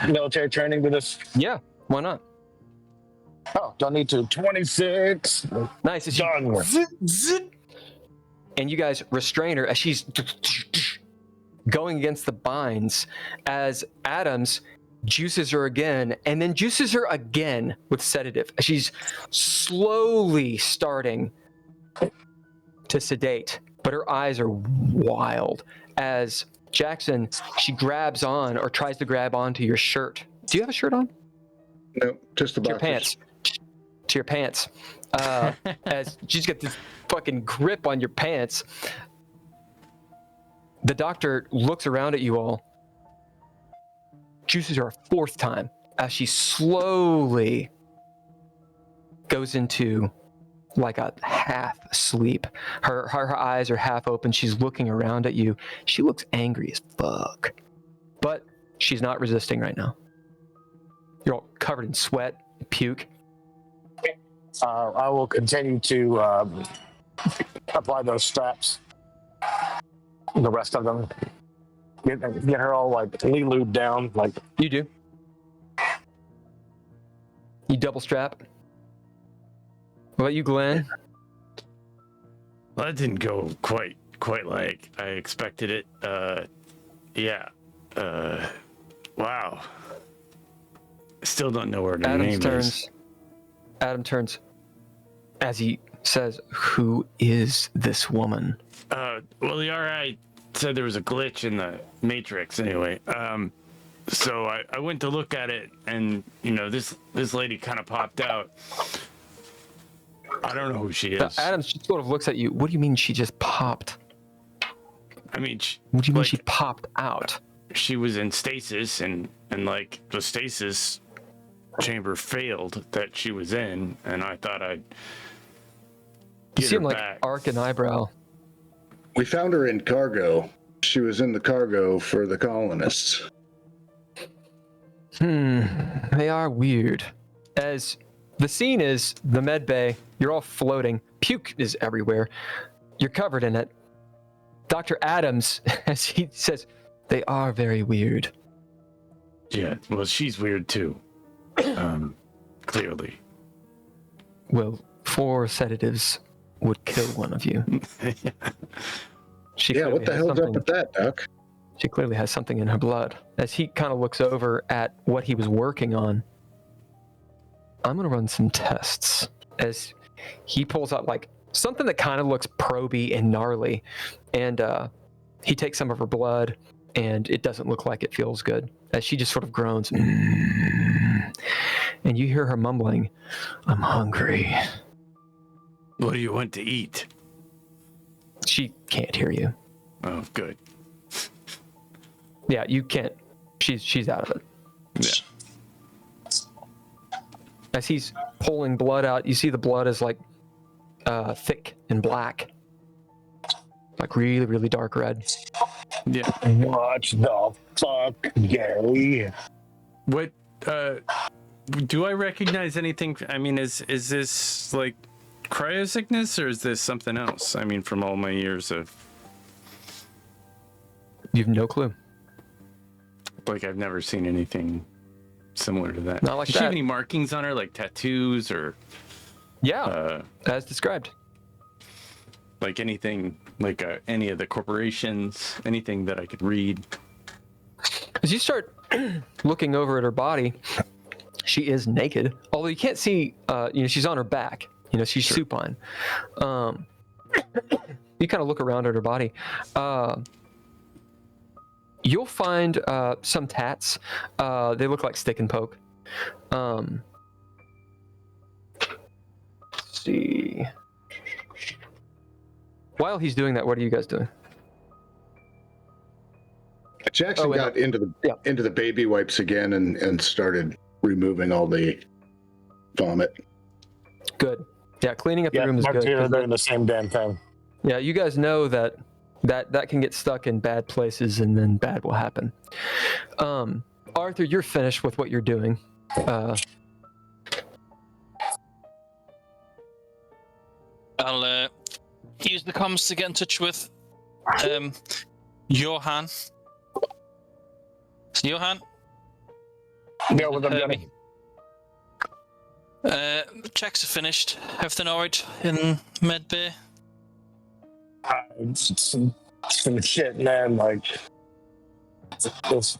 military training to this? Yeah, why not? Oh, don't need to. 26. Nice. As Done. you zit, zit, and you guys restrain her as she's going against the binds, as Adams juices her again, and then juices her again with sedative. She's slowly starting to sedate, but her eyes are wild. As Jackson, she grabs on or tries to grab onto your shirt. Do you have a shirt on? No, just the To your boxers. pants. To your pants. As she's got this fucking grip on your pants. The doctor looks around at you all, juices her a fourth time as she slowly goes into like a half sleep. Her eyes are half open. She's looking around at you. She looks angry as fuck, but she's not resisting right now. You're all covered in sweat, puke. I will continue to apply those straps. The rest of them. Get her all like lubed down. Like You do. You double strap. What about you, Glenn? Well, that didn't go quite like I expected it. Yeah. Wow. Still don't know where her name is. Adam turns as he says, "Who is this woman?" Well, the RI said there was a glitch in the matrix anyway. So I went to look at it, and this lady kind of popped out. I don't know who she is. Adam just sort of looks at you. What do you mean she just popped? I mean, What do you mean she popped out? She was in stasis, and like the stasis chamber failed that she was in, and I thought I'd You get see her him like back. arc an eyebrow. We found her in cargo. She was in the cargo for the colonists. They are weird. As the scene is the medbay, you're all floating. Puke is everywhere. You're covered in it. Dr. Adams, as he says, they are very weird. Yeah, well, she's weird too. Clearly. Well, 4 sedatives would kill one of you. She Yeah, clearly what the has hell's up something- with that, Doc? She clearly has something in her blood. As he kind of looks over at what he was working on, I'm going to run some tests. As he pulls out like something that kind of looks proby and gnarly. And he takes some of her blood, and it doesn't look like it feels good. As she just sort of groans. And you hear her mumbling, "I'm hungry." What do you want to eat? She can't hear you. Oh, good. Yeah, you can't. She's out of it. Yeah. As he's pulling blood out, you see the blood is like thick and black. like really, really dark red. Yeah. What the fuck, Gary? What do I recognize anything? I mean, is this like cryosickness or is this something else? I mean, from all my years of You have no clue. like, I've never seen anything similar to that. Not like Does she have that. any markings on her, like tattoos or Yeah, as described. like anything, like any of the corporations, anything that I could read? As you start looking over at her body, she is naked. Although you can't see, she's on her back. She's supine. You kind of look around at her body. You'll find some tats. They look like stick and poke. Let's see. While he's doing that, what are you guys doing? Jackson got into the baby wipes again and started removing all the vomit. Good. Yeah, cleaning up the room is good. Martina doing the same damn thing. Yeah, you guys know that can get stuck in bad places and then bad will happen. Arthur, you're finished with what you're doing. I'll use the comms to get in touch with Johan. Johan? Yeah, what I'm doing. Checks are finished. Everything alright in medbay? Some shit, man. Like this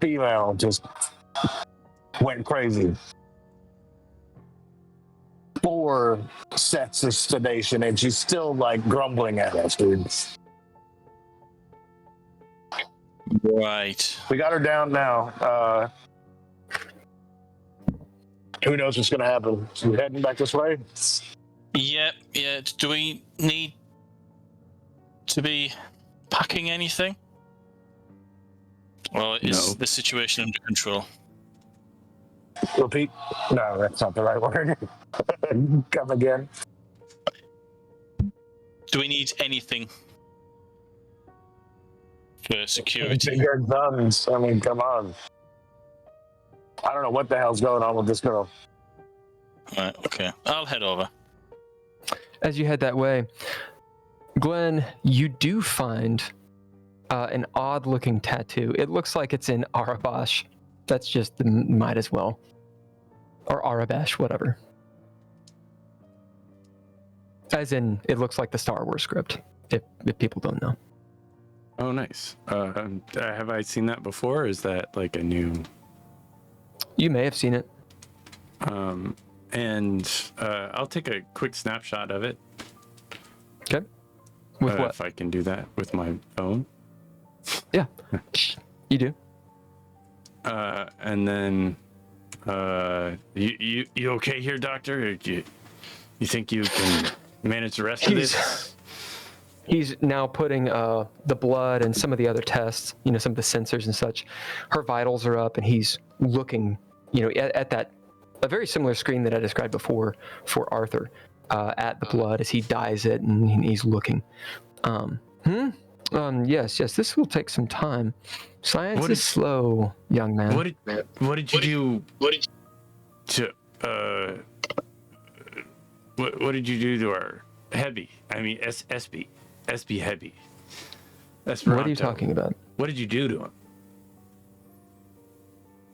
female just went crazy. 4 sets of sedation, and she's still like grumbling at us, dude. Right. We got her down now. Who knows what's gonna happen? So we're heading back this way. Yeah. Do we need to be packing anything? Or is the situation under control? Repeat. No, that's not the right word. Come again. Do we need anything for security? Bigger guns. I mean, come on. I don't know what the hell's going on with this girl. Right, okay. I'll head over. As you head that way, Glenn, you do find an odd-looking tattoo. It looks like it's in Arabash. That's just might as well. Or Arabash, whatever. As in, it looks like the Star Wars script, if people don't know. Oh, nice. Have I seen that before? Or is that like a new? You may have seen it. And I'll take a quick snapshot of it. Okay. With what? If I can do that with my phone. Yeah. You do. And then, you okay here, Doctor? Or you think you can manage the rest of this? He's now putting the blood and some of the other tests, some of the sensors and such. Her vitals are up, and he's looking, at that, a very similar screen that I described before for Arthur, at the blood as he dyes it, and he's looking. Yes, this will take some time. Science is slow, young man. What did you do? What did you do to our Heavy? I mean, SB Heavy. Esperanto. What are you talking about? What did you do to him?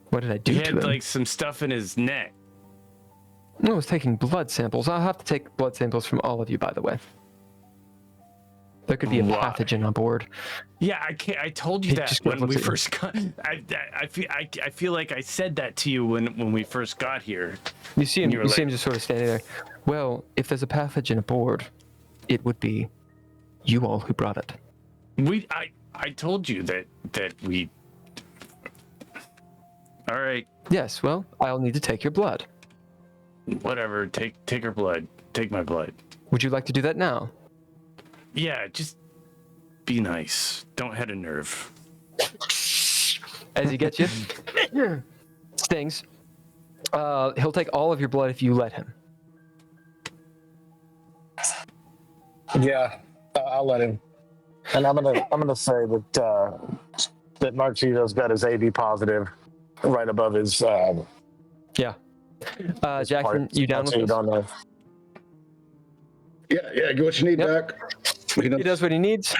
What did I do he to him? had like some stuff in his neck. I was taking blood samples. I'll have to take blood samples from all of you, by the way. There could be a pathogen on board. Yeah, I told you that when we first got. I feel like I said that to you when we first got here. You see him just sort of standing there. Well, if there's a pathogen aboard, it would be you all who brought it. I told you that we. All right. Yes. Well, I'll need to take your blood. Whatever. Take her blood. Take my blood. Would you like to do that now? Yeah, just be nice. Don't head a nerve. As he gets you, stings. He'll take all of your blood if you let him. Yeah, I'll let him. And I'm gonna say that Marchito's got his AB positive right above his. Yeah. Jackson, part. you down with this? Don't know. Yeah, get what you need, Yep. Doc. He does what he needs.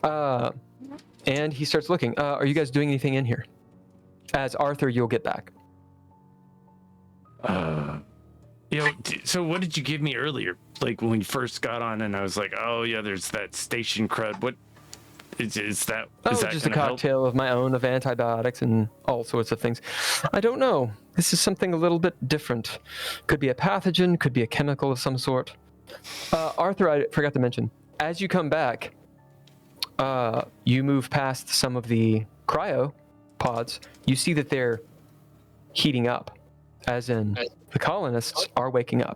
And he starts looking. Are you guys doing anything in here? As Arthur, you'll get back. So what did you give me earlier? Like when we first got on, and I was like, oh yeah, there's that station crud. What is that? Is that just a gonna help? cocktail of my own of antibiotics and all sorts of things. I don't know. This is something a little bit different. Could be a pathogen, could be a chemical of some sort. Arthur, I forgot to mention, as you come back, you move past some of the cryo pods. You see that they're heating up, as in the colonists are waking up,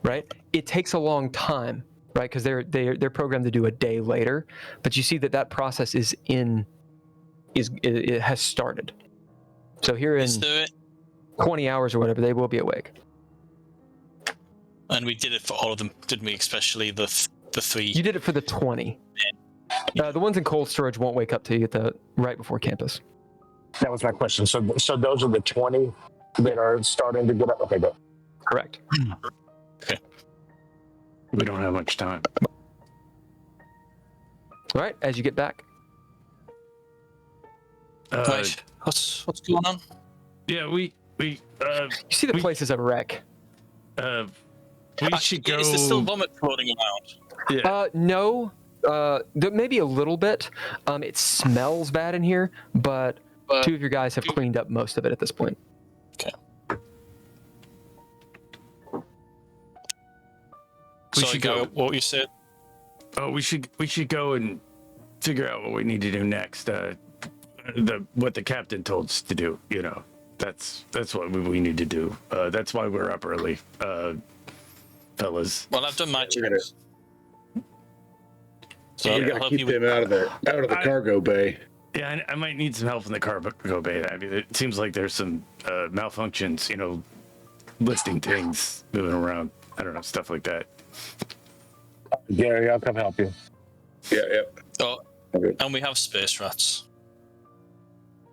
right? It takes a long time, right? Because they're programmed to do a day later, but you see that process it has started. So here in 20 hours or whatever, they will be awake. And we did it for all of them, didn't we? Especially the 3. You did it for the 20. The ones in cold storage won't wake up till you right before campus. That was my question. So those are the 20 that are starting to get up. Okay, go. Correct. Okay. We don't have much time. All right, as you get back. Right. What's going on? Yeah, we You see the place is a wreck. we should go. Is there still vomit floating around? Yeah. No, maybe a little bit. It smells bad in here, but two of your guys have cleaned up most of it at this point. Okay. We Sorry, should go. What you said? Oh, we should go and figure out what we need to do next. What the captain told us to do. You know, that's what we need to do. That's why we're up early, fellas. Well, I've done my checks. So You gotta keep them out of the cargo bay. Yeah, I might need some help in the cargo bay. I mean, it seems like there's some malfunctions. You know, lifting things, moving around. I don't know, stuff like that. Gary, I'll come help you. Yeah. Oh, Okay. and we have space rats.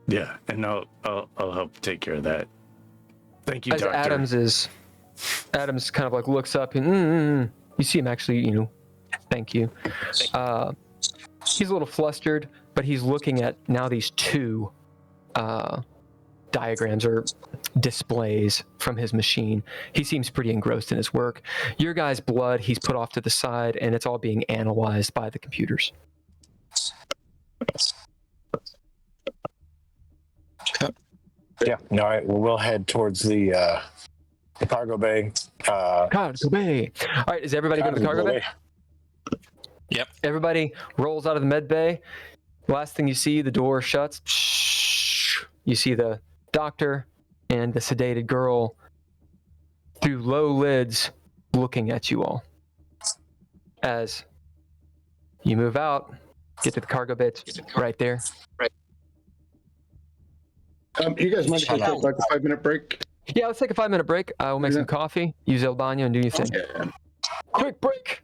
Yeah, and I'll help take care of that. Thank you, As Doctor. Adams kind of like looks up and you see him actually, thank you. He's a little flustered, but he's looking at now these two diagrams or displays from his machine. He seems pretty engrossed in his work. Your guy's blood he's put off to the side, and it's all being analyzed by the computers. Yeah. All right. Well, we'll head towards the cargo bay. Cargo bay. All right, is everybody going to the cargo bay? Yep. Everybody rolls out of the med bay. Last thing you see, the door shuts. You see the doctor and the sedated girl through low lids looking at you all. As you move out, get to the cargo bay, it's right there. You guys mind if I take like a 5-minute break? Yeah, let's take a 5-minute break. We'll make some coffee, use El Baño, and do your thing. Yeah. Quick break!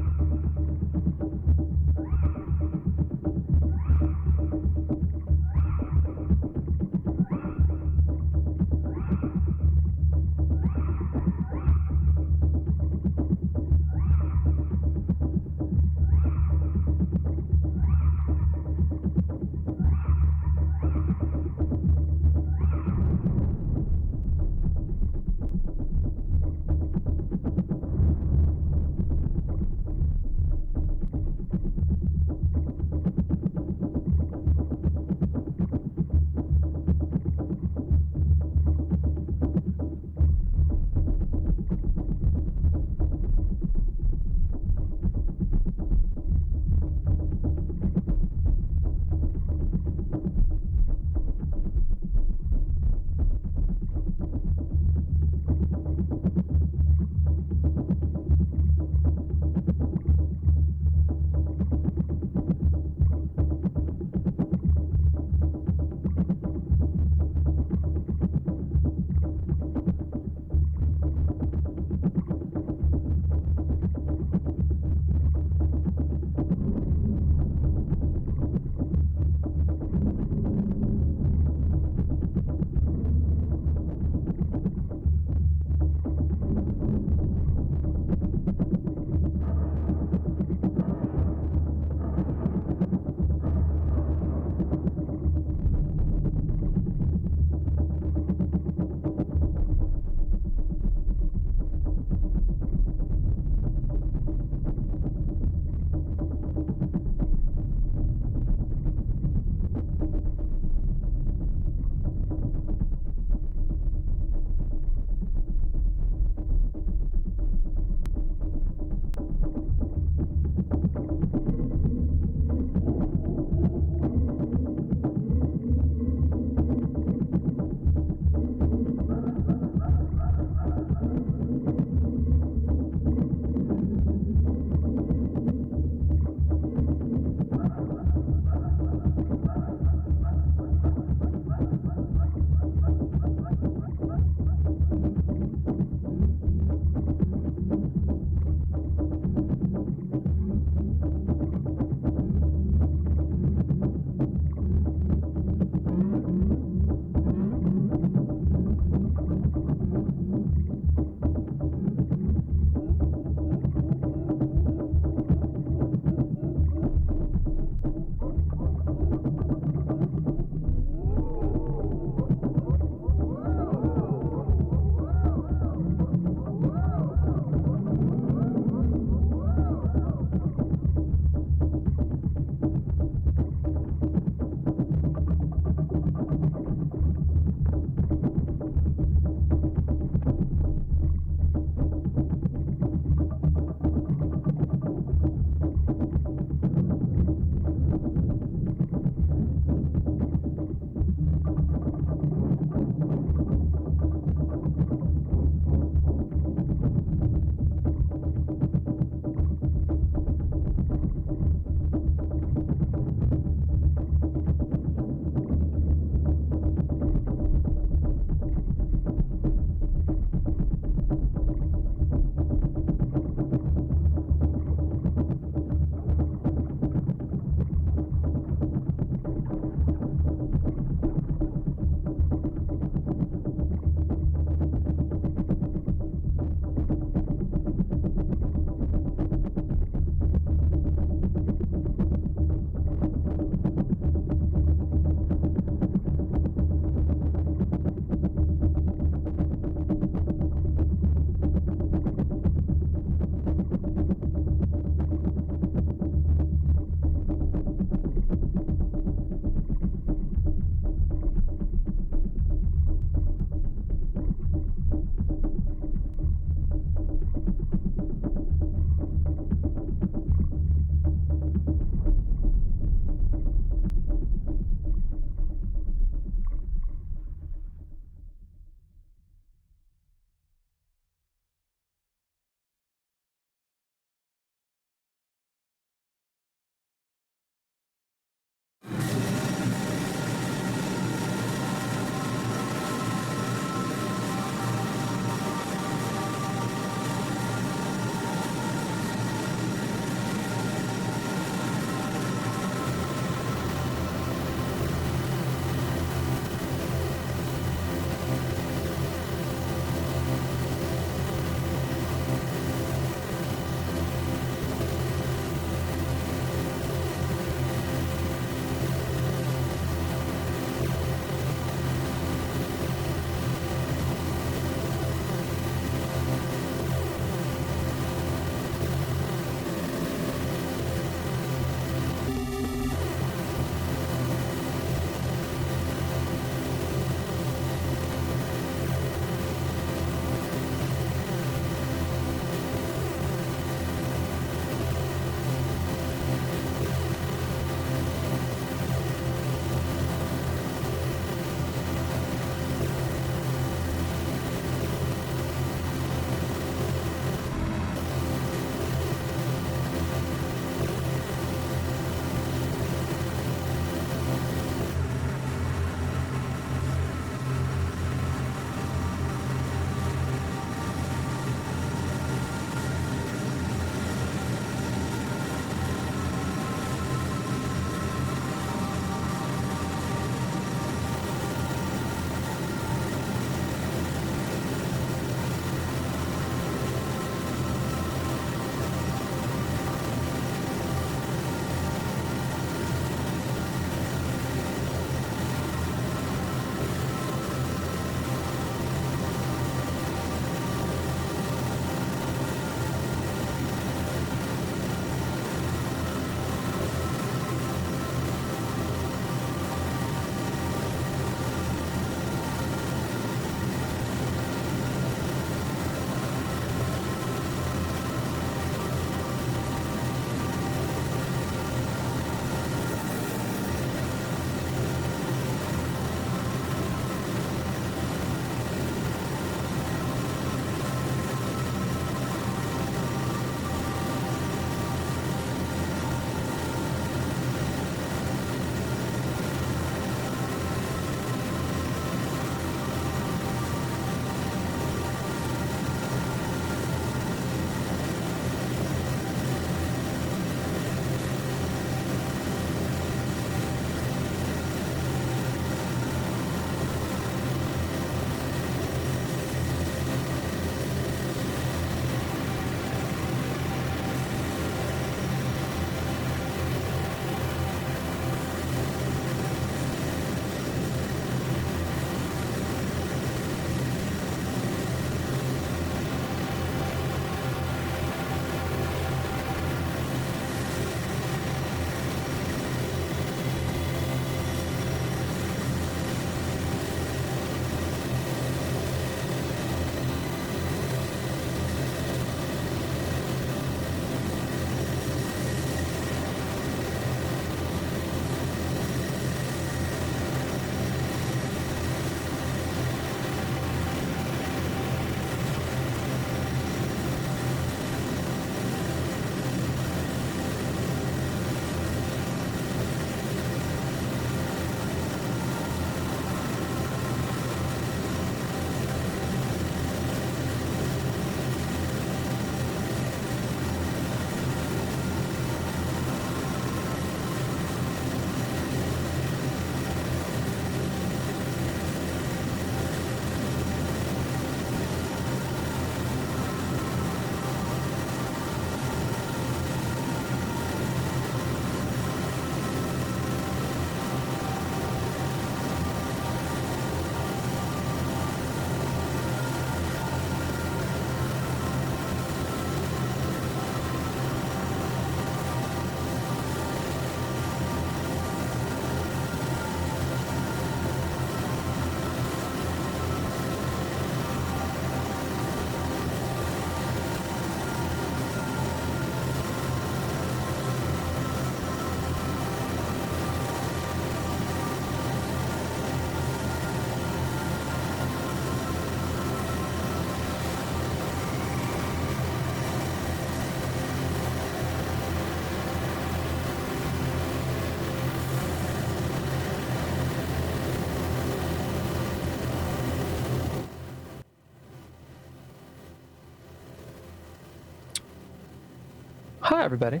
Hi, everybody.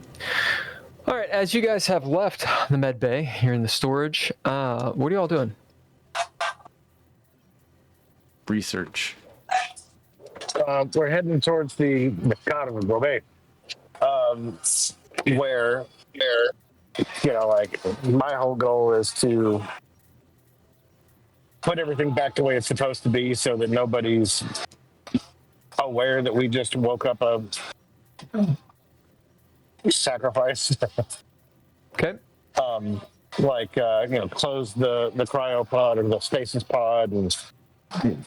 All right, as you guys have left the med bay here in the storage, what are you all doing? Research. We're heading towards the Carnival Bay, where like my whole goal is to put everything back the way it's supposed to be, so that nobody's aware that we just woke up a sacrifice. Okay. Close the cryopod or the stasis pod and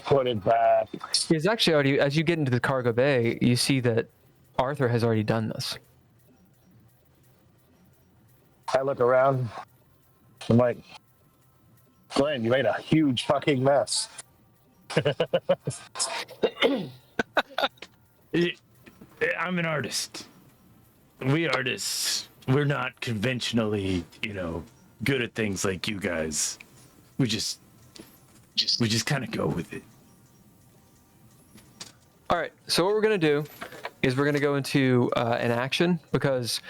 put it back. He's actually already, as you get into the cargo bay, you see that Arthur has already done this. I look around. I'm like, Glenn, you made a huge fucking mess. I'm an artist. We artists, we're not conventionally, good at things like you guys. We just kind of go with it. All right, so what we're going to do is we're going to go into an action, because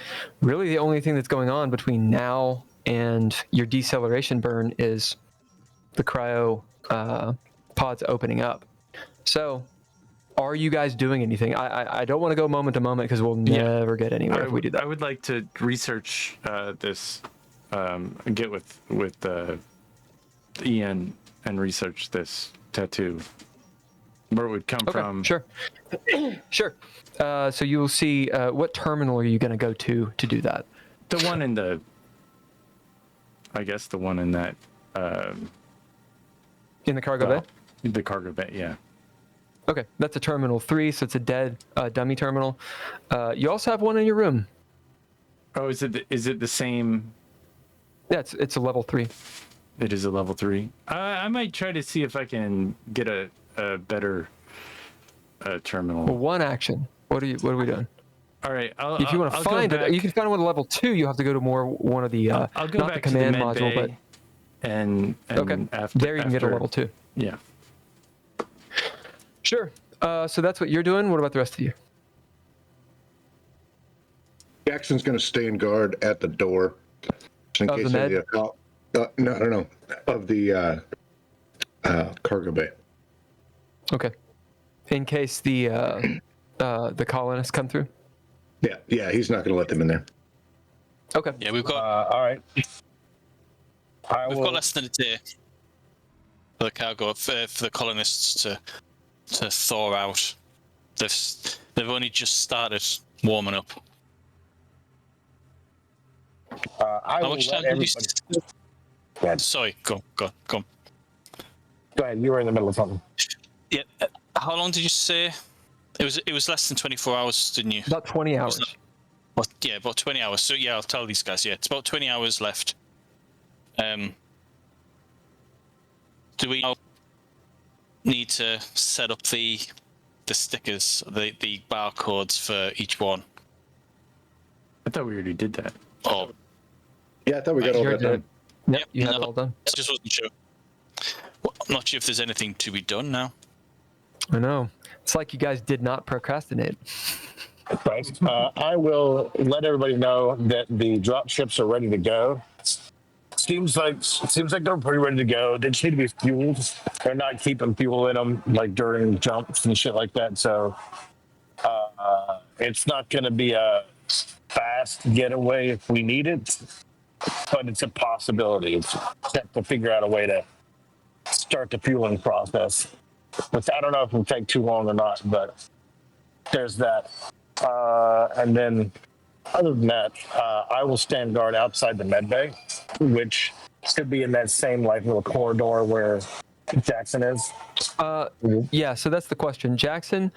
really the only thing that's going on between now and your deceleration burn is the cryo pods opening up. So are you guys doing anything? I don't want to go moment to moment, because we'll never get anywhere if we do that. I would like to research this, get with Ian and research this tattoo. Where it would come from. Sure. Sure. So you will see, what terminal are you going to go to do that? The one in the, I guess the one in that. In the cargo bay? The cargo bay, yeah. Okay, that's a terminal 3, so it's a dead dummy terminal. You also have one in your room. Oh, is it the same? Yeah, it's a level 3. It is a level 3. I might try to see if I can get a better terminal. Well, one action. What are we doing? All right. If you want to find it, you can find one at level 2. You have to go to one of the I'll go not back the command to the med module, bay, but and okay. After, there you can get a level 2. Yeah. Sure. So that's what you're doing. What about the rest of you? Jackson's going to stay in guard at the door. In Of case the med? No. Of the cargo bay. Okay. In case the colonists come through. Yeah, he's not going to let them in there. Okay. Yeah, we've got All right. we've got less than a day for the cargo for the colonists to thaw out. They've only just started warming up. I How will much let time did you? everybody... Go ahead. Sorry, go on. Go ahead. You were in the middle of something. Yeah. How long did you say? It was less than 24 hours, didn't you? About 20 hours. Yeah, about 20 hours. So yeah, I'll tell these guys. Yeah, it's about 20 hours left. Do we now need to set up the stickers, the barcodes for each one? I thought we already did that. Oh, Yeah, I thought we got all that done. Yep, you have it all done. I just wasn't sure. Well, I'm not sure if there's anything to be done now. I know. It's like you guys did not procrastinate. Right. I will let everybody know that the drop ships are ready to go. Seems like they're pretty ready to go. They just need to be fueled. They're not keeping fuel in them like during jumps and shit like that. So it's not going to be a fast getaway if we need it, but it's a possibility. It's just to figure out a way to start the fueling process. Which I don't know if it'll take too long or not, but there's that. And then other than that, I will stand guard outside the medbay, which should be in that same like little corridor where Jackson is. Yeah, so that's the question. Jackson,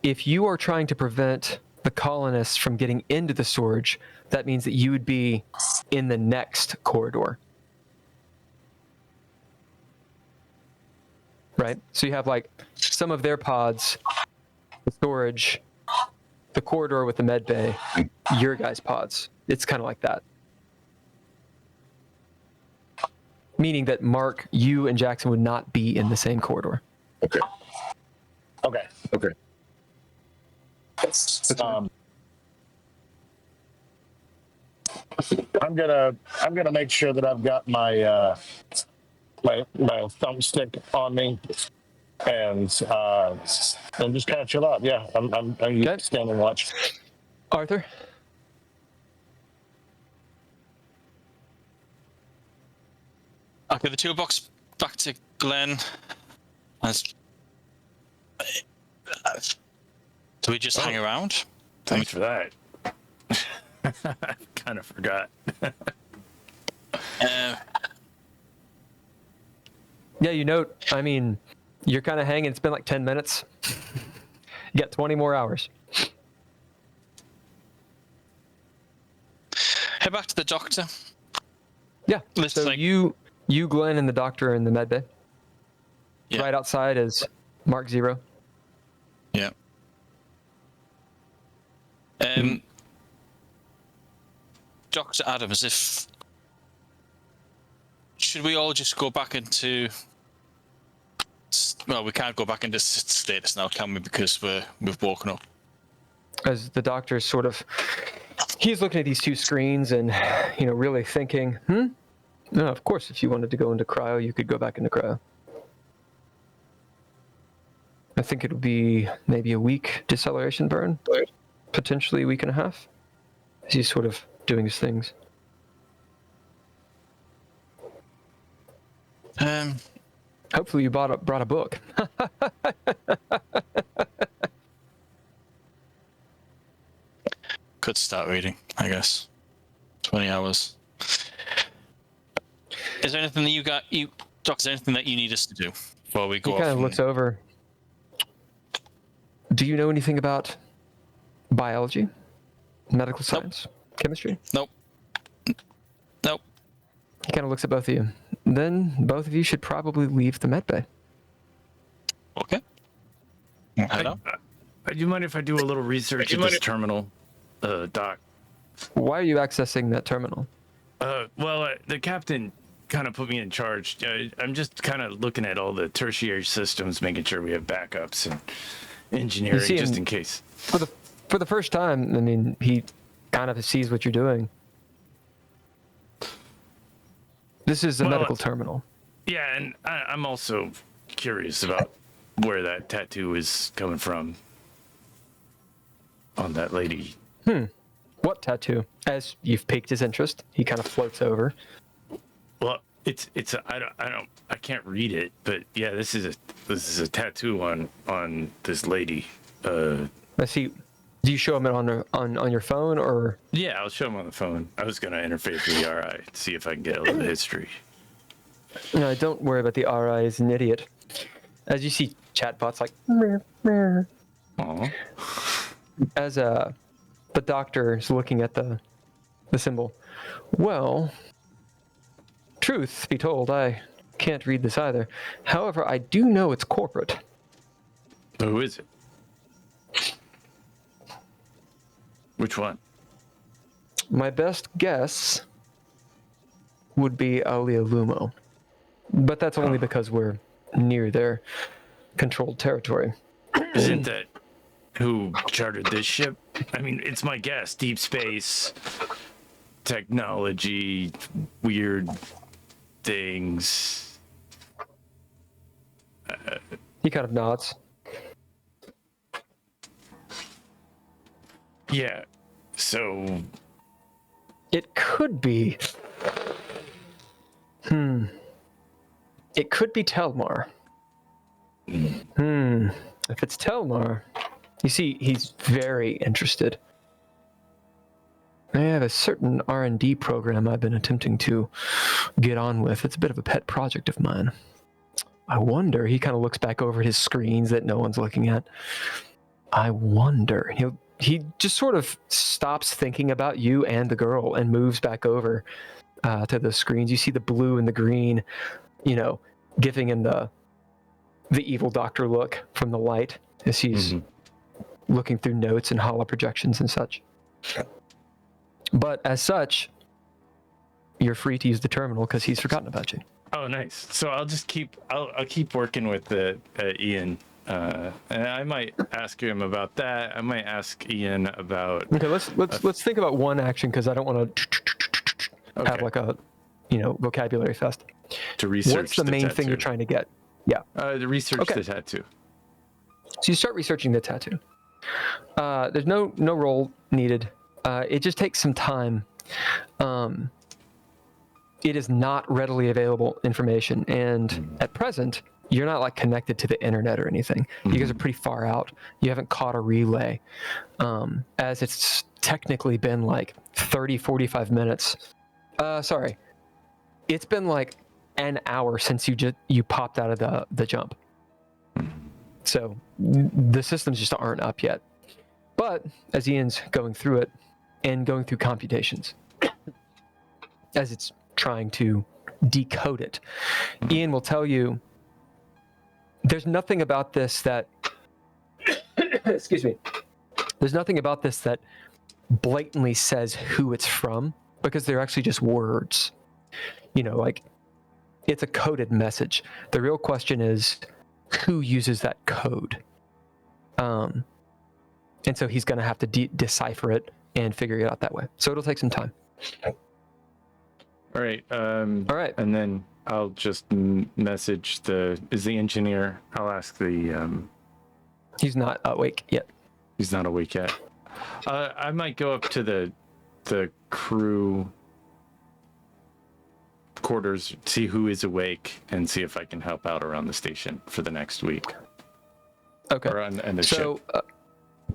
if you are trying to prevent the colonists from getting into the storage, that means that you would be in the next corridor. Right? So you have like some of their pods, the storage, the corridor with the med bay, your guys' pods. It's kind of like that. Meaning that Mark, you and Jackson would not be in the same corridor. Okay. Okay. Okay. I'm gonna make sure that I've got my my thumbstick on me, and just kind of chill out. Yeah, I'm Okay. standing watch. Arthur? Okay, the toolbox back to Glenn. As do we just hang around? Thanks for that. I kind of forgot. Yeah, you note, I mean, you're kind of hanging. It's been like 10 minutes. You got 20 more hours. Head back to the doctor. Yeah. Let's So like- you, Glenn, and the doctor are in the medbay. Yeah. Right outside is Mark Zero. Yeah. Dr. Adams, if should we all just go back into? Well, we can't go back into status now, can we? Because we've woken up. As the doctor sort of, he's looking at these two screens and, really thinking, No, of course, if you wanted to go into cryo, you could go back into cryo. I think it would be maybe a week deceleration burn, potentially a week and a half, as he's sort of doing his things. Hopefully you brought a book. Could start reading, I guess. 20 hours. Is there anything that Doc, is there anything that you need us to do before we go He off? kind of looks over. Do you know anything about biology, medical science, chemistry? Nope. Nope. He kind of looks at both of you. Then both of you should probably leave the medbay. Okay. Head on. Do you mind if I do a little research at this terminal, Doc? Why are you accessing that terminal? The captain kind of put me in charge. I'm just kind of looking at all the tertiary systems, making sure we have backups and engineering just in case. For the first time, I mean, he kind of sees what you're doing. This is a medical terminal. Yeah, and I'm also curious about where that tattoo is coming from on that lady. What tattoo? As you've piqued his interest, he kind of floats over. Well, I can't read it, but yeah, this is a tattoo on this lady. I see. Do you show him it on your phone or? Yeah, I'll show him on the phone. I was gonna interface with the RI, see if I can get a little history. No, don't worry about the RI. He's an idiot. As you see chatbots like. Aw. As the doctor is looking at the symbol. Well, truth be told, I can't read this either. However, I do know it's corporate. Who is it? Which one? My best guess would be Alia Lumo. But that's only because we're near their controlled territory. Isn't that who chartered this ship? I mean, it's my guess. Deep space, technology, weird things. He kind of nods. Yeah, so... It could be... It could be Telmar. If it's Telmar... You see, he's very interested. I have a certain R&D program I've been attempting to get on with. It's a bit of a pet project of mine. I wonder, he kind of looks back over his screens that no one's looking at. I wonder, he just sort of stops thinking about you and the girl and moves back over to the screens. You see the blue and the green, giving him the evil doctor look from the light as he's looking through notes and holo projections and such. But as such, you're free to use the terminal because he's forgotten about you. Oh, nice. So I'll keep working with the Ian. And I might ask him about that. I might ask Ian about. Okay, let's think about one action because I don't want to. have like a, vocabulary fest. To research What's the main thing you're trying to get? Yeah. To research Okay. the tattoo. So you start researching the tattoo. There's no roll needed. It just takes some time. It is not readily available information, and at present, you're not like connected to the internet or anything. You guys are pretty far out. You haven't caught a relay, as it's technically been like 30, 45 minutes. Sorry, it's been like an hour since you popped out of the jump. So the systems just aren't up yet. But as Ian's going through it and going through computations, as it's trying to decode it, Ian will tell you there's nothing about this that excuse me. There's nothing about this that blatantly says who it's from, because they're actually just words. Like it's a coded message. The real question is who uses that code. And so he's going to have to decipher it and figure it out that way. So it'll take some time. All right. All right. And then I'll just message the engineer. I'll ask the. He's not awake yet. He's not awake yet. I might go up to the crew quarters, see who is awake, and see if I can help out around the station for the next week. Okay. Or on the ship.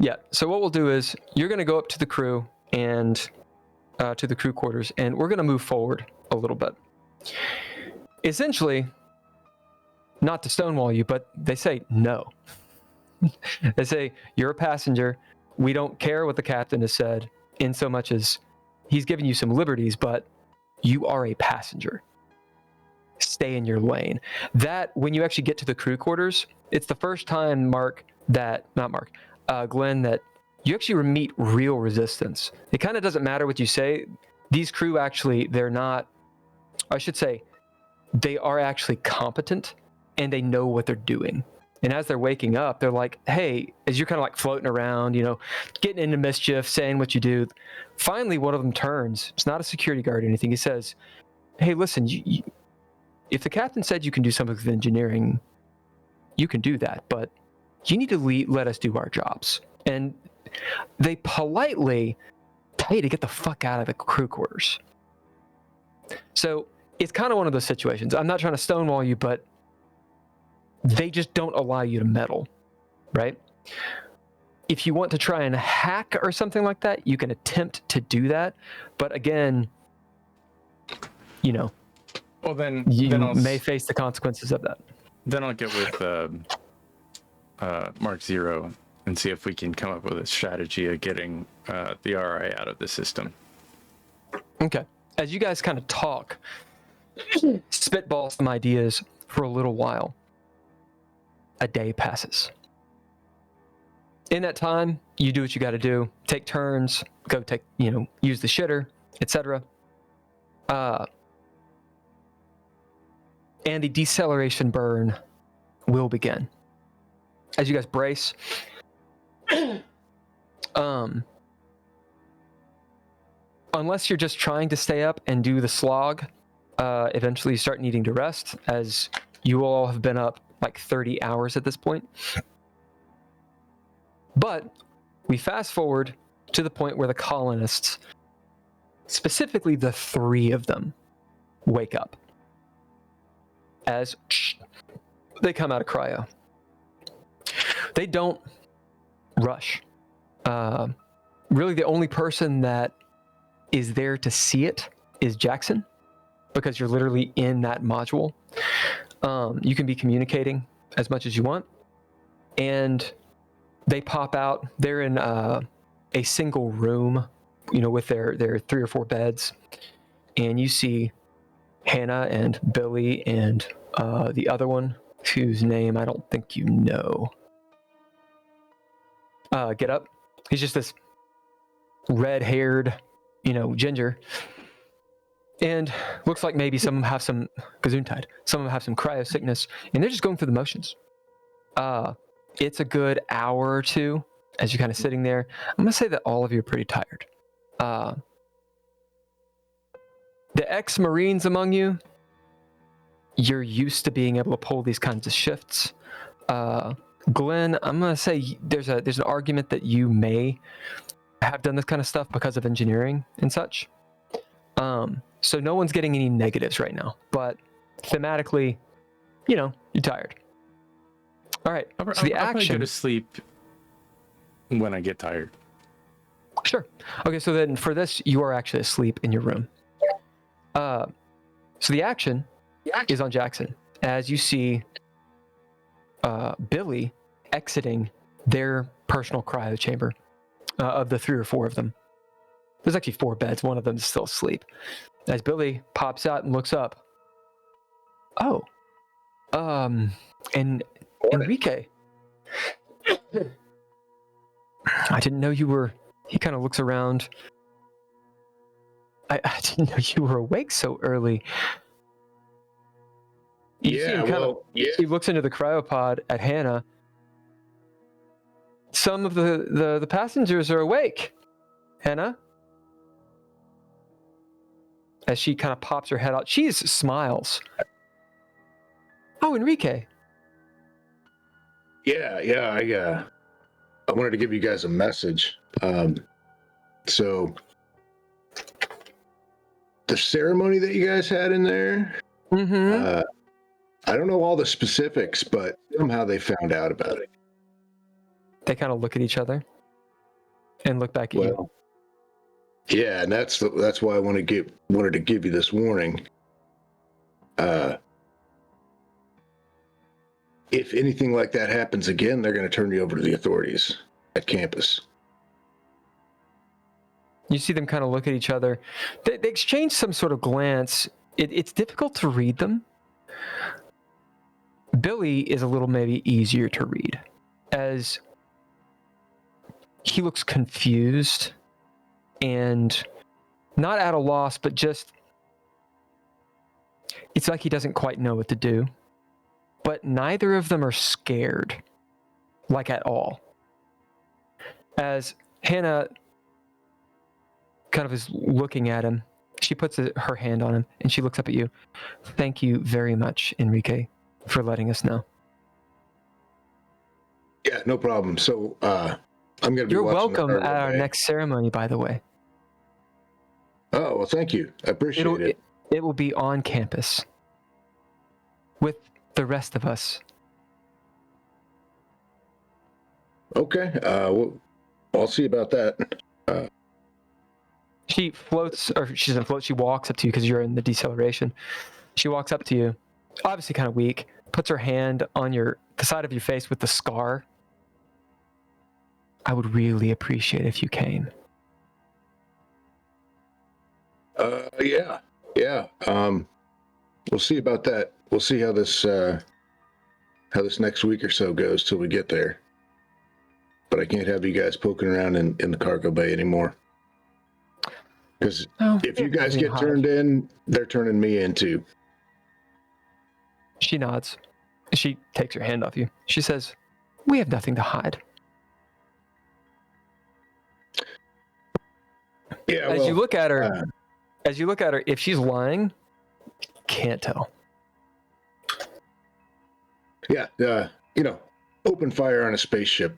Yeah. So what we'll do is you're going to go up to the crew and to the crew quarters, and we're going to move forward a little bit. Essentially, not to stonewall you, but they say no. They say, you're a passenger. We don't care what the captain has said, in so much as he's given you some liberties, but you are a passenger. Stay in your lane. That, when you actually get to the crew quarters, it's the first time, Glenn, that you actually meet real resistance. It kind of doesn't matter what you say. These crew actually, they are actually competent, and they know what they're doing. And as they're waking up, they're like, hey, as you're kind of like floating around, getting into mischief, saying what you do. Finally, one of them turns. It's not a security guard or anything. He says, hey, listen, if the captain said you can do something with engineering, you can do that, but you need to let us do our jobs. And they politely tell you to get the fuck out of the crew quarters. So it's kind of one of those situations. I'm not trying to stonewall you, but they just don't allow you to meddle, right? If you want to try and hack or something like that, you can attempt to do that. But again, Well, then you I'll may face the consequences of that. Then I'll get with Mark Zero and see if we can come up with a strategy of getting the RI out of the system. Okay. As you guys kind of talk, spitball some ideas for a little while, a day passes. In that time, you do what you got to do. Take turns, go take, use the shitter, etc. And the deceleration burn will begin. As you guys brace, unless you're just trying to stay up and do the slog, eventually you start needing to rest, as you all have been up like 30 hours at this point. But we fast forward to the point where the colonists, specifically the 3 of them, wake up as they come out of cryo. They don't rush. Really, the only person that is there to see it is Jackson, because you're literally in that module. You can be communicating as much as you want, and they pop out. They're in a single room, with their 3 or 4 beds, and you see Hannah and Billy and the other one, whose name I don't think you know. Get up. He's just this red-haired, ginger. And looks like maybe some of them have some Gesundheit. Some of them have some cryosickness, and they're just going through the motions. It's a good hour or 2 as you're kind of sitting there. I'm going to say that all of you are pretty tired. The ex-Marines among you, you're used to being able to pull these kinds of shifts. Glenn, I'm gonna say there's an argument that you may have done this kind of stuff because of engineering and such. So no one's getting any negatives right now, but thematically, you're tired. All right. I'll So the probably go action. to sleep when I get tired. Sure. Okay. So then for this, you are actually asleep in your room. So the action is on Jackson as you see Billy exiting their personal cryo chamber of the 3 or 4 of them. There's actually 4 beds. One of them is still asleep. As Billy pops out and looks up. Oh. And Enrique. I didn't know you were... He kind of looks around. I didn't know you were awake so early. You see him he looks into the cryopod at Hannah. Some of the passengers are awake. Hannah? As she kind of pops her head out, she smiles. Oh, Enrique. Yeah, I wanted to give you guys a message. So the ceremony that you guys had in there, Mm-hmm. I don't know all the specifics, but somehow they found out about it. They kind of look at each other and look back at you. Yeah, and that's why I wanted to give you this warning. If anything like that happens again, they're going to turn you over to the authorities at campus. You see them kind of look at each other. They exchange some sort of glance. It's difficult to read them. Billy is a little maybe easier to read, as he looks confused and not at a loss, but just, it's like he doesn't quite know what to do. But neither of them are scared, like at all. As Hannah kind of is looking at him, she puts her hand on him and she looks up at you. Thank you very much, Enrique, for letting us know. Yeah, no problem. So I'm going to be You're watching the welcome cargo at our bay. next ceremony, by the way. Oh, well, thank you. I appreciate it. It will be on campus with the rest of us. Okay. Well, I'll see about that. She floats, or she doesn't float, she walks up to you because you're in the deceleration. She walks up to you, obviously kind of weak, puts her hand on the side of your face with the scar. I would really appreciate if you came. Yeah. We'll see about that. We'll see how this next week or so goes till we get there. But I can't have you guys poking around in the cargo bay anymore. Because if you guys get turned in, they're turning me in too. She nods. She takes her hand off you. She says, "We have nothing to hide." Yeah. As you look at her, if she's lying, can't tell. Yeah. Open fire on a spaceship.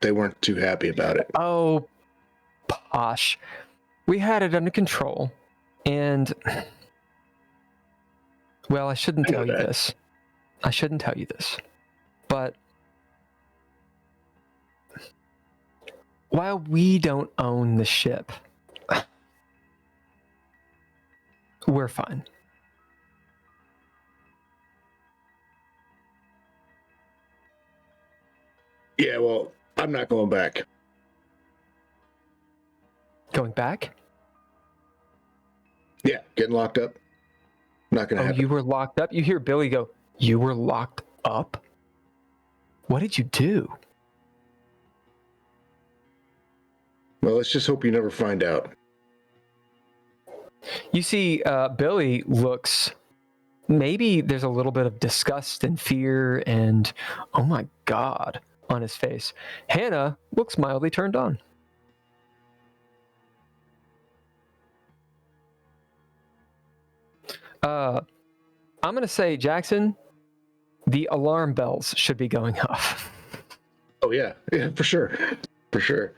They weren't too happy about it. Oh, posh. We had it under control, and well, I shouldn't tell you this. I shouldn't tell you this, but while we don't own the ship, we're fine. Yeah, well, I'm not going back. Going back? Yeah, getting locked up. Not going to happen. You were locked up? You hear Billy go, "You were locked up? What did you do?" Well, let's just hope you never find out. You see Billy looks, maybe there's a little bit of disgust and fear and, oh my God, on his face. Hannah looks mildly turned on. I'm gonna say, Jackson, the alarm bells should be going off. Oh yeah, for sure, for sure.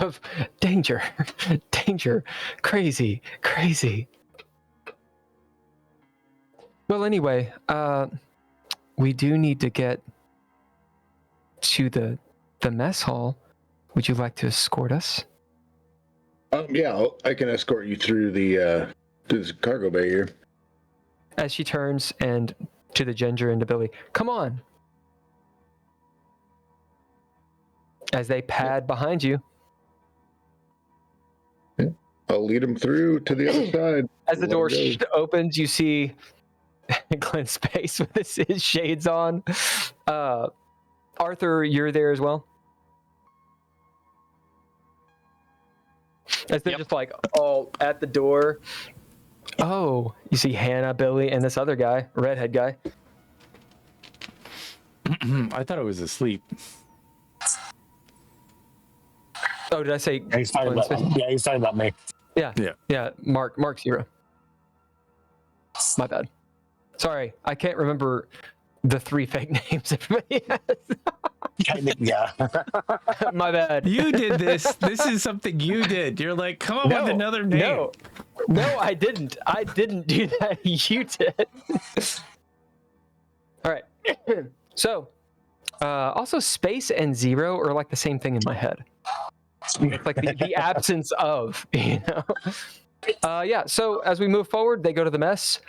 Of danger, danger, crazy. Well, anyway, we do need to get to the mess hall. Would you like to escort us? Yeah, I can escort you through this cargo bay here. As she turns and to the ginger and to Billy, come on. As they pad behind you. I'll lead him through to the other side. As the door opens, you see Glenn's face with his shades on. Arthur, you're there as well? As they're just like all at the door. Oh, you see Hannah, Billy, and this other guy, redhead guy. I thought I was asleep. Oh, did I say? He's talking about me. Yeah. Mark's hero. My bad. Sorry, I can't remember the 3 fake names everybody has. Yeah. My bad. You did this. This is something you did. You're like, come up with another name. No, I didn't. I didn't do that. You did. All right. So, also space and zero are like the same thing in my head. It's like the absence of, you know. Yeah. So as we move forward, they go to the mess.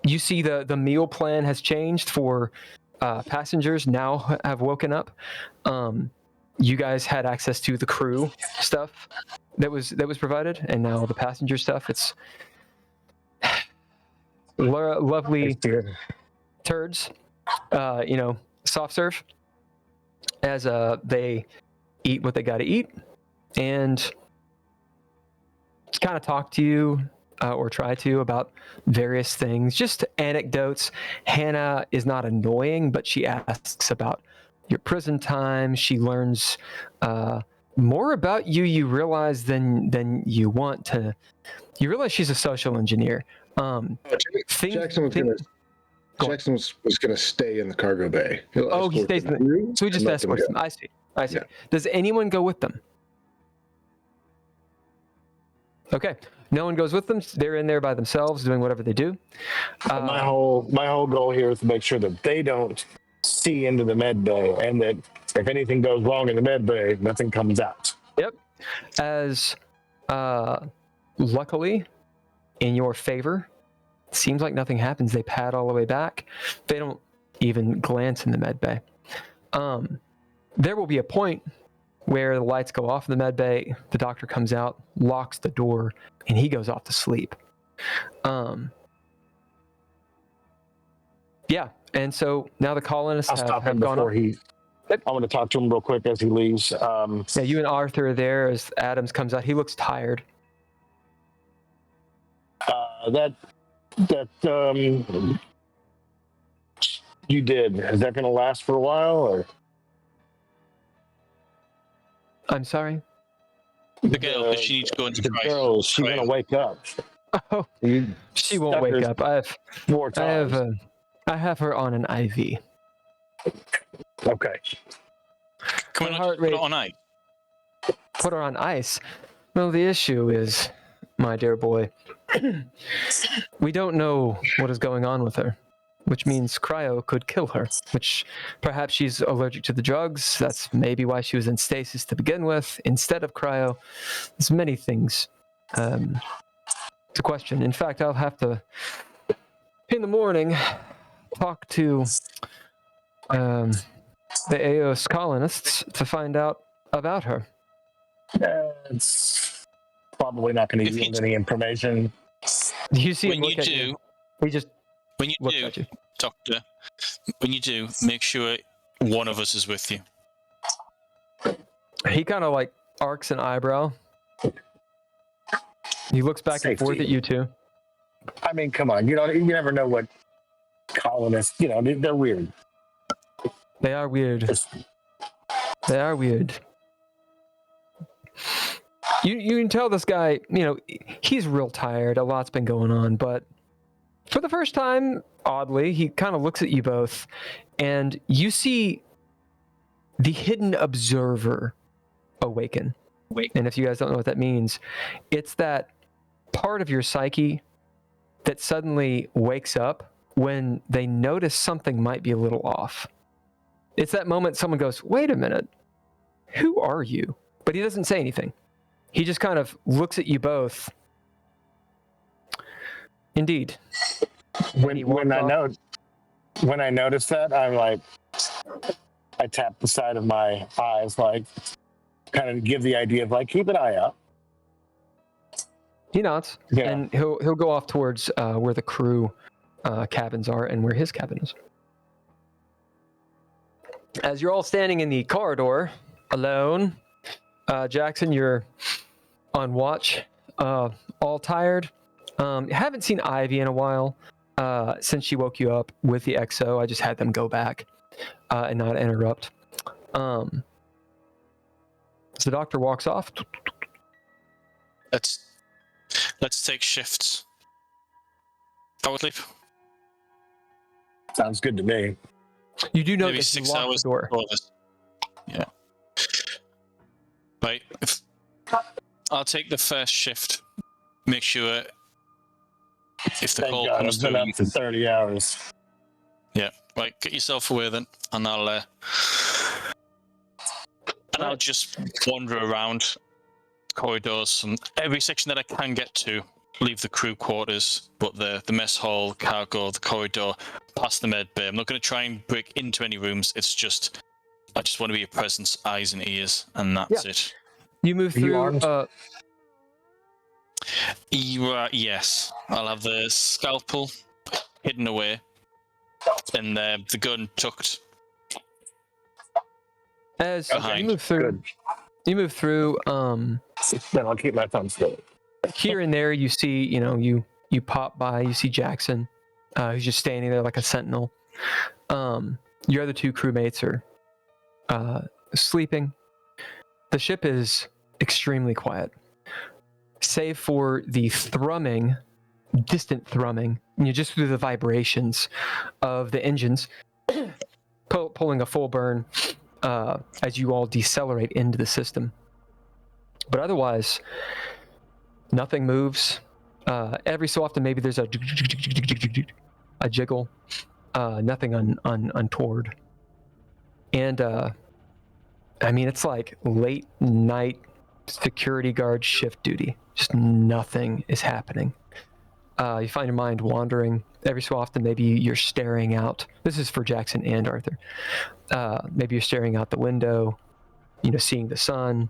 You see the meal plan has changed for passengers now have woken up. You guys had access to the crew stuff that was provided, and now the passenger stuff. It's lovely turds, you know, soft serve. As they eat what they got to eat, and kind of talk to you or try to about various things, just anecdotes. Hannah is not annoying, but she asks about your prison time. She learns more about you. You realize than you want to. You realize she's a social engineer. Jackson was gonna stay in the cargo bay. He stays in the. So we just escort them. I see. Yeah. Does anyone go with them? Okay. No one goes with them. They're in there by themselves doing whatever they do. My whole goal here is to make sure that they don't see into the med bay, and that if anything goes wrong in the med bay, nothing comes out. Yep. As luckily, in your favor, it seems like nothing happens. They pad all the way back. They don't even glance in the med bay. There will be a point where the lights go off in the med bay. The doctor comes out, locks the door, and he goes off to sleep. Yeah, and so now the colonists have gone up. I want to talk to him real quick as he leaves. Yeah, you and Arthur are there as Adams comes out. He looks tired. That you did. Is that going to last for a while, or? I'm sorry? The girl, because she needs to go into the girl, she's going to wake up. Oh, she won't wake up. I have her on an IV. Okay. Come on, put it on ice. Put her on ice? Well, the issue is, my dear boy, we don't know what is going on with her, which means Cryo could kill her, which perhaps she's allergic to the drugs. That's maybe why she was in stasis to begin with, instead of Cryo. There's many things to question. In fact, I'll have to, in the morning, talk to the AOS colonists to find out about her. It's probably not going to yield any information. You see when him look you at do, you. He just when you looks do, at you. Doctor, when you do, make sure one of us is with you. He kind of like arcs an eyebrow. He looks back and forth at you two. I mean, come on, you never know what colonists, they're weird. They are weird. They are weird. you can tell this guy, he's real tired. A lot's been going on, but for the first time, oddly, he kind of looks at you both, and you see the hidden observer awaken. And if you guys don't know what that means, it's that part of your psyche that suddenly wakes up when they notice something might be a little off. It's that moment someone goes, wait a minute, who are you? But he doesn't say anything. He just kind of looks at you both. Indeed. When I notice that, I'm like, I tap the side of my eyes, like, kind of give the idea of like, keep an eye out. He nods, and he'll go off towards where the crew cabins are and where his cabin is. As you're all standing in the corridor, alone, Jackson, you're on watch, all tired. Haven't seen Ivy in a while since she woke you up with the XO. I just had them go back and not interrupt. So the doctor walks off. Let's take shifts. Forward leap. Sounds good to me. You do know Maybe that 6 you locked hours the door. before this. Yeah. Right. I'll take the first shift. Make sure if the Thank call God, comes I've been through, up for 30 hours. Yeah. Right. Get yourself away then, and I'll just wander around corridors and every section that I can get to. Leave the crew quarters, but the mess hall, cargo, the corridor, past the med bay. I'm not going to try and break into any rooms. It's just, I just want to be a presence, eyes and ears, and that's it. You move Are you through. armed? Yes, I'll have the scalpel hidden away, and the gun tucked. As Behind. you move through, Good. you move through. Then I'll keep my thumb straight. Here and there, you see, you pop by. You see Jackson, who's just standing there like a sentinel. Your other two crewmates are sleeping. The ship is extremely quiet, save for the thrumming, distant thrumming, just through the vibrations of the engines pulling a full burn as you all decelerate into the system. But otherwise, nothing moves. Every so often, maybe there's a jiggle. Nothing untoward. And it's like late night security guard shift duty. Just nothing is happening. You find your mind wandering. Every so often, maybe you're staring out. This is for Jackson and Arthur. Maybe you're staring out the window, seeing the sun.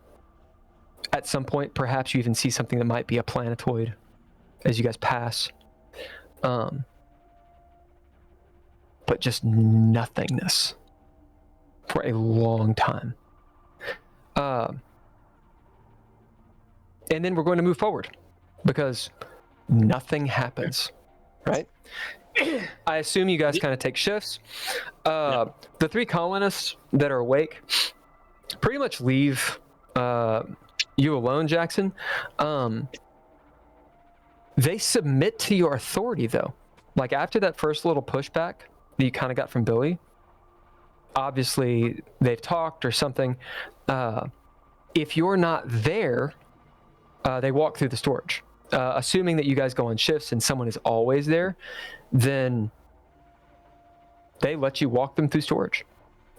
At some point, perhaps you even see something that might be a planetoid as you guys pass. But just nothingness for a long time. And then we're going to move forward because nothing happens, right? I assume you guys kind of take shifts. The three colonists that are awake pretty much leave you alone, Jackson. They submit to your authority, though. Like, after that first little pushback that you kind of got from Billy, obviously they've talked or something. If you're not there, they walk through the storage. Assuming that you guys go on shifts and someone is always there, then they let you walk them through storage.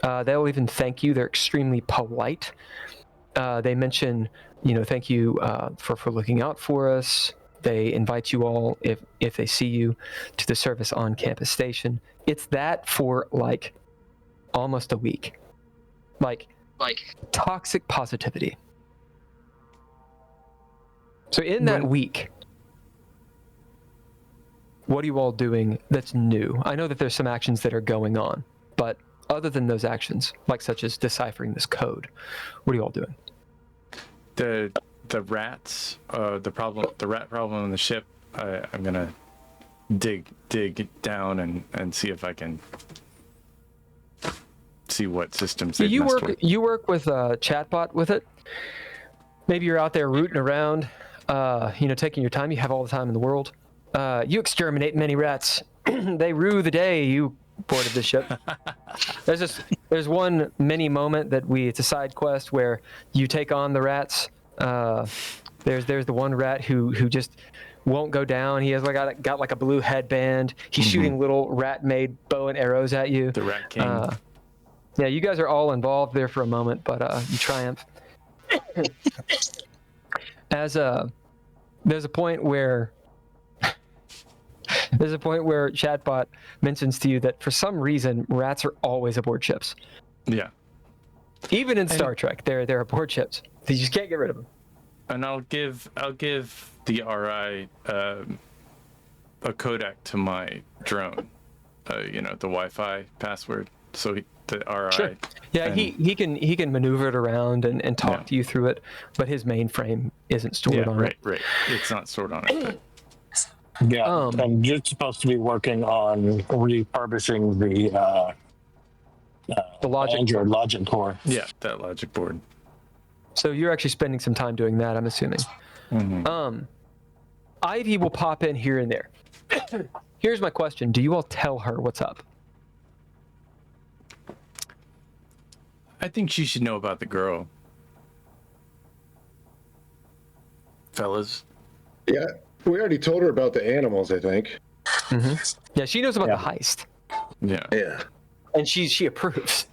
They'll even thank you. They're extremely polite. They mention, thank you for looking out for us. They invite you all, if they see you, to the service on campus station. It's that for like almost a week. Like toxic positivity. So in that week, what are you all doing that's new? I know that there's some actions that are going on, but other than those actions, like such as deciphering this code, what are you all doing? The rats, the rat problem on the ship. I'm gonna dig down and see if I can see what systems they've messed with. You work with a chatbot with it. maybe you're out there rooting around, taking your time. You have all the time in the world. You exterminate many rats. They rue the day you boarded the ship. There's one mini moment it's a side quest where you take on the rats. There's the one rat who just won't go down. He has got like a blue headband. He's shooting little rat-made bow and arrows at you. The Rat King. Yeah, you guys are all involved there for a moment, but you triumph. There's a point where Chatbot mentions to you that for some reason rats are always aboard ships. Yeah. Even in Star Trek, they're aboard ships. You just can't get rid of them. And I'll give the RI a codec to my drone. The Wi-Fi password. So the RI. Sure. Yeah, he can maneuver it around and talk to you through it, but his mainframe isn't stored on it. Right. It's not stored on it. Yeah, and you're supposed to be working on refurbishing the logic core. Yeah, that logic board. So you're actually spending some time doing that, I'm assuming. Ivy will pop in here and there. Here's my question. Do you all tell her what's up? I think she should know about the girl. Fellas. Yeah, we already told her about the animals, I think. Yeah, she knows about the heist. Yeah. Yeah. And she approves.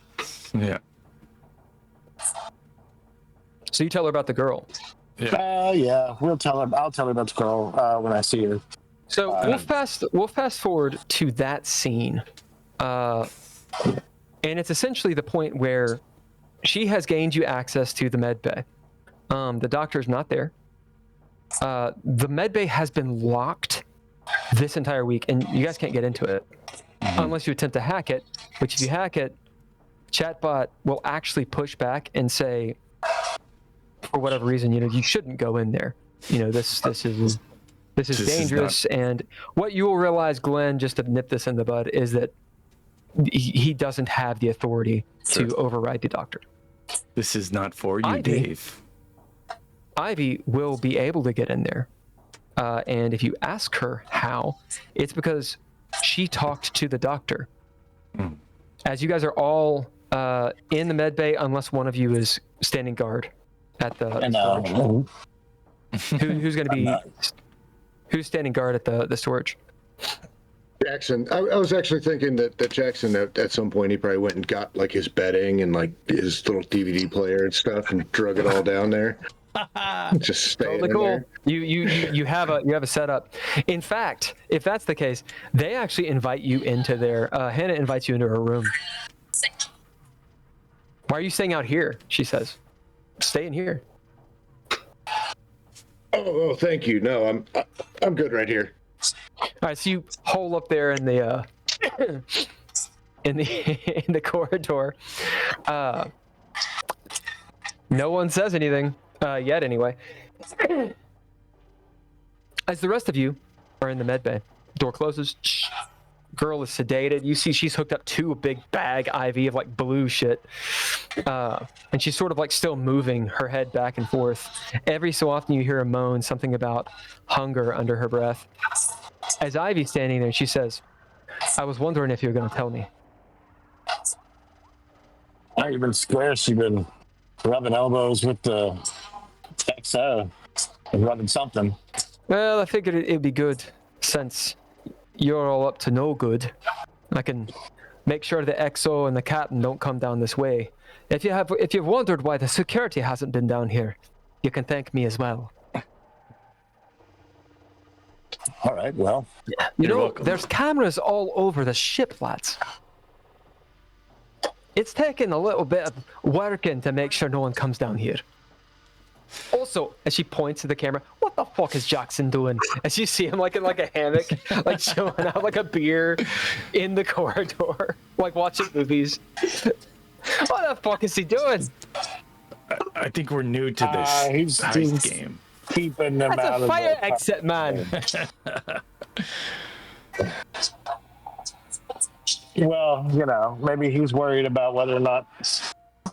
Yeah. So you tell her about the girl. Yeah, we'll tell her. I'll tell her about the girl when I see her. So we'll fast forward to that scene, and it's essentially the point where she has gained you access to the medbay. The doctor's not there. The medbay has been locked this entire week, and you guys can't get into it unless you attempt to hack it. Which, if you hack it, Chatbot will actually push back and say, for whatever reason, you shouldn't go in there. This is dangerous. And what you will realize, Glenn, just to nip this in the bud, is that he doesn't have the authority to override the doctor. This is not for you, Ivy. Dave. Ivy will be able to get in there. And if you ask her how, it's because she talked to the doctor. As you guys are all in the medbay, unless one of you is standing guard at the storage. Who's going to be... Who's standing guard at the storage? Jackson. I was actually thinking that Jackson, at some point, he probably went and got like his bedding and like his little DVD player and stuff and drug it all down there. Just staying Totally in cool. there. You have a setup. In fact, if that's the case, they actually invite you into their. Hannah invites you into her room. Why are you staying out here? She says, "Stay in here." Oh, thank you. No, I'm good right here. All right, so you hole up there in the in the corridor. No one says anything yet, anyway. As the rest of you are in the medbay, door closes. Girl is sedated. You see she's hooked up to a big bag IV of like blue shit. And she's sort of like still moving her head back and forth. Every so often you hear her moan something about hunger under her breath. As Ivy's standing there, she says, "I was wondering if you were going to tell me." You've been square. You've been rubbing elbows with the XO and rubbing something. Well, I figured it'd be good since you're all up to no good. I can make sure the XO and the captain don't come down this way. If you've wondered why the security hasn't been down here, you can thank me as well. All right, well. You're welcome. There's cameras all over the ship, lads. It's taken a little bit of working to make sure no one comes down here. Also, as she points to the camera, what the fuck is Jackson doing? As you see him like in like a hammock, like chilling out like a beer in the corridor, like watching movies. What the fuck is he doing? I think we're new to this He's heist game. keeping them That's out a of fire the exit, man. Well, maybe he's worried about whether or not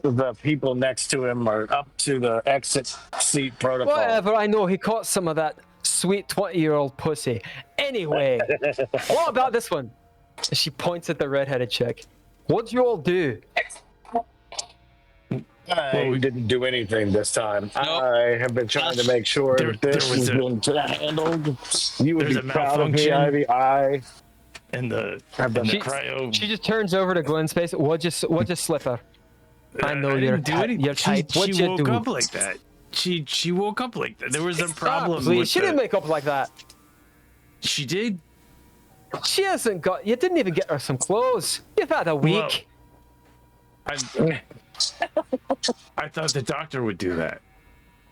the people next to him are up to the exit seat protocol. Whatever, I know he caught some of that sweet 20-year-old pussy. Anyway, what about this one? She points at the redheaded chick. What'd you all do? I didn't do anything this time. Nope. I have been trying to make sure that this is being handled. You would be proud of me, Ivy. I And the cryo. She just turns over to Glenn's face. What'd you slip her? I know you're type. What'd She you woke do? up like that. She woke up like that. There was a problem. Please, with she didn't wake up like that. She did. She hasn't got. You didn't even get her some clothes. You've had a week. I thought the doctor would do that.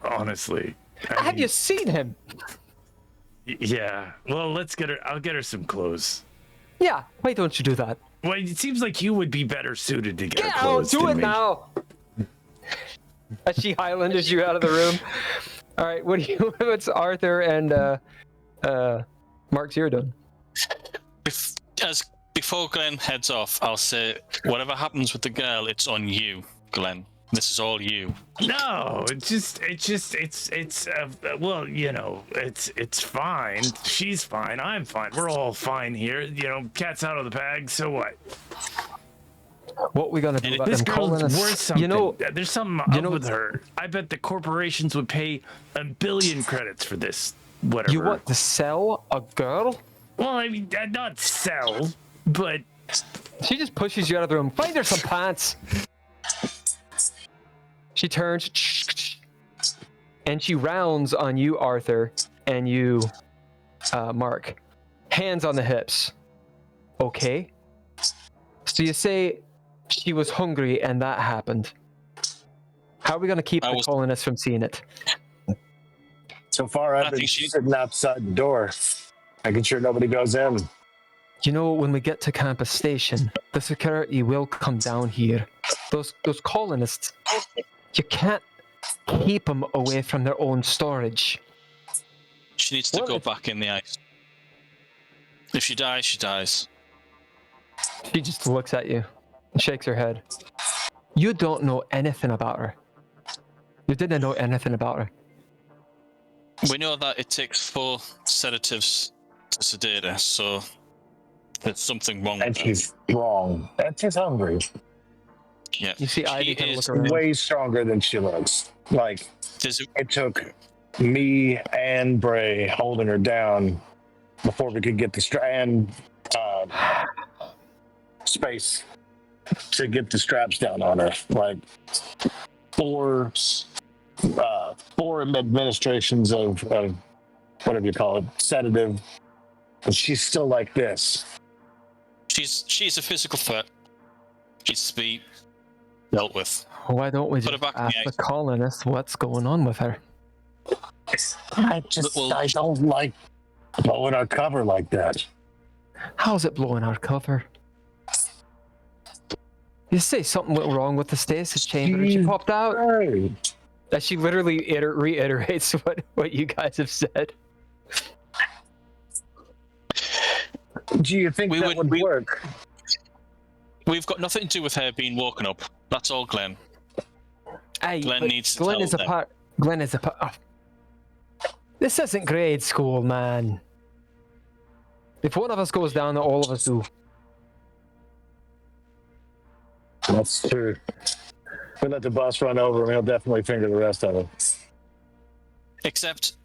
Honestly. Have you seen him? Yeah. Well, let's get her. I'll get her some clothes. Yeah. Why don't you do that? Well, it seems like you would be better suited to get her Get out. clothes. Do than it me. now. As she Highlanders you out of the room. All right. What do you? What's Arthur and Mark's here done? Before Glenn heads off, I'll say, whatever happens with the girl, it's on you, Glenn. This is all you. No, it's well, you know, it's fine. She's fine. I'm fine. We're all fine here. You know, cat's out of the bag. So what? What we gonna do about This them girl's colonists? worth something. You know, there's something up with her. I bet the corporations would pay 1 billion credits for this. Whatever. you want to sell a girl? Well, I mean, not sell, but She just pushes you out of the room. Find her some pants. She turns and she rounds on you, Arthur, and you, Mark. Hands on the hips. Okay. So you say she was hungry and that happened. How are we going to keep the colonists from seeing it? So far, I've been sitting outside the door, making sure nobody goes in. You know, when we get to campus station, the security will come down here. Those colonists, you can't keep them away from their own storage. She needs to go back in the ice. If she dies, she dies. She just looks at you and shakes her head. You don't know anything about her. You didn't know anything about her. We know that it takes 4 sedatives to sedate her, so there's something wrong with And her. she's strong. And she's hungry. Yeah. You see Ivy kind of is look around. Way stronger than she looks. Like, There's a, it took me and Bray holding her down before we could get the space to get the straps down on her. Like, four administrations of whatever you call it, sedative, and she's still like this. she's a physical threat. She's to be dealt with. Why don't we Put just her back in ask the the colonists what's going on with her? I don't like blowing our cover like that. How's it blowing our cover? You say something went wrong with the stasis chamber and she popped out? Hey. That she literally reiterates what you guys have said. Do you think that would work? We've got nothing to do with her being woken up. That's all, Glenn. Aye, Glenn but needs to Glenn tell is a them. part. Glenn is a part. Oh. This isn't grade school, man. If one of us goes down, all of us do. That's true. We let the bus run over him, he'll definitely finger the rest of it. Except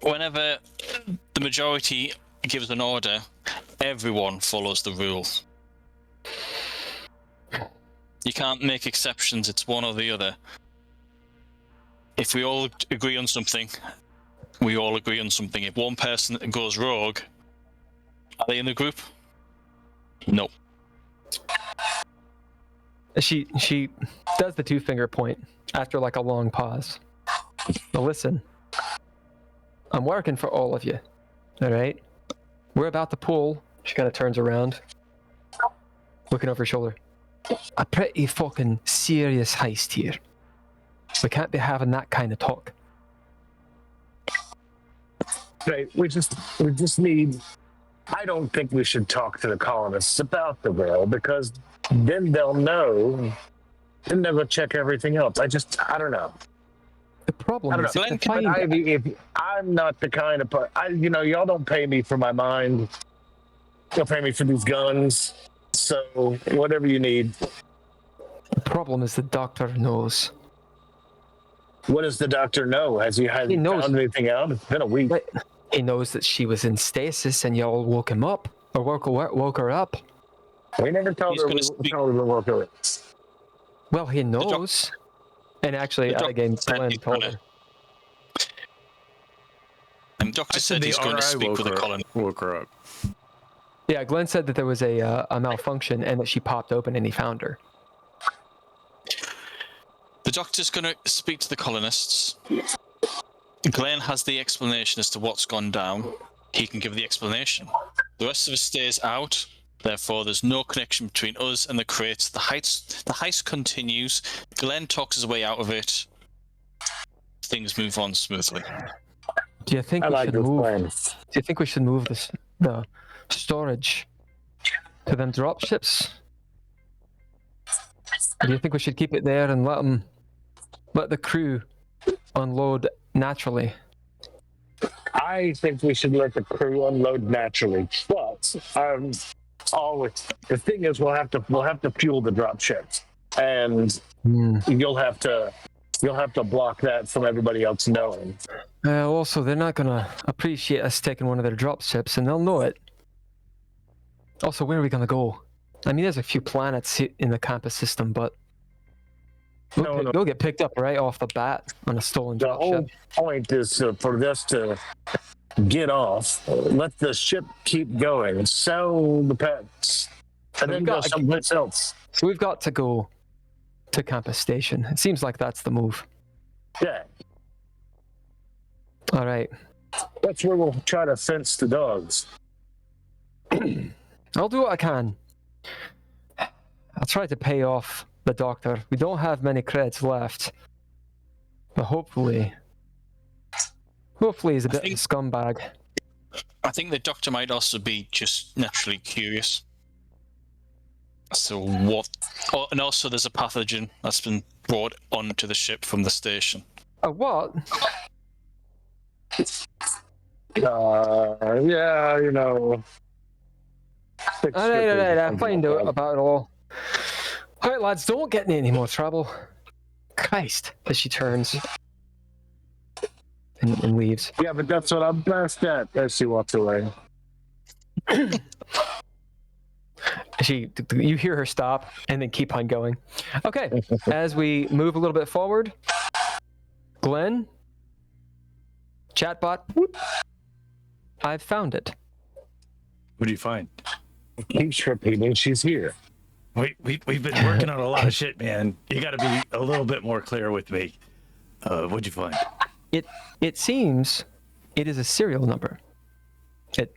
whenever the majority gives an order, everyone follows the rule. You can't make exceptions, it's one or the other. If we all agree on something, we all agree on something. If one person goes rogue, are they in the group? No. She does the 2-finger point after like a long pause. Now listen, I'm working for all of you. All right, we're about to pull. She kind of turns around, looking over her shoulder. A pretty fucking serious heist here. We can't be having that kind of talk. Right, we just need. I don't think we should talk to the colonists about the girl because then they'll know Didn't ever check everything else. I don't know. The problem I don't is know. if But find if I'm not the kind of y'all don't pay me for my mind. You'll pay me for these guns. So whatever you need. the problem is the doctor knows. What does the doctor know? Has he knows. found anything out? It's been a week. But he knows that she was in stasis and y'all woke him up or woke her up. We never told He's her gonna we speak- told her to work her. Well, he knows. And actually, the again, doctor said Glenn he's told gonna- her. Doctor I said he's going to speak with the colony. woke her up. Yeah, Glenn said that there was a malfunction and that she popped open and he found her. The doctor's going to speak to the colonists. Glenn has the explanation as to what's gone down. He can give the explanation. The rest of us stays out. Therefore, there's no connection between us and the crates. The heist continues. Glenn talks his way out of it. Things move on smoothly. Do you think I we like should this move? plan. Do you think we should move the storage to them drop ships? Or do you think we should keep it there and let the crew unload naturally? I think we should let the crew unload naturally, but always the thing is we'll have to fuel the drop ships, and you'll have to block that from everybody else knowing. Also, they're not gonna appreciate us taking one of their drop ships, and they'll know it. Also, where are we gonna go? I mean, there's a few planets in the campus system, but they'll get picked up right off the bat on a stolen The drop whole ship. point is for this to get off. Let the ship keep going. Sell the pets, and then go someplace else. So we've got to go to campus station. It seems like that's the move. Yeah, All right. that's where we'll try to fence the dogs. I'll do what I can. I'll try to pay off the doctor. We don't have many credits left. But hopefully he's a bit of a scumbag. I think the doctor might also be just naturally curious. So what? Oh, and also there's a pathogen that's been brought onto the ship from the station. A what? Yeah, you know. All right, I'll find out about it all. All right, lads, don't get in any more trouble. Christ, as she turns and leaves. Yeah, but that's what I'm best at. As she walks away. You hear her stop and then keep on going. Okay, as we move a little bit forward, Glenn, chatbot, whoop, I've found it. What do you find? Keeps repeating she's here. We've been working on a lot of shit, man. You got to be a little bit more clear with me. What'd you find? It seems it is a serial number. It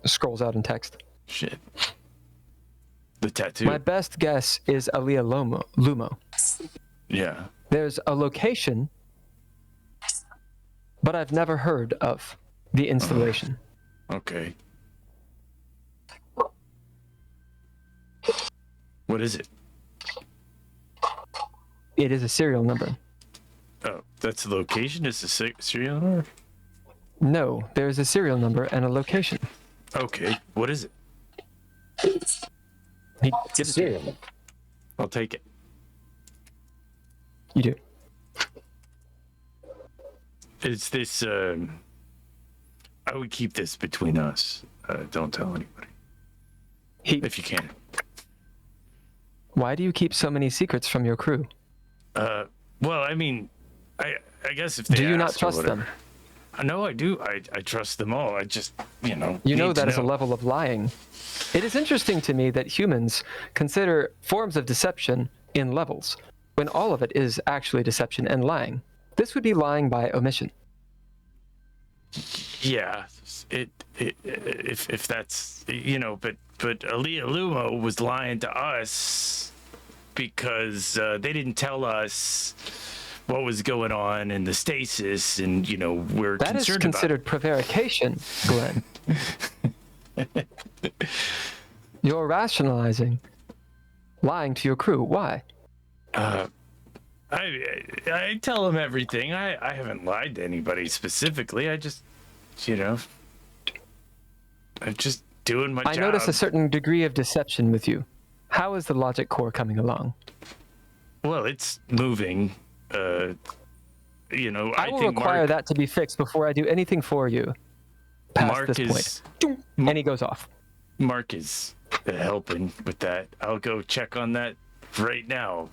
scrolls out in text. Shit. The tattoo. My best guess is Alea Lumo. Yeah. There's a location, but I've never heard of the installation. Okay. What is it? It is a serial number. Oh, that's the location? It's a serial number? No, there is a serial number and a location. Okay, what is it? He gives it to you. I'll take it. You do. It's this, I would keep this between us. Don't tell anybody. If you can. Why do you keep so many secrets from your crew? Well, I mean, I guess if they do you not asked or trust whatever. them? No, I do. I trust them all. I just, You know need that to is a level of lying. It is interesting to me that humans consider forms of deception in levels, when all of it is actually deception and lying. This would be lying by omission. Yeah, if that's, but Alea Lumo was lying to us because they didn't tell us what was going on in the stasis, and we're That is concerned considered prevarication, Glenn. You're rationalizing lying to your crew. Why? I tell him everything. I haven't lied to anybody specifically. I just, I'm just doing my job. I notice a certain degree of deception with you. How is the logic core coming along? Well, it's moving. I will think require that to be fixed before I do anything for you. Past Mark this is point. And he goes off. Mark is helping with that. I'll go check on that right now.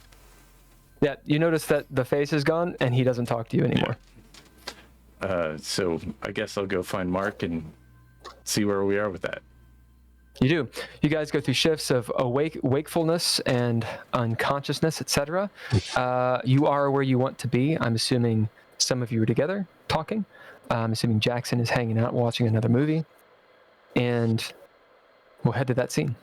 Yeah, you notice that the face is gone and he doesn't talk to you anymore. So I guess I'll go find Mark and see where we are with that. You do. You guys go through shifts of wakefulness and unconsciousness, etc. You are where you want to be. I'm assuming some of you are together talking. I'm assuming Jackson is hanging out watching another movie. And we'll head to that scene.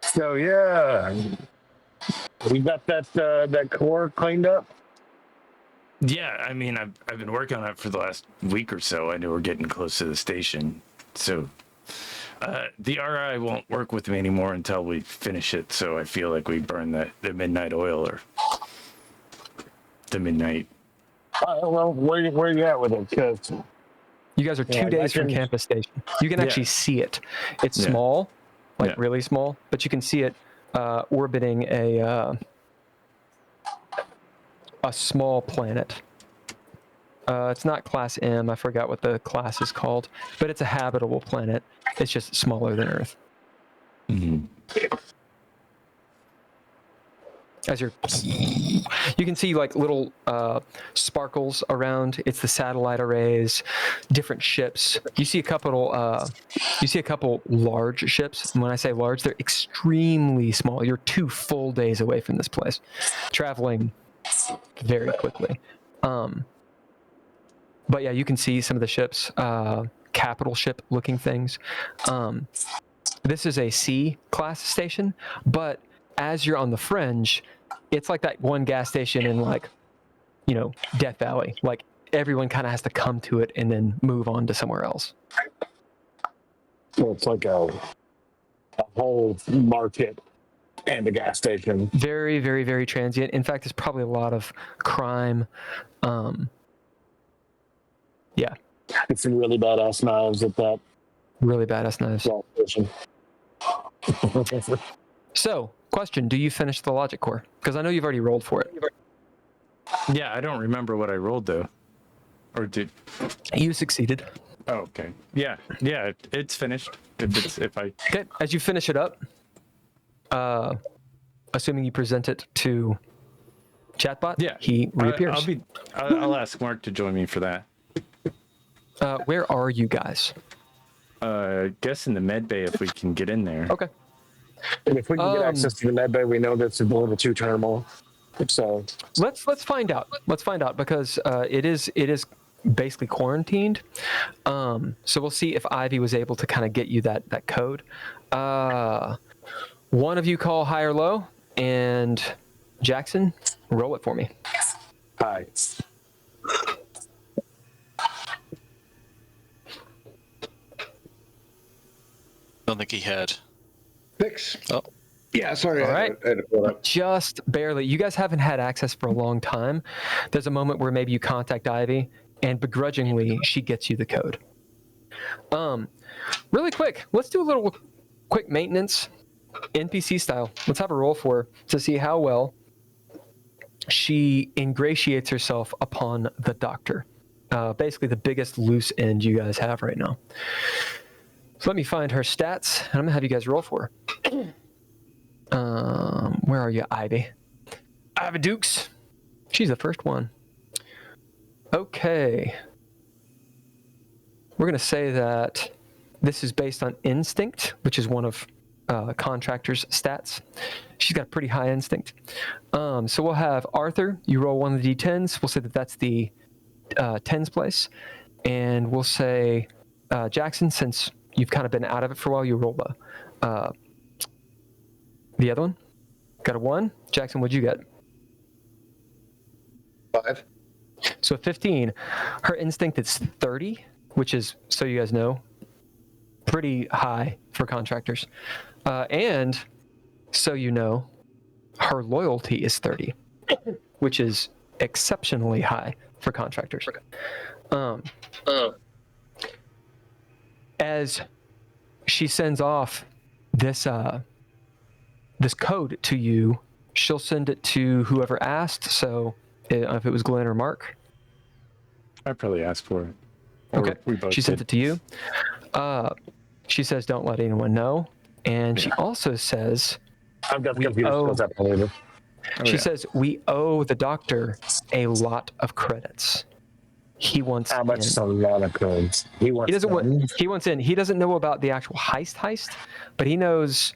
So yeah, we got that core cleaned up. Yeah, I mean, I've been working on it for the last week or so. I know we're getting close to the station, so the RI won't work with me anymore until we finish it. So I feel like we burn the midnight oil or the midnight. Well, where you at with it? 'Cause you guys are 2 days from campus station. You can actually see it. It's small, really small, but you can see it orbiting a small planet. It's not class M. I forgot what the class is called, but it's a habitable planet. It's just smaller than Earth. Mm-hmm. As you can see like little sparkles around. It's the satellite arrays, different ships. You see a couple large ships. And when I say large, they're extremely small. You're 2 full days away from this place, traveling very quickly. But yeah, you can see some of the ships, capital ship looking things. This is a C class station, but as you're on the fringe, it's like that one gas station in Death Valley. Like everyone kind of has to come to it and then move on to somewhere else. So it's like a whole market and a gas station. Very, very, very transient. In fact, there's probably a lot of crime. Yeah. It's some really badass knives at that. Really badass knives. Station. So, question, do you finish the logic core? Because I know you've already rolled for it. Yeah, I don't remember what I rolled though. Or did you succeeded? Oh, okay. Yeah, it's finished. Okay, as you finish it up, assuming you present it to Chatbot, he reappears. I'll ask Mark to join me for that. Where are you guys? Guess in the medbay if we can get in there. Okay. And if we can get access to the medbay, we know that's a level 2 terminal. So let's find out. Let's find out because it is basically quarantined. So we'll see if Ivy was able to kind of get you that code. One of you call high or low, and Jackson, roll it for me. Hi. Don't think he heard. 6. Oh. Yeah, sorry. All right. I had to pull it up. Just barely. You guys haven't had access for a long time. There's a moment where maybe you contact Ivy, and begrudgingly, she gets you the code. Really quick, let's do a little quick maintenance, NPC style. Let's have a roll for her to see how well she ingratiates herself upon the doctor. Basically, the biggest loose end you guys have right now. So let me find her stats, and I'm gonna have you guys roll for her. Where are you, Ivy? Ivy Dukes. She's the first one. Okay. We're gonna say that this is based on instinct, which is one of Contractor's stats. She's got pretty high instinct. So we'll have Arthur. You roll one of the d10s. We'll say that that's the tens place, and we'll say Jackson, since you've kind of been out of it for a while, you roll the other one. Got a 1. Jackson, what'd you get? 5. So 15. Her instinct is 30, which is, so you guys know, pretty high for contractors. And so you know, her loyalty is 30, which is exceptionally high for contractors. As she sends off this this code to you, she'll send it to whoever asked. So if it was Glenn or Mark. I probably asked for it. Or Okay. we both She sent did. it to you. She says, don't let anyone know. And she also says, I've got We computer owe- skills. I believe it. she says, we owe the doctor a lot of credits. He wants How much in. is a lot of codes? He wants. He doesn't want. them. He wants in. He doesn't know about the actual heist, but he knows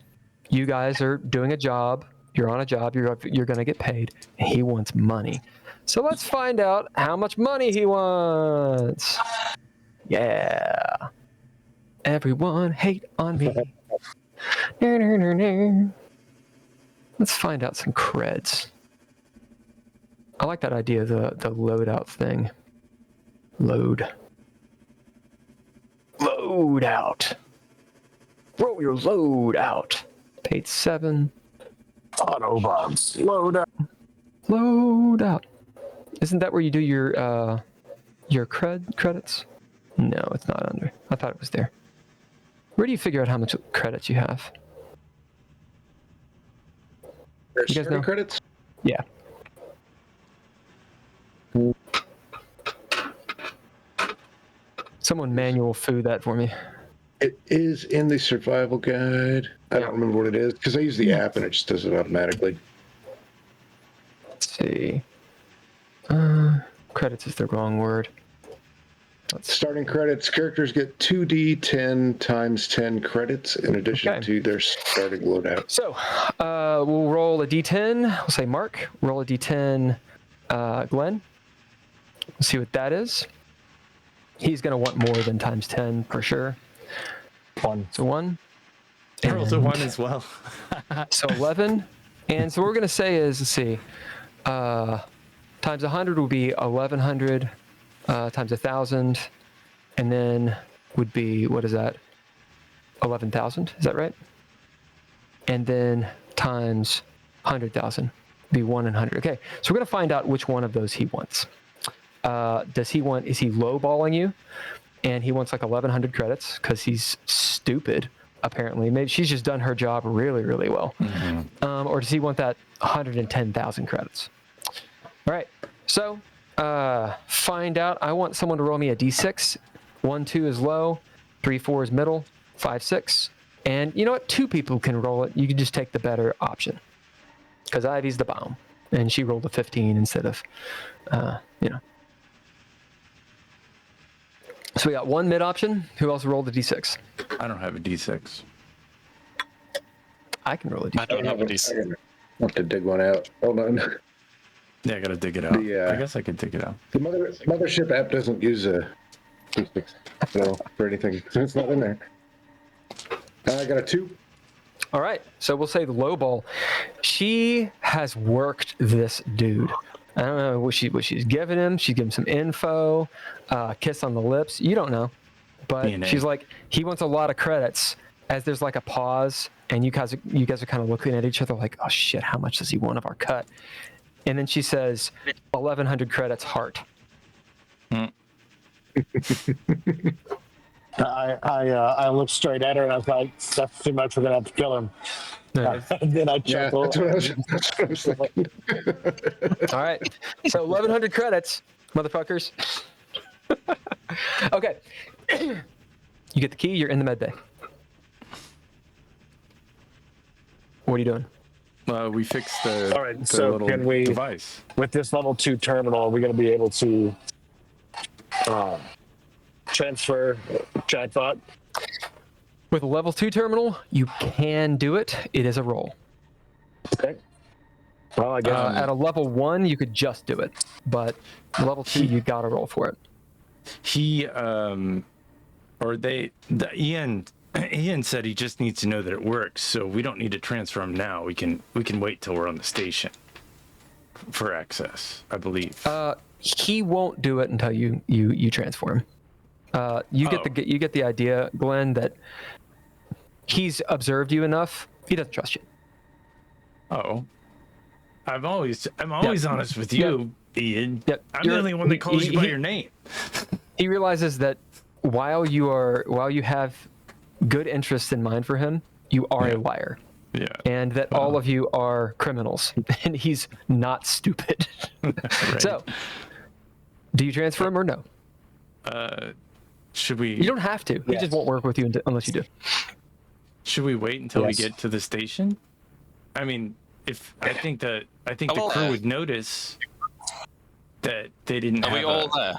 you guys are doing a job. You're on a job. You're going to get paid. And he wants money. So let's find out how much money he wants. Yeah. Everyone hate on me. Let's find out some creds. I like that idea, the loadout thing. Load out. Roll your load out. Paid 7. Autobots. Load up. Load out. Isn't that where you do your credits? No, it's not under. I thought it was there. Where do you figure out how much credits you have? There's You guys know? credits. Yeah. Someone manual foo that for me. It is in the survival guide. I don't remember what it is because I use the app and it just does it automatically. Let's see. Credits is the wrong word. Starting credits, characters get 2d10 times 10 credits in addition Okay. to their starting loadout. So, we'll roll a d10. We'll say Mark. Roll a d10, Glenn. We'll see what that is. He's going to want more than times 10 for sure. 1. So 1. I rolled a 1 as well. So 11. And so what we're going to say is, let's see, times 100 would be 1,100, times 1,000, and then would be, what is that? 11,000, is that right? And then times 100,000 be 1 in 100. Okay, so we're going to find out which one of those he wants. Is he lowballing you? And he wants like 1,100 credits because he's stupid, apparently. Maybe she's just done her job really, really well. Mm-hmm. Or does he want that 110,000 credits? All right, so find out. I want someone to roll me a d6. 1, 2 is low, 3, 4 is middle, 5, 6. And you know what? 2 people can roll it. You can just take the better option. Because Ivy's the bomb. And she rolled a 15 instead of, So we got 1 mid option. Who else rolled a d6? I don't have a D6. I can roll a d6. I don't have a decent. I'll have to dig one out. Hold on. Yeah, I gotta dig it out. The, I guess I could dig it out. The Mothership app doesn't use a for anything, so it's not in there. I got a 2. All right, so we'll say the low ball. She has worked this dude. I don't know what she's given him. She's given him some info, kiss on the lips. You don't know, but DNA. she's like, he wants a lot of credits. As there's like a pause, and you guys are kind of looking at each other like, oh shit, how much does he want of our cut? And then she says, 1,100 credits, heart. I looked straight at her and I was like, that's too much. We're gonna have to kill him. No. And then I Yeah, chuckled. that's what I was thinking. All right, so 1,100 credits, motherfuckers. Okay, you get the key. You're in the med bay. What are you doing? We fixed the, All right, the so little can we- device. With this level 2 terminal, are we gonna be able to transfer giant thought? With a level 2 terminal, you can do it. It is a roll. Okay. Well, I guess At a level 1, you could just do it, but level 2, you gotta roll for it. Ian said he just needs to know that it works, so we don't need to transfer him now. We can wait till we're on the station for access, I believe. He won't do it until you transform. You get the idea, Glenn, that he's observed you enough. He doesn't trust you. Oh. I'm always honest with you, Ian. Yep. I'm the only one that calls you by your name. He realizes that while you have good interests in mind for him, you are a liar. Yeah. And that all of you are criminals, and he's not stupid. Right. So, do you transfer him or no? Should we? You don't have to. He just won't work with you unless you do. Should we wait until we get to the station? I mean, I think the crew would notice that they didn't have we all there?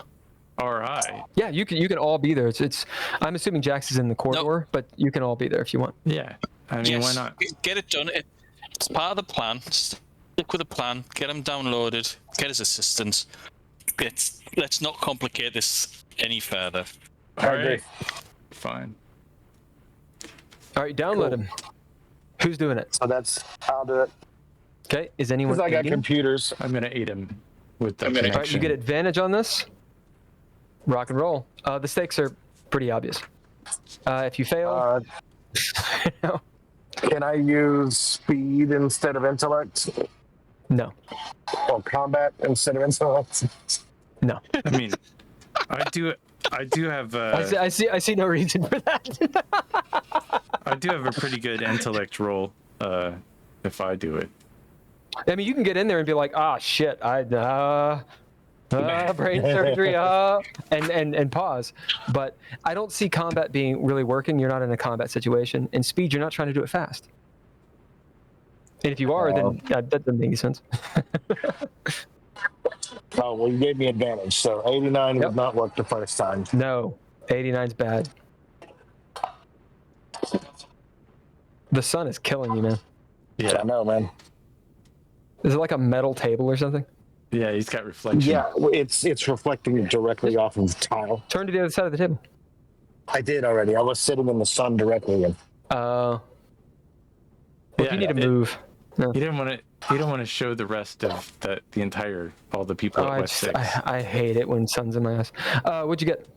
RI. Yeah, you can all be there. It's I'm assuming Jax is in the corridor, but you can all be there if you want. Yeah. I mean, why not? Get it done. It's part of the plan. Stick with the plan. Get him downloaded. Get his assistance. Let's not complicate this any further. I agree. Fine. All right, download him. Who's doing it? So I'll do it. Okay, is anyone? Because I got aiding? computers. I'm gonna aid him with the connection. All right, you get advantage on this. Rock and roll. The stakes are pretty obvious. If you fail, Can I use speed instead of intellect? no. Or combat instead of intellect? No. I mean, I do have. I see no reason for that. I do have a pretty good intellect roll. If I do it. I mean, you can get in there and be like, ah, shit, brain surgery, and pause. But I don't see combat being really working. You're not in a combat situation. And speed, you're not trying to do it fast. And if you are, then that doesn't make any sense. Oh, well, you gave me advantage. So 89 would not work the first time. No, 89's bad. The sun is killing you, man. Yeah. I know, man. Is it like a metal table or something? Yeah, he's got reflection. Yeah, it's reflecting directly off of the tile. Turn to the other side of the table. I did already. I was sitting in the sun directly. Well, you need to move. No. He didn't want to show the rest of all the people at West 6. I hate it when sun's in my eyes. What'd you get?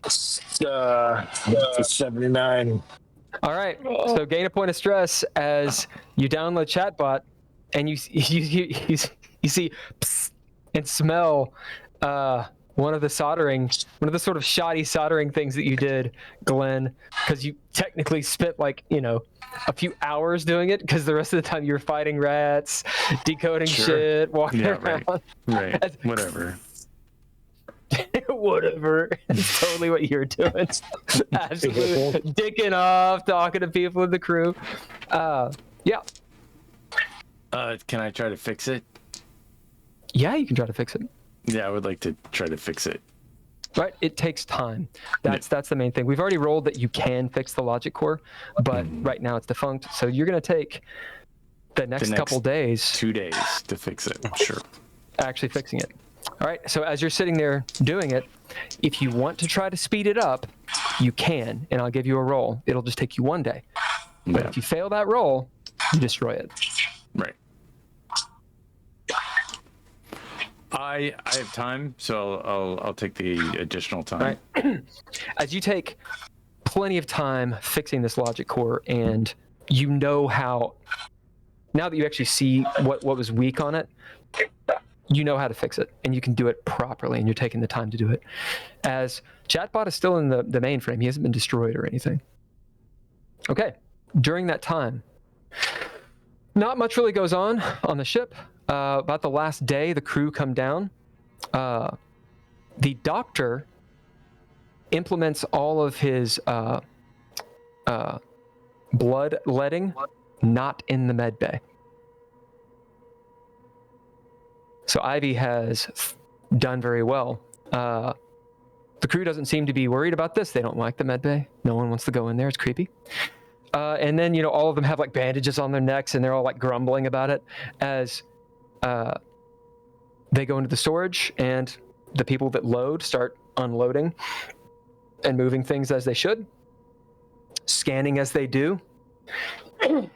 79. All right. So gain a point of stress as you download chatbot, and you see psst, and smell one of the sort of shoddy soldering things that you did, Glenn, because you technically spent a few hours doing it, because the rest of the time you were fighting rats, decoding shit, walking around. Right. Whatever. Whatever. It's totally what you're doing. Absolutely dicking off, talking to people in the crew. Yeah. Can I try to fix it? Yeah, you can try to fix it. Yeah, I would like to try to fix it. Right, it takes time. That's the main thing. We've already rolled that you can fix the logic core, but right now it's defunct. So you're going to take the next couple days. 2 days to fix it. Sure. Actually fixing it. All right, so as you're sitting there doing it, if you want to try to speed it up, you can, and I'll give you a roll. It'll just take you 1 day. But if you fail that roll, you destroy it. Right. I have time, so I'll take the additional time. Right. As you take plenty of time fixing this logic core, and you know how, now that you actually see what was weak on it, you know how to fix it, and you can do it properly, and you're taking the time to do it. As chatbot is still in the mainframe, he hasn't been destroyed or anything. Okay, during that time, not much really goes on the ship. About the last day, the crew come down. The doctor implements all of his blood letting not in the medbay. So Ivy has done very well. The crew doesn't seem to be worried about this. They don't like the medbay. No one wants to go in there. It's creepy. And then, all of them have like bandages on their necks, and they're all like grumbling about it as they go into the storage, and the people that load start unloading and moving things as they should, scanning as they do.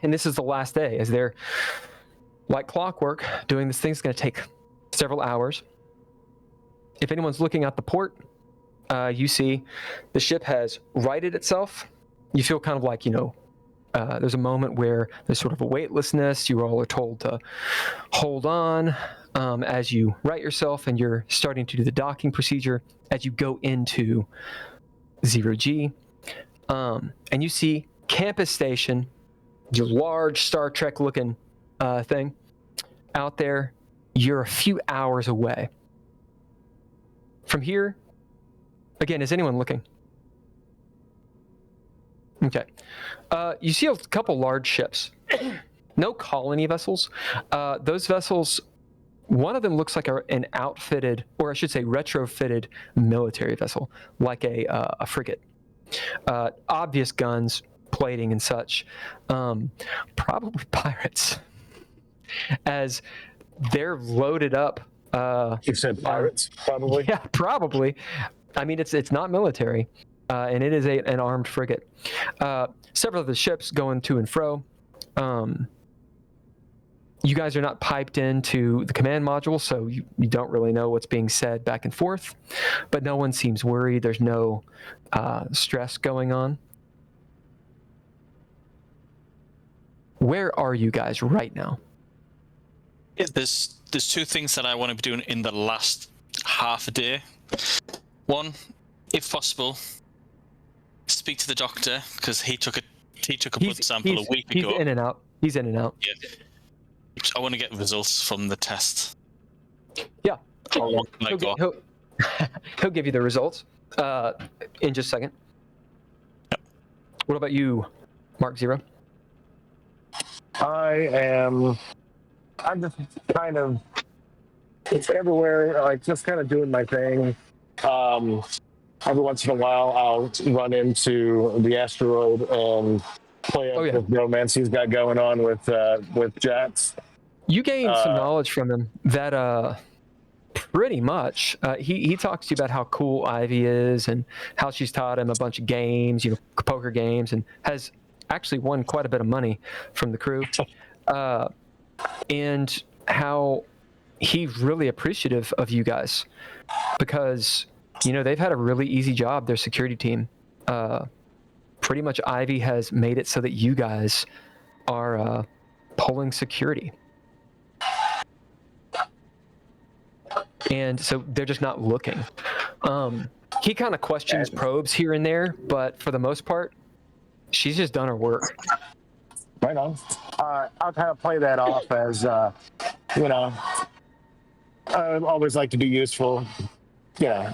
And this is the last day, as they're like clockwork doing this thing. It's going to take several hours. If anyone's looking at the port, you see the ship has righted itself. You feel kind of like, there's a moment where there's sort of a weightlessness. You all are told to hold on as you right yourself, and you're starting to do the docking procedure as you go into 0G. And you see Campus Station, your large Star Trek looking thing out there. You're a few hours away. From here, again, is anyone looking? Okay. You see a couple large ships. No colony vessels. Those vessels, one of them looks like an outfitted, or I should say retrofitted military vessel, like a frigate. Obvious guns, plating and such. Probably pirates, as they're loaded up. You said pirates, probably. Yeah, probably. I mean, it's not military, and it is an armed frigate. Several of the ships going to and fro. You guys are not piped into the command module, so you don't really know what's being said back and forth. But no one seems worried. There's no stress going on. Where are you guys right now? There's two things that I want to be doing in the last half a day. One, if possible, speak to the doctor, because he took a blood sample a week ago. He's in and out. He's in and out. Yeah. I want to get results from the test. Yeah. How long can I go? He'll give you the results in just a second. Yep. What about you, Mark Zero? I'm just kind of, it's everywhere, like just kind of doing my thing. Every once in a while, I'll run into the asteroid and play up with romance he's got going on with Jats. You gained some knowledge from him that pretty much he talks to you about how cool Ivy is and how she's taught him a bunch of games, poker games, and has actually won quite a bit of money from the crew, and how he's really appreciative of you guys because they've had a really easy job, their security team. Pretty much Ivy has made it so that you guys are pulling security. And so they're just not looking. He kind of questions, probes here and there, but for the most part, she's just done her work. Right on. I'll kind of play that off as, I always like to be useful. Yeah.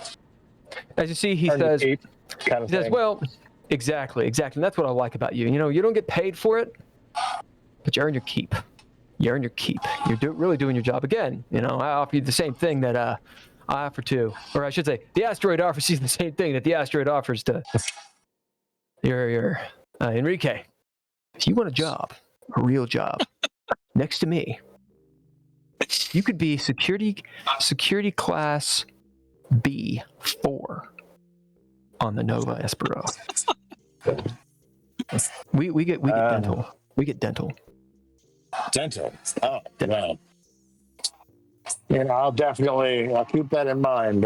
As you see, he says, well, exactly. And that's what I like about you. You don't get paid for it, but you earn your keep. You're really doing your job. Again, I offer you the same thing that I offer to, or I should say, the asteroid offers you the same thing that the asteroid offers to your Enrique. If you want a job, a real job, next to me, you could be security class B4 on the Nova Espero. We get dental. We get dental. Dental. Oh, wow. I'll keep that in mind.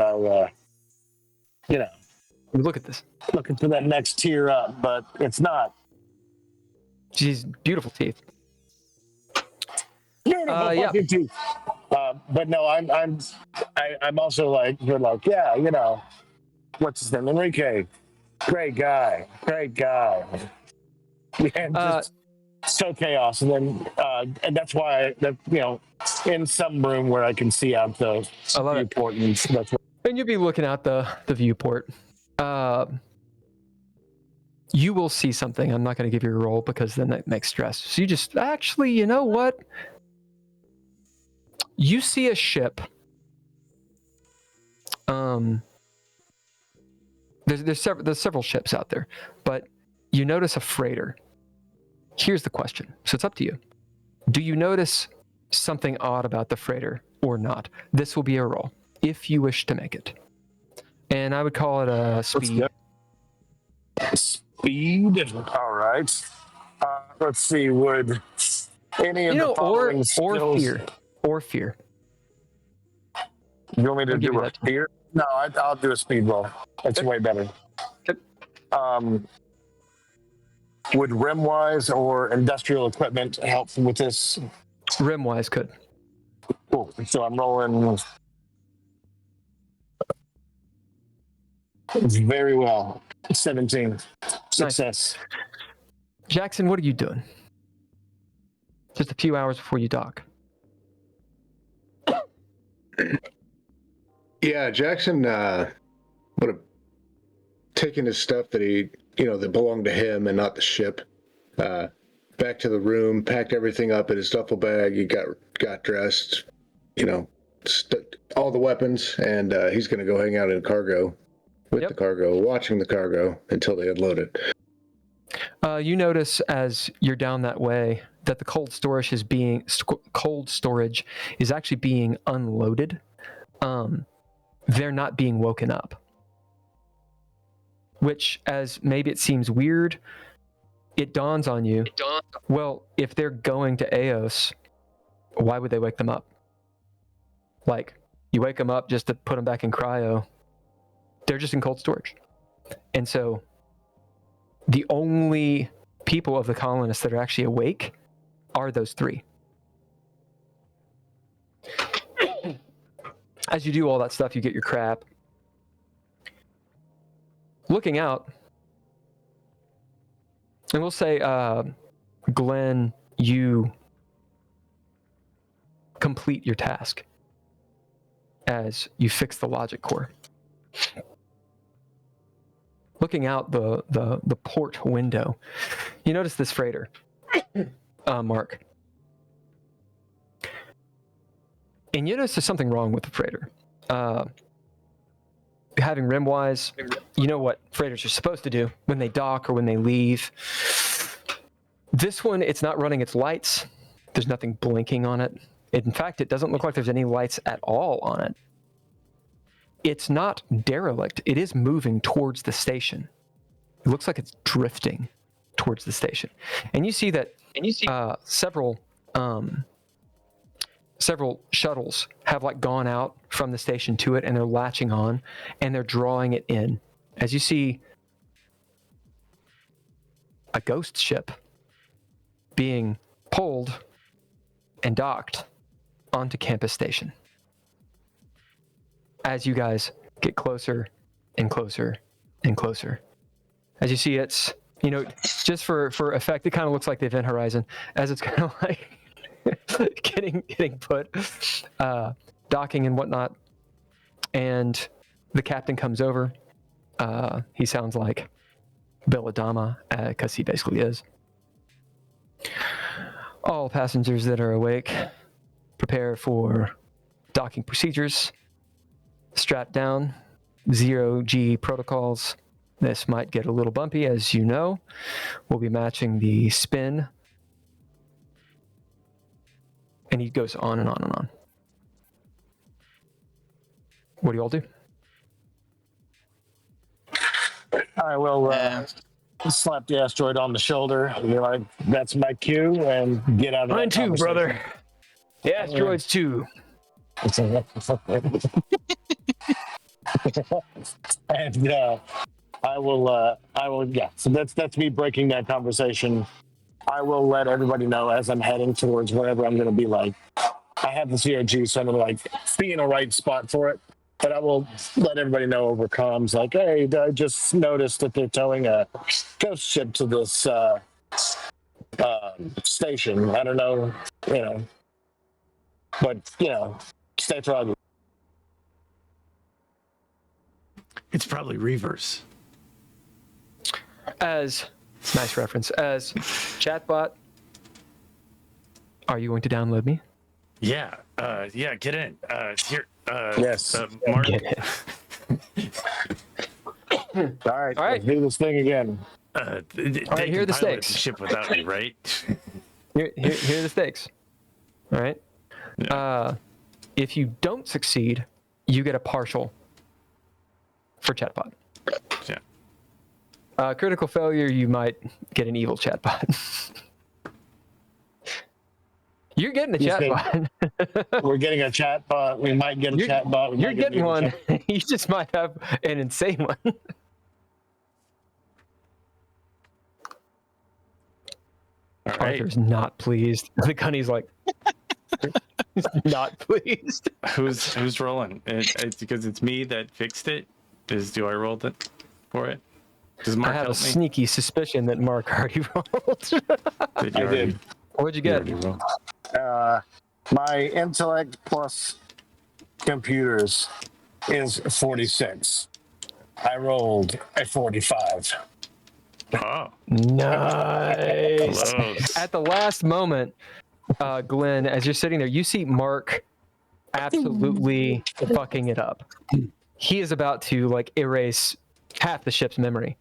Look at this. Looking for that next tier up, but it's not. She's beautiful teeth. Beautiful fucking teeth. But no, I'm also like, you're like, what's his name? Enrique. Great guy. And just so chaos. And then, and that's why, in some room where I can see out the viewport. And you'll be looking out the viewport. You will see something. I'm not going to give you a roll because then that makes stress. So you just, actually, you know what? You see a ship. There's several ships out there, but you notice a freighter. Here's the question. So it's up to you. Do you notice something odd about the freighter or not? This will be a roll if you wish to make it. And I would call it a speed. Speed? All right. Let's see. Would any of the following skills... Or fear. You want me to do a fear? No, I'll do a speed roll. That's way better. Good. would rim-wise or industrial equipment help with this? Rim-wise could. Cool. So I'm rolling very well. 17. Success. Jackson, what are you doing? Just a few hours before you dock. Yeah, Jackson would have taken his stuff that belonged to him and not the ship, back to the room, packed everything up in his duffel bag. He got dressed, all the weapons, and he's going to go hang out in cargo with the cargo, watching the cargo until they unload it. You notice as you're down that way that the cold storage is actually being unloaded. They're not being woken up. Which, as maybe it seems weird, it dawns on you. Well, if they're going to Eos, why would they wake them up? Like, you wake them up just to put them back in cryo. They're just in cold storage. And so, the only people of the colonists that are actually awake are those three. As you do all that stuff, you get your crap. Looking out, and we'll say, Glenn, you complete your task as you fix the logic core. Looking out the port window, you notice this freighter, Mark. And you notice there's something wrong with the freighter. Having rim-wise, you know what freighters are supposed to do when they dock or when they leave. This one, it's not running its lights. There's nothing blinking on it. In fact, it doesn't look like there's any lights at all on it. It's not derelict. It is moving towards the station. It looks like it's drifting towards the station. And you see that several shuttles have gone out from the station to it, and they're latching on and they're drawing it in. As you see a ghost ship being pulled and docked onto campus station. As you guys get closer and closer and closer. As you see it's, just for effect, it kind of looks like the event horizon as it's kind of getting put, docking and whatnot, and the captain comes over. He sounds like Belladama, because he basically is. All passengers that are awake, prepare for docking procedures. Strap down, 0G protocols. This might get a little bumpy, as you know. We'll be matching the spin. And he goes on and on and on. What do you all do? I will slap the asteroid on the shoulder and be like, that's my cue, and get out of Mine that too, conversation. brother. The asteroids too. And I will, yeah. So that's me breaking that conversation. I will let everybody know as I'm heading towards wherever I'm going to be. I have the CRG, so I'm going to be in a right spot for it. But I will let everybody know over comms, hey, I just noticed that they're towing a ghost ship to this station. I don't know, but stay froggy. It's probably Reavers. Nice reference. As chatbot, are you going to download me? Yeah, get in. Here, yes. Mark. Get it. All right, All right. let's do this thing again. They right, here are the can pilot stakes. the ship without me, right? Here are the stakes. All right. Yeah. If you don't succeed, you get a partial for chatbot. Yeah. Critical failure, you might get an evil chatbot. You're getting a chatbot. We're getting a chatbot. We might get a chatbot. You're getting one. You just might have an insane one. All right. Arthur's not pleased. The gunny's like, not pleased. Who's rolling? It's because it's me that fixed it. Do I roll it for it? Does Mark I have a help me? sneaky suspicion that Mark already rolled. Did you I already- did. What'd you you get? already rolled? My intellect plus computers is 46. I rolled a 45. Oh, Nice. close. At the last moment, Glenn, as you're sitting there, you see Mark absolutely fucking it up. He is about to like erase half the ship's memory.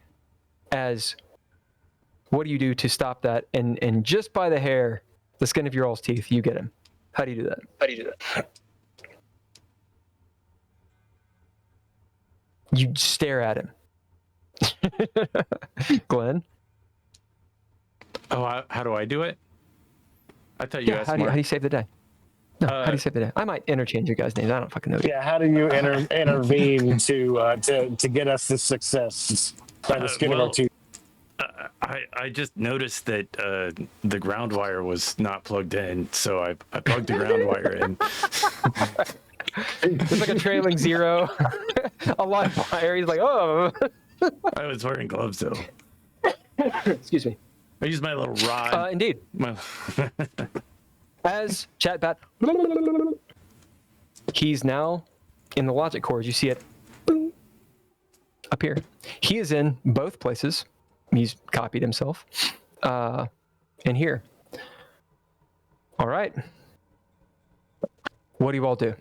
As what do you do to stop that? And just by the hair, the skin of your all's teeth, you get him. How do you do that? You stare at him. Glenn? Oh, how do I do it? I thought you Yeah, asked how do Mark. you save the day? No, how do you save the day? I might interchange your guys' names. I don't fucking know. Yeah, how do you intervene to get us this success by the skin of well- our teeth? I just noticed that the ground wire was not plugged in, so I plugged the ground wire in. It's like a trailing zero. A live wire. He's like, oh. I was wearing gloves though. Excuse me. I used my little rod. Indeed. My- As Chatbat, he's now in the logic cores. You see it up here. He is in both places. He's copied himself. And here. All right. What do you all do?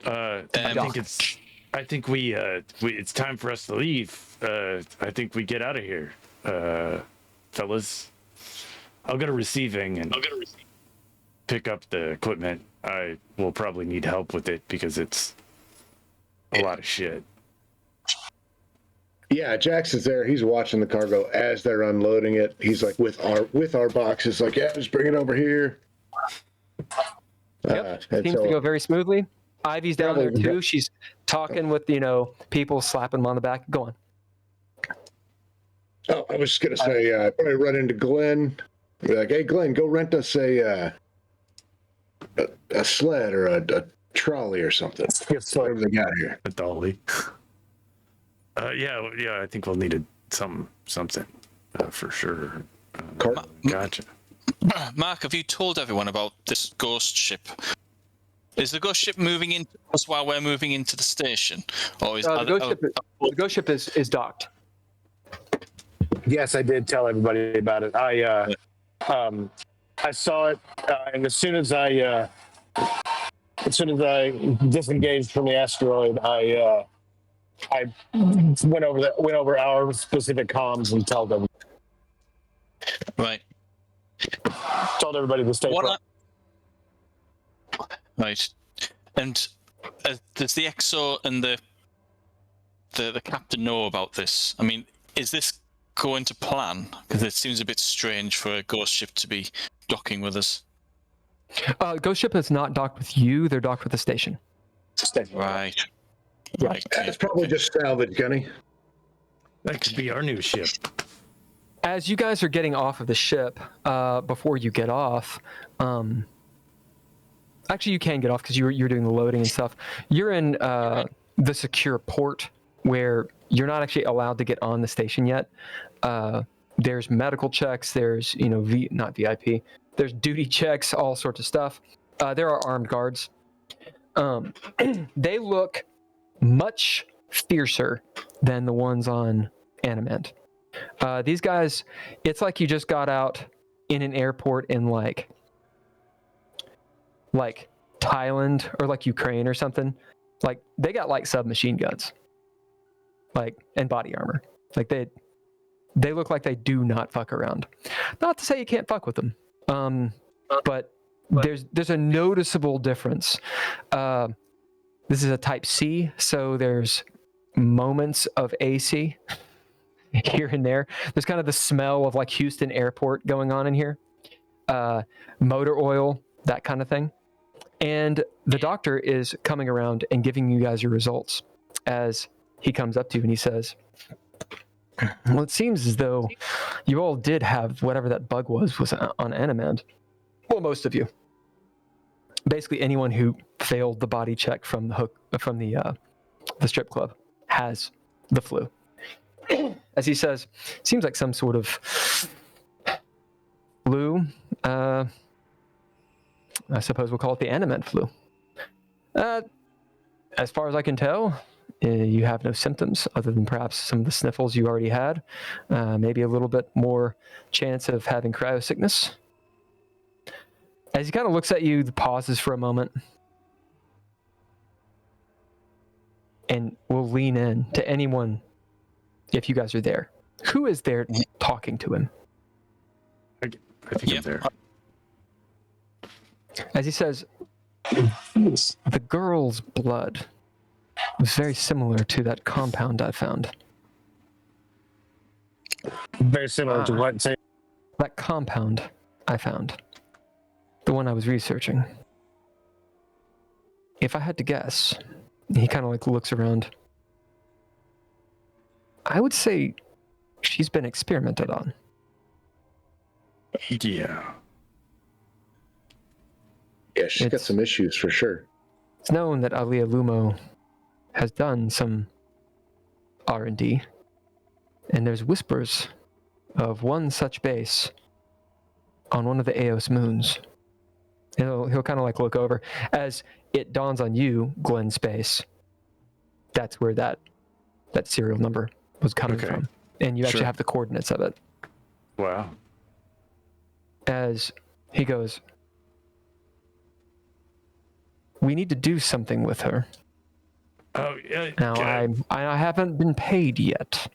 I think we it's time for us to leave. I think we get out of here, fellas. I'll go to receiving and pick up the equipment. I will probably need help with it because it's a lot of shit. Yeah, Jackson's there. He's watching the cargo as they're unloading it. He's like with our boxes, like, yeah, just bring it over here. Yep. And Seems so- to go very smoothly. Ivy's down there Probably, too. yeah. She's talking with, people slapping them on the back. Go on. Oh, I was just gonna say, probably run into Glenn. Be like, hey, Glenn, go rent us a sled or a trolley or something. Whatever they got here. A dolly. Yeah. I think we'll need something for sure. Gotcha. Mark, have you told everyone about this ghost ship? Is the ghost ship moving into us while we're moving into the station, or is The ghost ship is docked. Yes, I did tell everybody about it. I saw it, and as soon as I disengaged from the asteroid, I went over our specific comms and told them. right? Told everybody to stay put. Right, and does the XO and the captain know about this? I mean, is this going to plan? Because it seems a bit strange for a ghost ship to be docking with us. Ghost ship is not docked with you. They're docked with the station. Right. Yeah. Right. It's probably just salvage, Gunny. That could be our new ship. As you guys are getting off of the ship, before you get off, actually you can get off because you're doing the loading and stuff. You're in the secure port where you're not actually allowed to get on the station yet. There's medical checks. There's not VIP. There's duty checks, all sorts of stuff. There are armed guards. They look much fiercer than the ones on Animant. These guys, it's like you just got out in an airport in like Thailand or like Ukraine or something. Like they got like submachine guns, and body armor. Like they look like they do not fuck around. Not to say you can't fuck with them, but there's a noticeable difference. This is a Type C, so there's moments of AC here and there. There's kind of the smell of like Houston Airport going on in here. Motor oil, that kind of thing. And the doctor is coming around and giving you guys your results as he comes up to you and he says, Well, it seems as though you all did have whatever that bug was on Animand. Well, most of you. Basically, anyone who failed the body check from the strip club has the flu. As he says, seems like some sort of flu. I suppose we'll call it the Animand flu. As far as I can tell, you have no symptoms other than perhaps some of the sniffles you already had. Maybe a little bit more chance of having cryosickness. As he kind of looks at you, pauses for a moment, and will lean in to anyone if you guys are there. Who is there talking to him? I think I'm there. As he says, the girl's blood was very similar to that compound I found. Very similar to what? Say, That compound I found. The one I was researching. If I had to guess, he kind of like looks around. I would say she's been experimented on. Yeah. Yeah, she's got some issues for sure. It's known that Alia Lumo has done some R&D, and there's whispers of one such base on one of the Eos moons. He'll kind of like look over as it dawns on you, Glenn Space. That's where that serial number was coming from, and you actually have the coordinates of it. Wow. As he goes, we need to do something with her. Oh yeah. Now I haven't been paid yet.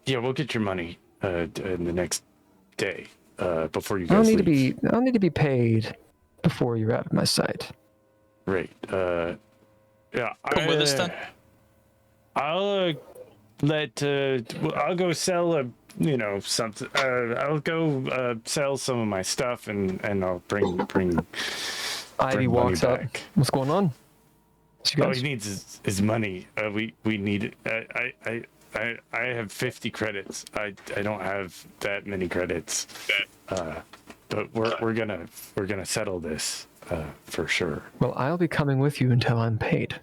Yeah, we'll get your money in the next day. Before you I'll guys need leave. to be paid before you're out of my sight. Right. Yeah. Come with us then. I'll I'll go sell something. I'll go sell some of my stuff and I'll bring Ivy money walks up. back. What's going on? All he needs is money. We need it. I have 50 credits. I don't have that many credits. But we're gonna settle this for sure. Well, I'll be coming with you until I'm paid.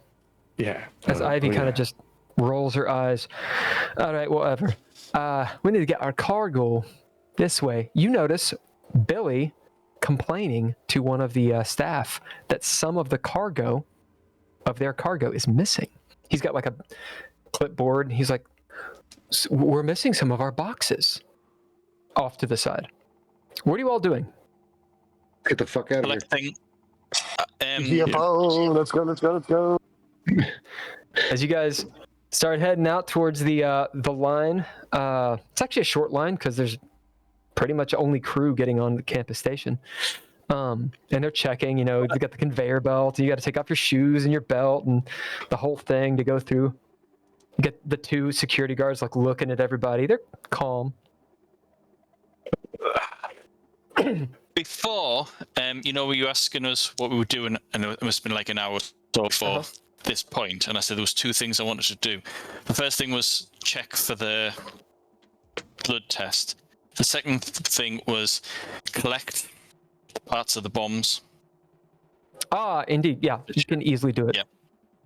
Yeah. As Ivy kind of just rolls her eyes. All right, whatever. We need to get our cargo this way. You notice Billy complaining to one of the staff that some of the cargo of their cargo is missing. He's got like a clipboard. He's like, we're missing some of our boxes off to the side. What are you all doing? Get the fuck out of here. Collecting. UFO, let's go. As you guys start heading out towards the line, it's actually a short line because there's pretty much only crew getting on the campus station. And they're checking, they got the conveyor belt. You got to take off your shoes and your belt and the whole thing to go through. You get the two security guards like looking at everybody. They're calm. Before, were you asking us what we were doing, and it must have been like an hour or so before this point, and I said there was two things I wanted to do. The first thing was check for the blood test. The second thing was collect parts of the bombs. Ah, indeed. Yeah, you can easily do it.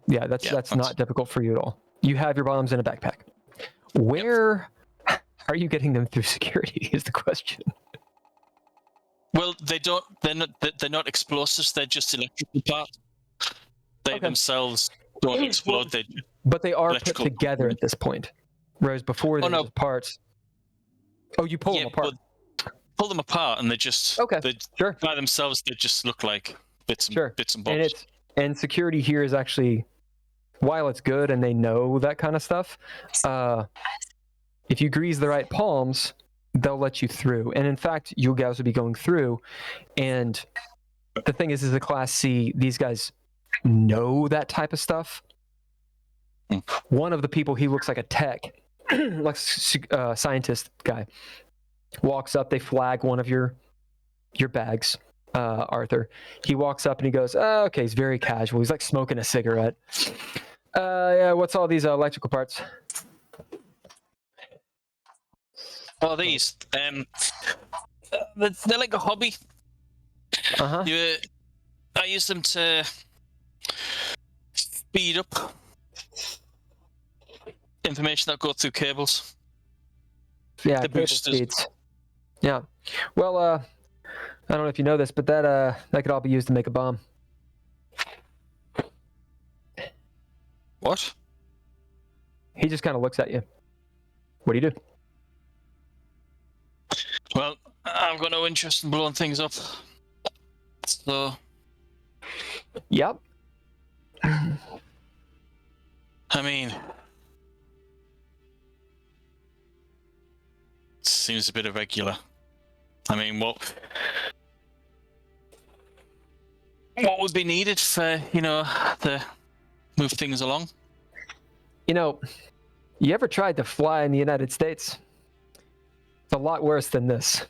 Yeah, that's not difficult for you at all. You have your bombs in a backpack. Where are you getting them through security is the question. Well, they're not explosives, they're just electrical parts. They themselves don't explode. But they are put together at this point. Whereas before there was parts. Oh, you pull them apart. Pull them apart and they just by themselves they just look like bits and bobs. And security here is actually, while it's good and they know that kind of stuff, if you grease the right palms, they'll let you through. And in fact, you guys will be going through. And the thing is a Class C, these guys know that type of stuff. One of the people, he looks like a tech, like scientist guy, walks up, they flag one of your bags, Arthur. He walks up and he goes, okay, he's very casual. He's like smoking a cigarette. Yeah, what's all these electrical parts? Oh, these. They're like a hobby. Uh huh. I use them to speed up information that goes through cables. Yeah, The cable boosters. speeds. Yeah. Well, I don't know if you know this, but that could all be used to make a bomb. What? He just kind of looks at you. What do you do? Well, I've got no interest in blowing things up. So, Yep. I mean, seems a bit irregular. I mean, what would be needed for, to move things along? You know, you ever tried to fly in the United States? It's a lot worse than this.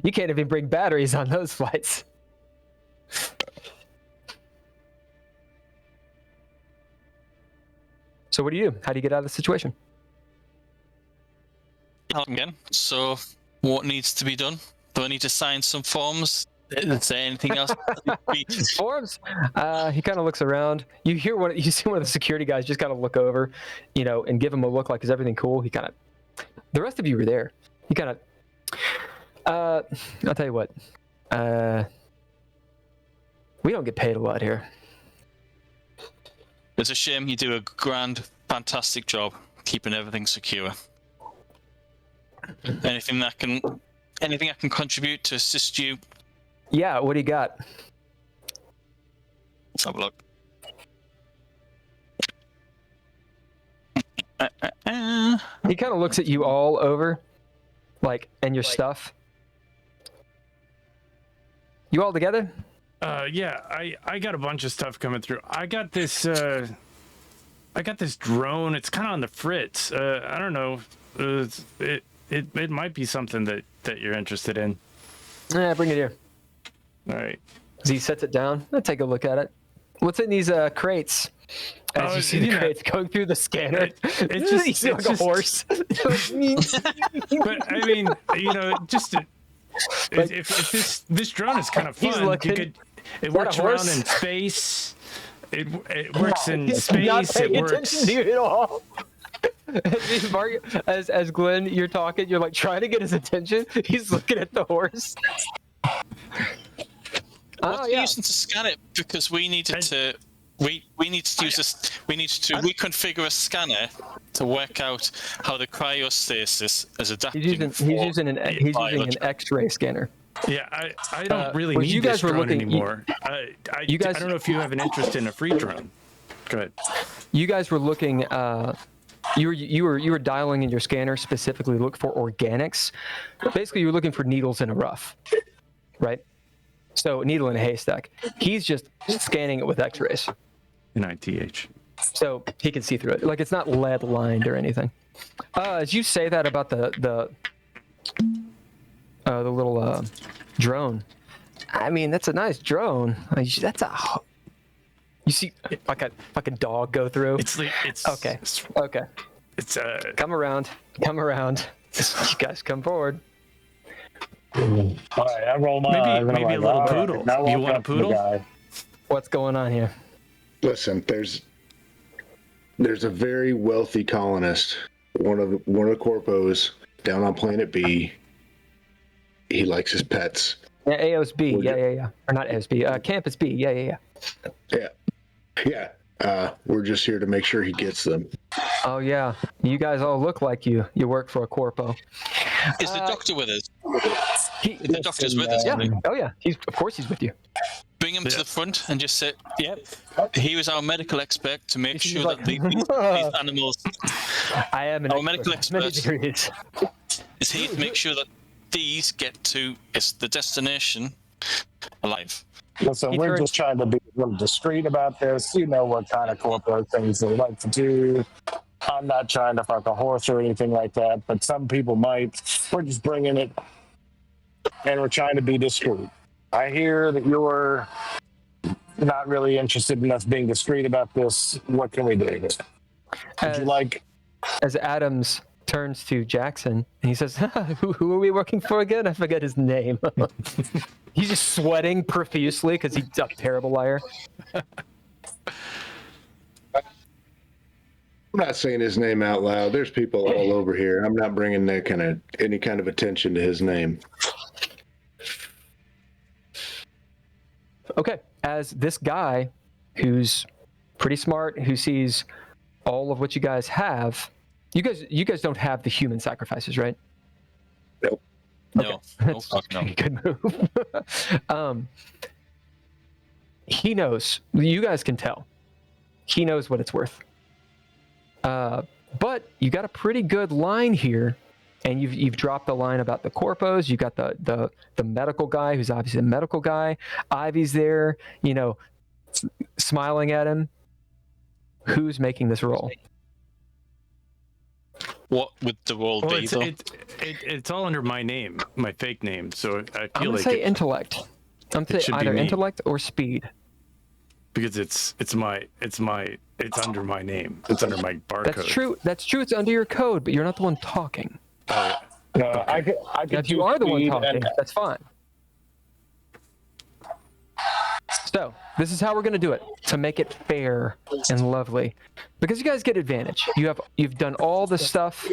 You can't even bring batteries on those flights. So what do you do? How do you get out of the situation? Again. So, what needs to be done? Do I need to sign some forms? Is there anything else? Forms. He kind of looks around. You see one of the security guys just kind of look over, and give him a look like, is everything cool? He kind of. The rest of you were there. He kind of. I'll tell you what. We don't get paid a lot here. It's a shame. You do a grand, fantastic job keeping everything secure. Anything I can contribute to assist you? Yeah. What do you got? Let's have a look. He kind of looks at you all over, and your stuff. You all together? Yeah, I got a bunch of stuff coming through. I got this drone. It's kind of on the fritz. I don't know. It might be something that you're interested in. Yeah, bring it here. All right. As he sets it down, I'll take a look at it. What's in these crates? As you see the crates going through the scanner, it's just you see like a horse. But I mean, if this drone is kind of fun, it works around in space. It works in space. Not paying It works. attention to you at all. As Glenn, you're talking, you're trying to get his attention. He's looking at the horse. What are you using to scan it? Because we needed to. We need to use this. We need to reconfigure a scanner to work out how the cryostasis is adapting. He's using an X-ray scanner. Yeah, I don't really you need guys this were drone looking- anymore. I don't know if you have an interest in a free drone. Go ahead. You guys were looking. You were dialing in your scanner specifically look for organics. Basically, you were looking for needles in a rough, right? So needle in a haystack. He's just scanning it with X-rays. NITH. So he can see through it. It's not lead lined or anything. As you say that about the little drone, I mean that's a nice drone. That's a. You see like a dog go through. It's okay. It's Come around. You guys come forward. All right, I roll my eyes, and I'm maybe a little all right, poodle. now You walk want a up to the poodle? guy. What's going on here? Listen, there's a very wealthy colonist, one of the corpos down on Planet B. He likes his pets. Yeah, AOS B. Yeah. Or not AOS B. Campus B. Yeah. Yeah. We're just here to make sure he gets them. Oh yeah. You guys all look like you work for a corpo. Is the doctor with us? The doctor's with us. Yeah. Isn't he? Oh yeah. Of course he's with you. Bring him to the front and just say, "Yep, he was our medical expert to make He's sure like, that these animals." I am Our medical expert. degrees. Is here to make sure that these get to the destination alive. Listen, He we're turns- just trying to be a little discreet about this. You know what kind of corporate things they like to do. I'm not trying to fuck a horse or anything like that, but some people might. We're just bringing it, and we're trying to be discreet. I hear that you're not really interested in us being discreet about this. What can we do? Would you like? As Adams turns to Jackson and he says, who are we working for again? I forget his name. He's just sweating profusely because he's a terrible liar. I'm not saying his name out loud. There's people all over here. I'm not bringing any kind of attention to his name. Okay, as this guy who's pretty smart, who sees all of what you guys have, you guys don't have the human sacrifices, right? Nope. No. That's Oh, fuck no. a good move. He knows. You guys can tell. He knows what it's worth. But you got a pretty good line here, and you've dropped the line about the corpos. You got the medical guy, who's obviously a medical guy. Ivy's there, smiling at him. Who's making this roll? What would the roll Well, be, though? it's all under my name, my fake name. So I I'm feel gonna like say intellect. I'm gonna say should be either me. intellect or speed. because it's under my name. It's under my barcode. That's true. That's true. It's under your code, but you're not the one talking. I could If you do are the one speed talking, and- that's fine. So this is how we're going to do it to make it fair and lovely, because you guys get advantage. You've done all the stuff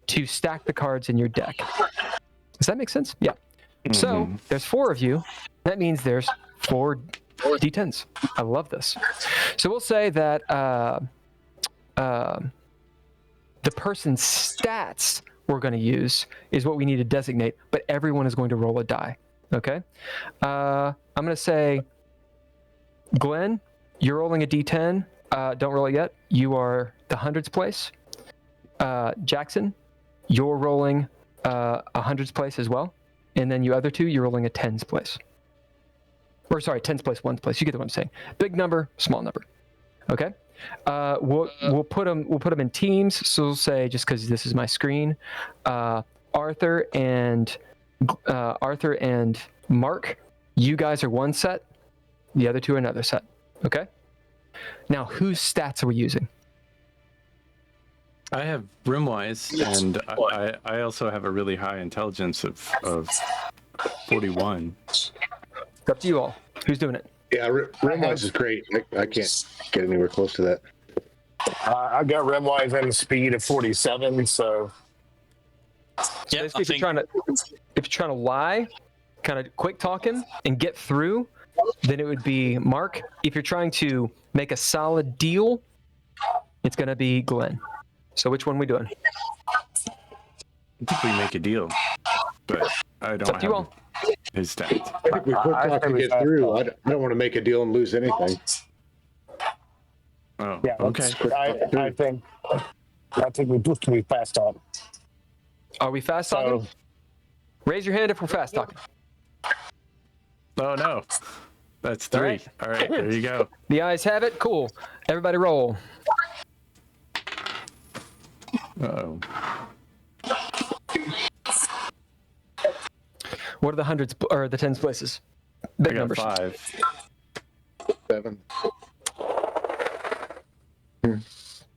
to stack the cards in your deck. Does that make sense? Yeah. So there's 4 of you. That means there's 4 D10s. I love this. So we'll say that the person's stats we're going to use is what we need to designate, but everyone is going to roll a die. Okay? I'm going to say, Glenn, you're rolling a D10. Don't roll it yet. You are the hundreds place. Jackson, you're rolling a hundreds place as well. And then you other 2, you're rolling a tens place. Or sorry, tens place, ones place. You get what I'm saying. Big number, small number. Okay? We'll put them in teams. So we'll say, just because this is my screen, Arthur and Mark, you guys are one set. The other 2 are another set. Okay? Now, whose stats are we using? I have Rimwise, and I also have a really high intelligence of 41. It's up to you all. Who's doing it? Yeah, Rimwise is great. I can't get anywhere close to that. I got Rimwise and speed of 47, so Yeah, Basically, I if think you're trying to lie, kind of quick talk him and get through, then it would be Mark. If you're trying to make a solid deal, it's going to be Glenn. So which one are we doing? I think we make a deal, but I It's up don't to you have all. his stats. I think we quick talk to get through. I don't want to make a deal and lose anything. Oh, yeah. okay. I think we fast talk. Are we fast talking? So Raise your hand if we're fast talking. Oh no, that's 3. right. All right, there you go. The ayes have it. Cool. Everybody roll. Uh-oh. What are the hundreds or the tens places? I Big got numbers. 5. 7.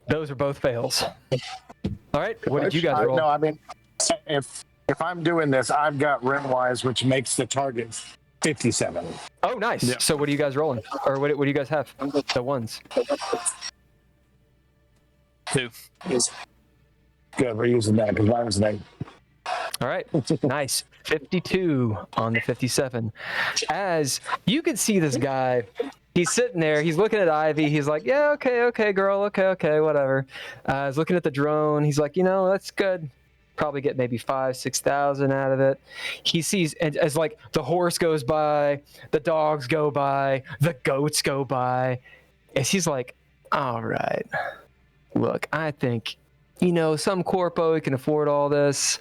Those are both fails. All right. What did you guys roll? No, I mean, if I'm doing this, I've got Rimwise, which makes the target 57. Oh, nice. Yeah. So what are you guys rolling? Or what do you guys have? The ones. 2. Good, we're using that because mine was an 8. All right. Nice. 52 on the 57. As you can see this guy, he's sitting there, he's looking at Ivy, he's like, yeah, okay, girl, okay, whatever. He's looking at the drone, he's like, that's good. Probably get maybe 5,000-6,000 out of it. He sees, as like the horse goes by, the dogs go by, the goats go by. And he's like, all right, look, I think, some corpo can afford all this.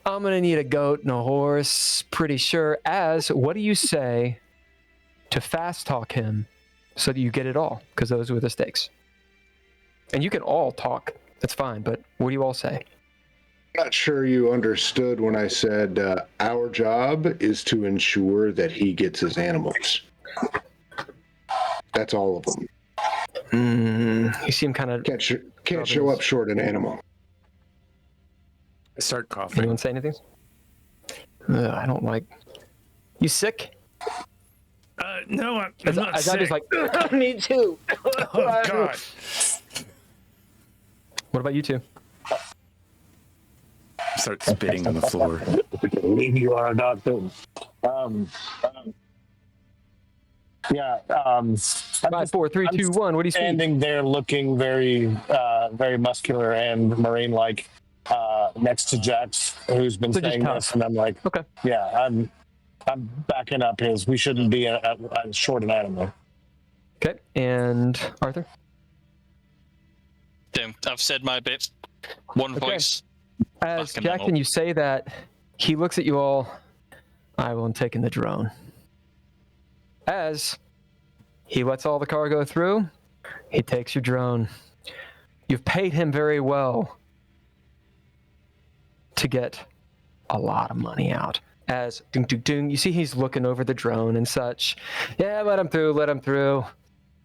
I'm going to need a goat and a horse, pretty sure. What do you say to fast talk him so that you get it all? Because those were the stakes. And you can all talk. That's fine. But what do you all say? I'm not sure you understood when I said our job is to ensure that he gets his animals. That's all of them. You seem kind of. Can't show up short an animal. I start coughing. Anyone say anything? I don't like. You sick? No, I'm not I sick. was like, me too. Oh God. What about you two? Start spitting on the floor. Leave you are a doctor. Yeah. 5, 4, 3, 2, 1. What do you see? Standing there, looking very, very muscular and marine-like, next to Jax, who's been So just saying tough. this, and I'm like, Okay. yeah, I'm backing up his. We shouldn't be a short an animal. Okay. And Arthur? Damn, I've said my bit. One Okay. voice. As Backing them Jack, up. when you say that, he looks at you all. I will take in the drone. As he lets all the cargo through, he takes your drone. You've paid him very well to get a lot of money out. As ding, ding, ding, you see he's looking over the drone and such. Yeah, let him through, let him through.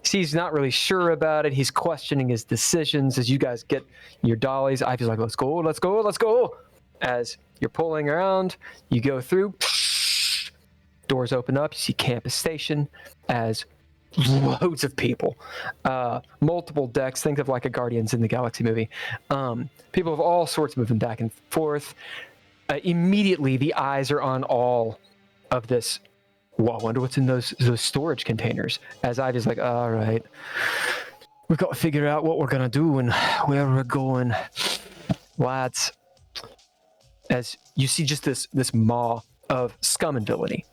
See, he's not really sure about it. He's questioning his decisions as you guys get your dollies. Ivy's like, let's go, let's go, let's go. As you're pulling around, you go through. Doors open up. You see campus station as loads of people. Multiple decks. Think of like a Guardians in the Galaxy movie. People of all sorts moving back and forth. Immediately, the eyes are on all of this. Well, I wonder what's in those storage containers. As Ivy's like, all right, we've got to figure out what we're gonna do and where we're going, lads. As you see, just this maw of scum and villainy,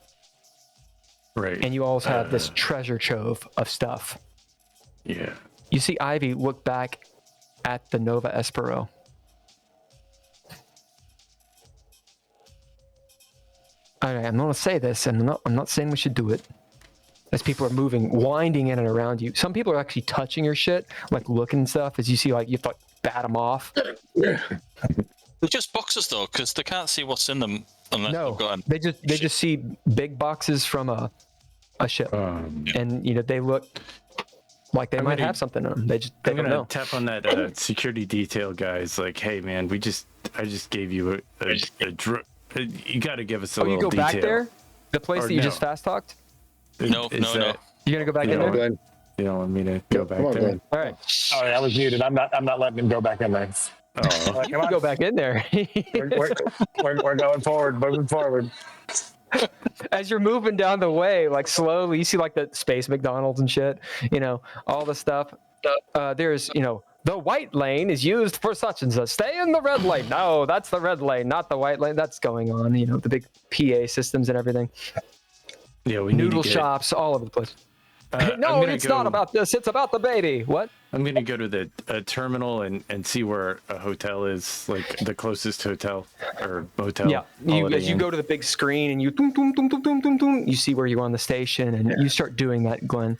Right. and you also have this treasure trove of stuff. Yeah. You see Ivy look back at the Nova Espero. All right, I'm going to say this, and I'm not saying we should do it. As people are moving, winding in and around you. Some people are actually touching your shit, like looking and stuff. As you see, like you have to bat them off. They're just boxes though, because they can't see what's in them unless No, they've got. they just see big boxes from a ship, and they look like they might have something in them. They I'm don't gonna know. tap on that security detail guys. Like, hey man, I just gave you you got to give us a Oh, little you go detail. back there? The place Or that you no. just fast talked? No. You're You're gonna go back in Yeah. there? Glenn. You don't want me to go back Come on, there? Glenn. All right. Sorry, I was muted. I'm not letting him go back in there. Oh, You can go back in there. We're going forward, moving forward. As you're moving down the way, like slowly, you see like the space McDonald's and shit, all the stuff. There's, the white lane is used for such and such. Stay in the red lane. No, that's the red lane, not the white lane. That's going on, the big PA systems and everything. yeah. We Noodle need to get, shops all over the place. I'm No, gonna it's not about this. It's about the baby. What? I'm gonna go to the terminal and see where a hotel is, like the closest hotel or motel. Yeah, as you go to the big screen and you doom, doom, doom, doom, doom, doom, doom, you see where you're on the station and you start doing that, Glenn.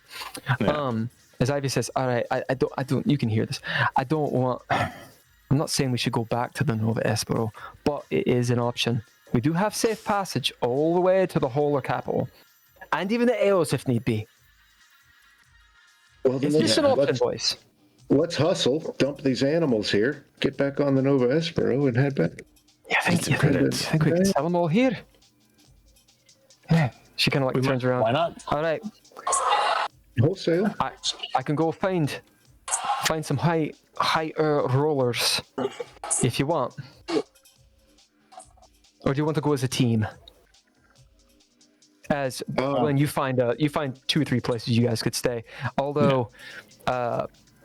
Yeah. As Ivy says, all right, I don't. You can hear this. I don't want. I'm not saying we should go back to the Nova Espero, but it is an option. We do have safe passage all the way to the Holler Capital, and even the Eos if need be. Well, then It's just an option, boys. let's hustle, dump these animals here, get back on the Nova Espero, and head back. Yeah, I think we can sell them all here. Yeah, she kind of like turns around. Why not? All right, Wholesale. I can go find some higher rollers if you want, or do you want to go as a team? As when you find 2 or 3 places you guys could stay. Although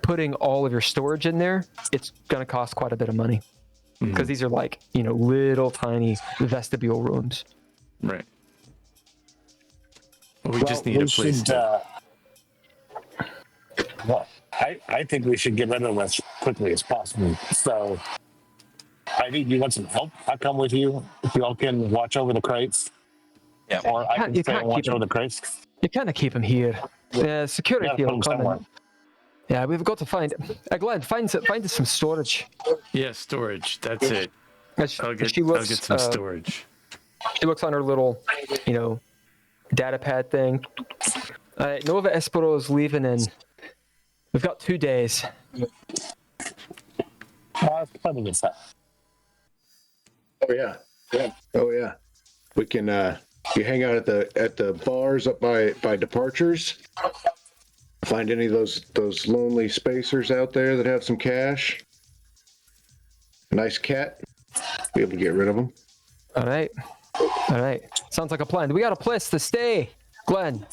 putting all of your storage in there, it's gonna cost quite a bit of money because these are like little tiny vestibule rooms. Right. Well, we just need a place I think we should get rid of them as quickly as possible. So, Ivy, you want some help? I'll come with you. If y'all can watch over the crates. Yeah. Or I can You stay can't and watch keep over them. the crates. You kind of keep them here. Security Gotta put will them come somewhere. in. Yeah, we've got to find. Glenn, find us some storage. Yeah, storage. That's it. As I'll get looks, some storage. She looks on her little, data pad thing. Nova Espero is leaving in We've got 2 days. Plenty of stuff. Oh yeah, yeah. Oh yeah. We can. You hang out at the bars up by departures. Find any of those lonely spacers out there that have some cash. A nice cat. Be able to get rid of them. All right. Sounds like a plan. We got a place to stay, Glenn.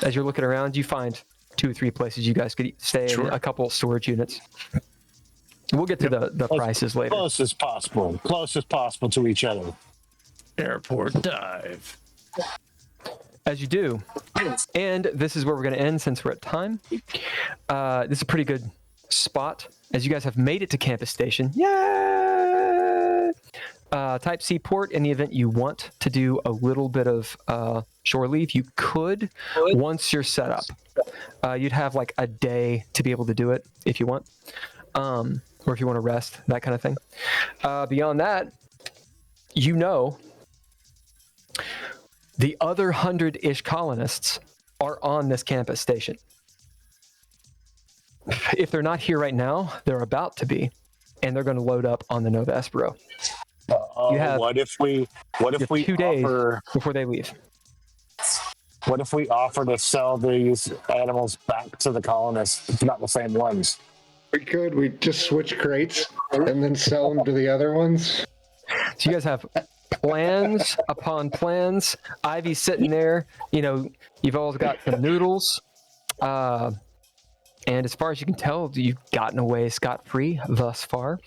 As you're looking around, you find 2 or 3 places you guys could stay in, a couple storage units. We'll get to the prices later. Close as possible to each other. Airport dive. As you do, and this is where we're going to end since we're at time. This is a pretty good spot as you guys have made it to campus station. Yay! Type C port, in the event you want to do a little bit of shore leave, you could once you're set up. You'd have like a day to be able to do it if you want, or if you want to rest, that kind of thing. Beyond that, you know, the other 100-ish colonists are on this campus station. If they're not here right now, they're about to be, and they're going to load up on the Nova Espero. You have what if we 2 days offer, before they leave. what if we offer to sell these animals back to the colonists? It's not the same ones. We could. We just switch crates and then sell them to the other ones. So you guys have plans upon plans. Ivy's sitting there. You know, you've all got some noodles. And as far as you can tell, you've gotten away scot-free thus far.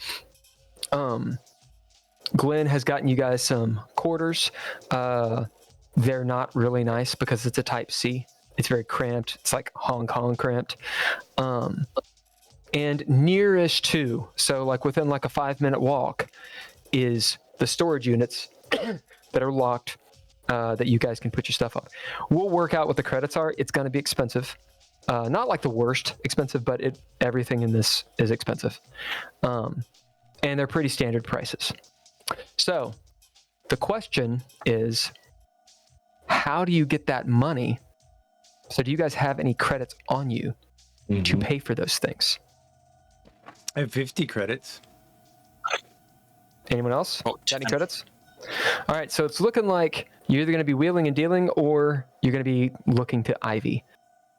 Glenn has gotten you guys some quarters. They're not really nice because it's a Type C. It's very cramped. It's like Hong Kong cramped. And nearish to, so like within like a 5-minute walk, is the storage units that are locked that you guys can put your stuff up. We'll work out what the credits are. It's going to be expensive. Not like the worst expensive, but everything in this is expensive. And they're pretty standard prices. So the question is, how do you get that money? So do you guys have any credits on you to pay for those things? I have 50 credits. Anyone else? Got any credits? All right, so it's looking like you're either going to be wheeling and dealing or you're going to be looking to Ivy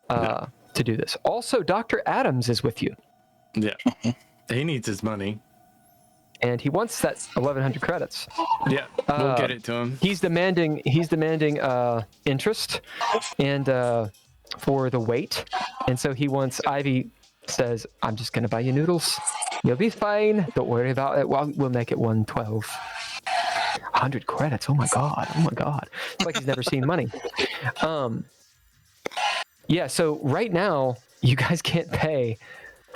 to do this. Also, Dr. Adams is with you. Yeah. He needs his money. And he wants that 1,100 credits. Yeah, we'll get it to him. He's demanding interest and for the weight. And so he wants, Ivy says, I'm just going to buy you noodles. You'll be fine. Don't worry about it. We'll make it 112. 100 credits. Oh my God. It's like he's never seen money. Yeah, so right now, you guys can't pay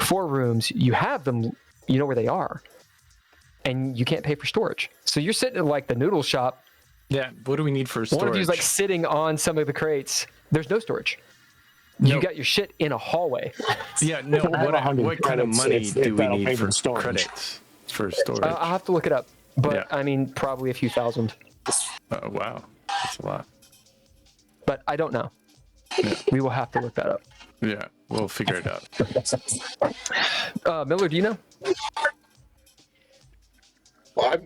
4 rooms. You have them, you know where they are. And you can't pay for storage. So you're sitting in like the noodle shop. Yeah, what do we need for storage? One of you's like sitting on some of the crates. There's no storage. You got your shit in a hallway. Yeah, no, what kind of money do we need for credits for storage? I'll have to look it up. But I mean, probably a few thousand. Oh, wow. That's a lot. But I don't know. Yeah. We will have to look that up. Yeah, we'll figure it out. Miller, do you know? Well,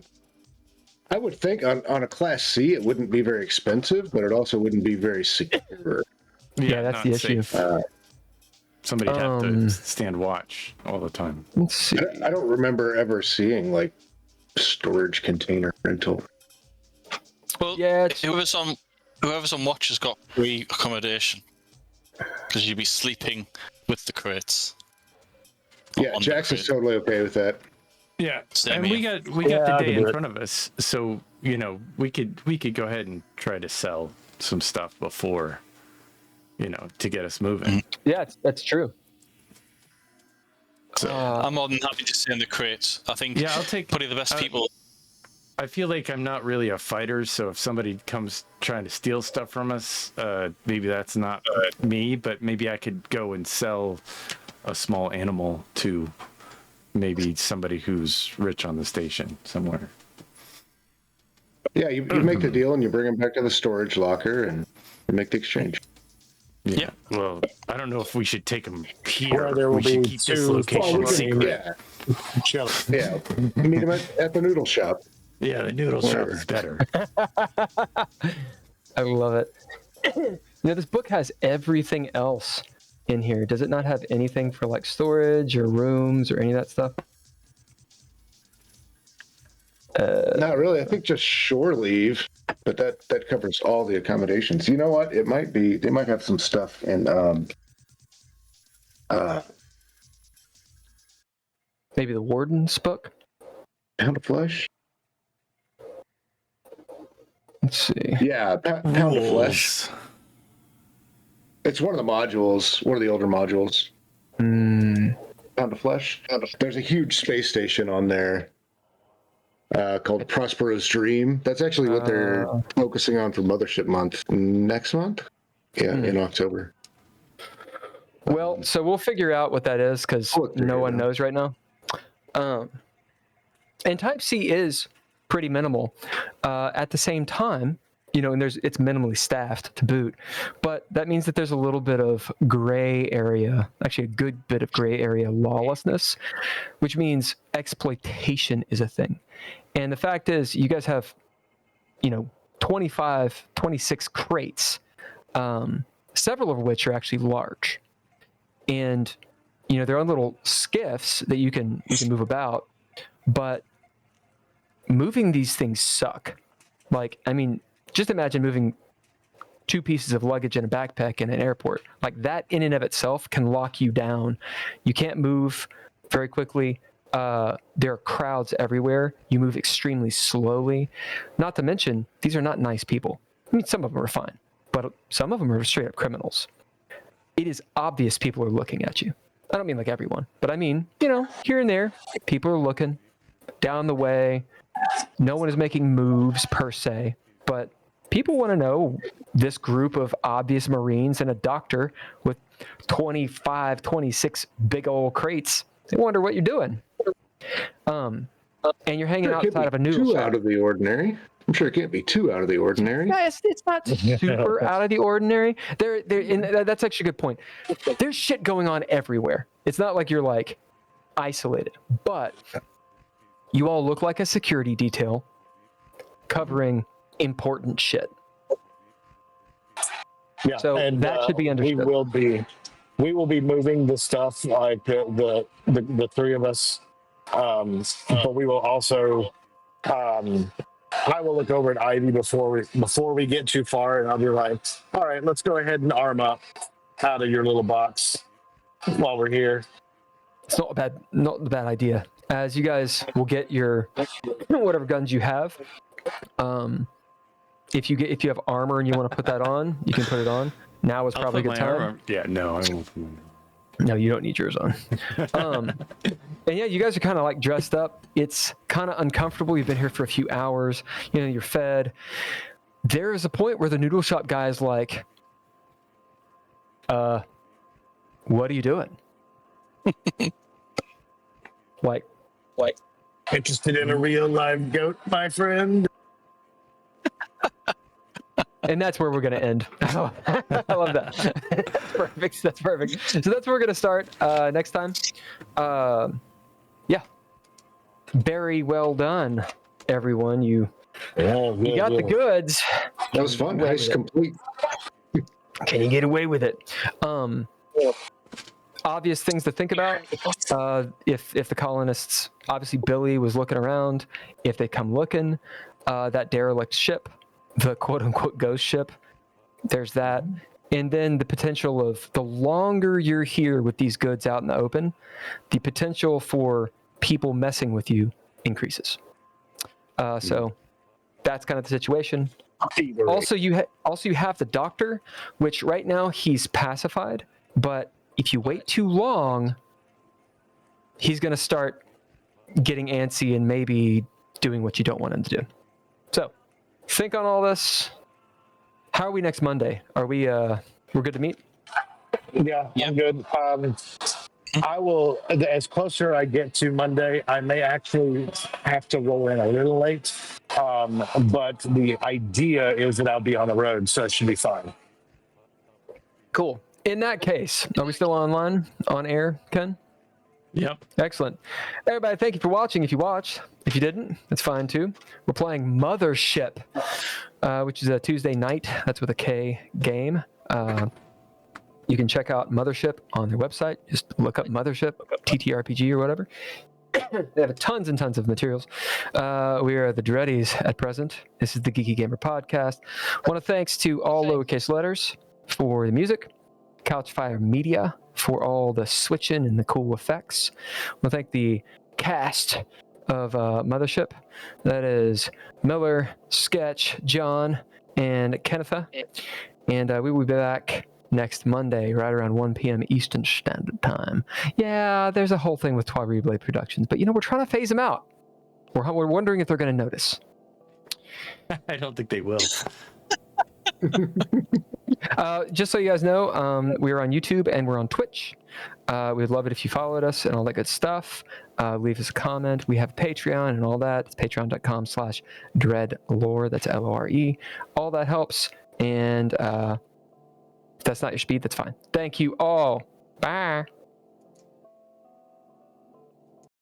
I would think on a Class C, it wouldn't be very expensive, but it also wouldn't be very secure. Yeah, that's the issue. Somebody had to stand watch all the time. Let's see. I don't remember ever seeing like storage container rental. Well, yeah, whoever's on watch has got free accommodation because you'd be sleeping with the crates. Yeah, Jackson's totally okay with that. Yeah, and we got the day in front of us, so you know we could go ahead and try to sell some stuff before, you know, to get us moving. Yeah, that's true. So I'm more than happy to stay in the crates. I think I'll take probably the best people. I feel like I'm not really a fighter, so if somebody comes trying to steal stuff from us, maybe that's not me, but maybe I could go and sell a small animal to maybe somebody who's rich on the station somewhere. Yeah, you make the deal and you bring them back to the storage locker and you make the exchange. Yep. Well, I don't know if we should take them here. Where there will We should be keep this two location full secret. Yeah, yeah. Meet him at the noodle shop. Yeah, the noodle shop Whatever. is better. I love it. This book has everything else in here. Does it not have anything for like storage or rooms or any of that stuff? Not really. I think just shore leave, but that covers all the accommodations. You know what? It might be. They might have some stuff in Maybe the warden's book. Pound of Flesh. Let's see. Yeah, Pound of Flesh. It's one of the modules. One of the older modules. Pound of Flesh. There's a huge space station on there called Prospero's Dream. That's actually what they're focusing on for Mothership Month next month. Yeah, in October. Well, so we'll figure out what that is because no one knows right now. And Type C is pretty minimal. At the same time, and it's minimally staffed to boot, but that means that there's a little bit of gray area, actually a good bit of gray area lawlessness, which means exploitation is a thing. And the fact is, you guys have, 26 crates, several of which are actually large. And, they're on little skiffs that you can move about, but moving these things suck. Just imagine moving 2 pieces of luggage in a backpack in an airport. Like that in and of itself can lock you down. You can't move very quickly. There are crowds everywhere. You move extremely slowly. Not to mention, these are not nice people. Some of them are fine, but some of them are straight up criminals. It is obvious people are looking at you. I don't mean like everyone, but I mean, here and there, people are looking down the way. No one is making moves per se, but people want to know this group of obvious Marines and a doctor with 25, 26 big old crates. They wonder what you're doing. And you're hanging outside of a noodle shop. Out of the ordinary. I'm sure it can't be too out of the ordinary. Yeah, it's not super out of the ordinary. That's actually a good point. There's shit going on everywhere. It's not like you're like isolated, but you all look like a security detail covering important shit. Yeah, so and that should be understood. We will be moving the stuff like the 3 of us, but we will also. I will look over at Ivy before we get too far, and I'll be like, "All right, let's go ahead and arm up out of your little box while we're here." It's not a bad idea. As you guys will get your whatever guns you have. If you have armor and you want to put that on, you can put it on. Now is probably a good time. Armor. Yeah, no, I won't. No, you don't need yours on. And yeah, you guys are kind of like dressed up. It's kind of uncomfortable. You've been here for a few hours. You're fed. There is a point where the noodle shop guy is like, what are you doing? like, Interested in a real live goat, my friend? And that's where we're going to end. I love that. That's perfect. So that's where we're going to start next time. Yeah. Very well done, everyone. You got the goods. That was fun. Heist complete. Can you get away with it? Obvious things to think about. If the colonists, obviously Billy was looking around. If they come looking, that derelict ship, the quote-unquote ghost ship, there's that. And then the potential of the longer you're here with these goods out in the open, the potential for people messing with you increases. So that's kind of the situation. Also, you have the doctor, which right now he's pacified, but if you wait too long, he's going to start getting antsy and maybe doing what you don't want him to do. So think on all this. How are we next Monday? Are we we're good to meet? Yeah, I'm good. I will, as closer I get to Monday, I may actually have to roll in a little late. But the idea is that I'll be on the road, so it should be fine. Cool. In that case, are we still online, on air, Ken? Yep. Excellent. Everybody, thank you for watching. If you watched, if you didn't, that's fine too. We're playing Mothership, which is a Tuesday night. That's with a K game. You can check out Mothership on their website. Just look up Mothership, TTRPG or whatever. They have tons and tons of materials. We are the Dreadies at present. This is the Geeky Gamer Podcast. Want to thanks to all lowercase letters for the music, Couchfire Media for all the switching and the cool effects. Want to thank the cast of Mothership. That is Miller, Sketch, John, and Kennetha. And we will be back next Monday, right around 1 p.m. Eastern Standard Time. Yeah, there's a whole thing with Twa Replay Productions, but we're trying to phase them out. We're wondering if they're going to notice. I don't think they will. Just so you guys know, we're on YouTube and we're on Twitch. We'd love it if you followed us and all that good stuff. Leave us a comment. We have Patreon and all that. It's patreon.com/dreadlore. That's LORE. All that helps. And if that's not your speed, that's fine. Thank you all. Bye.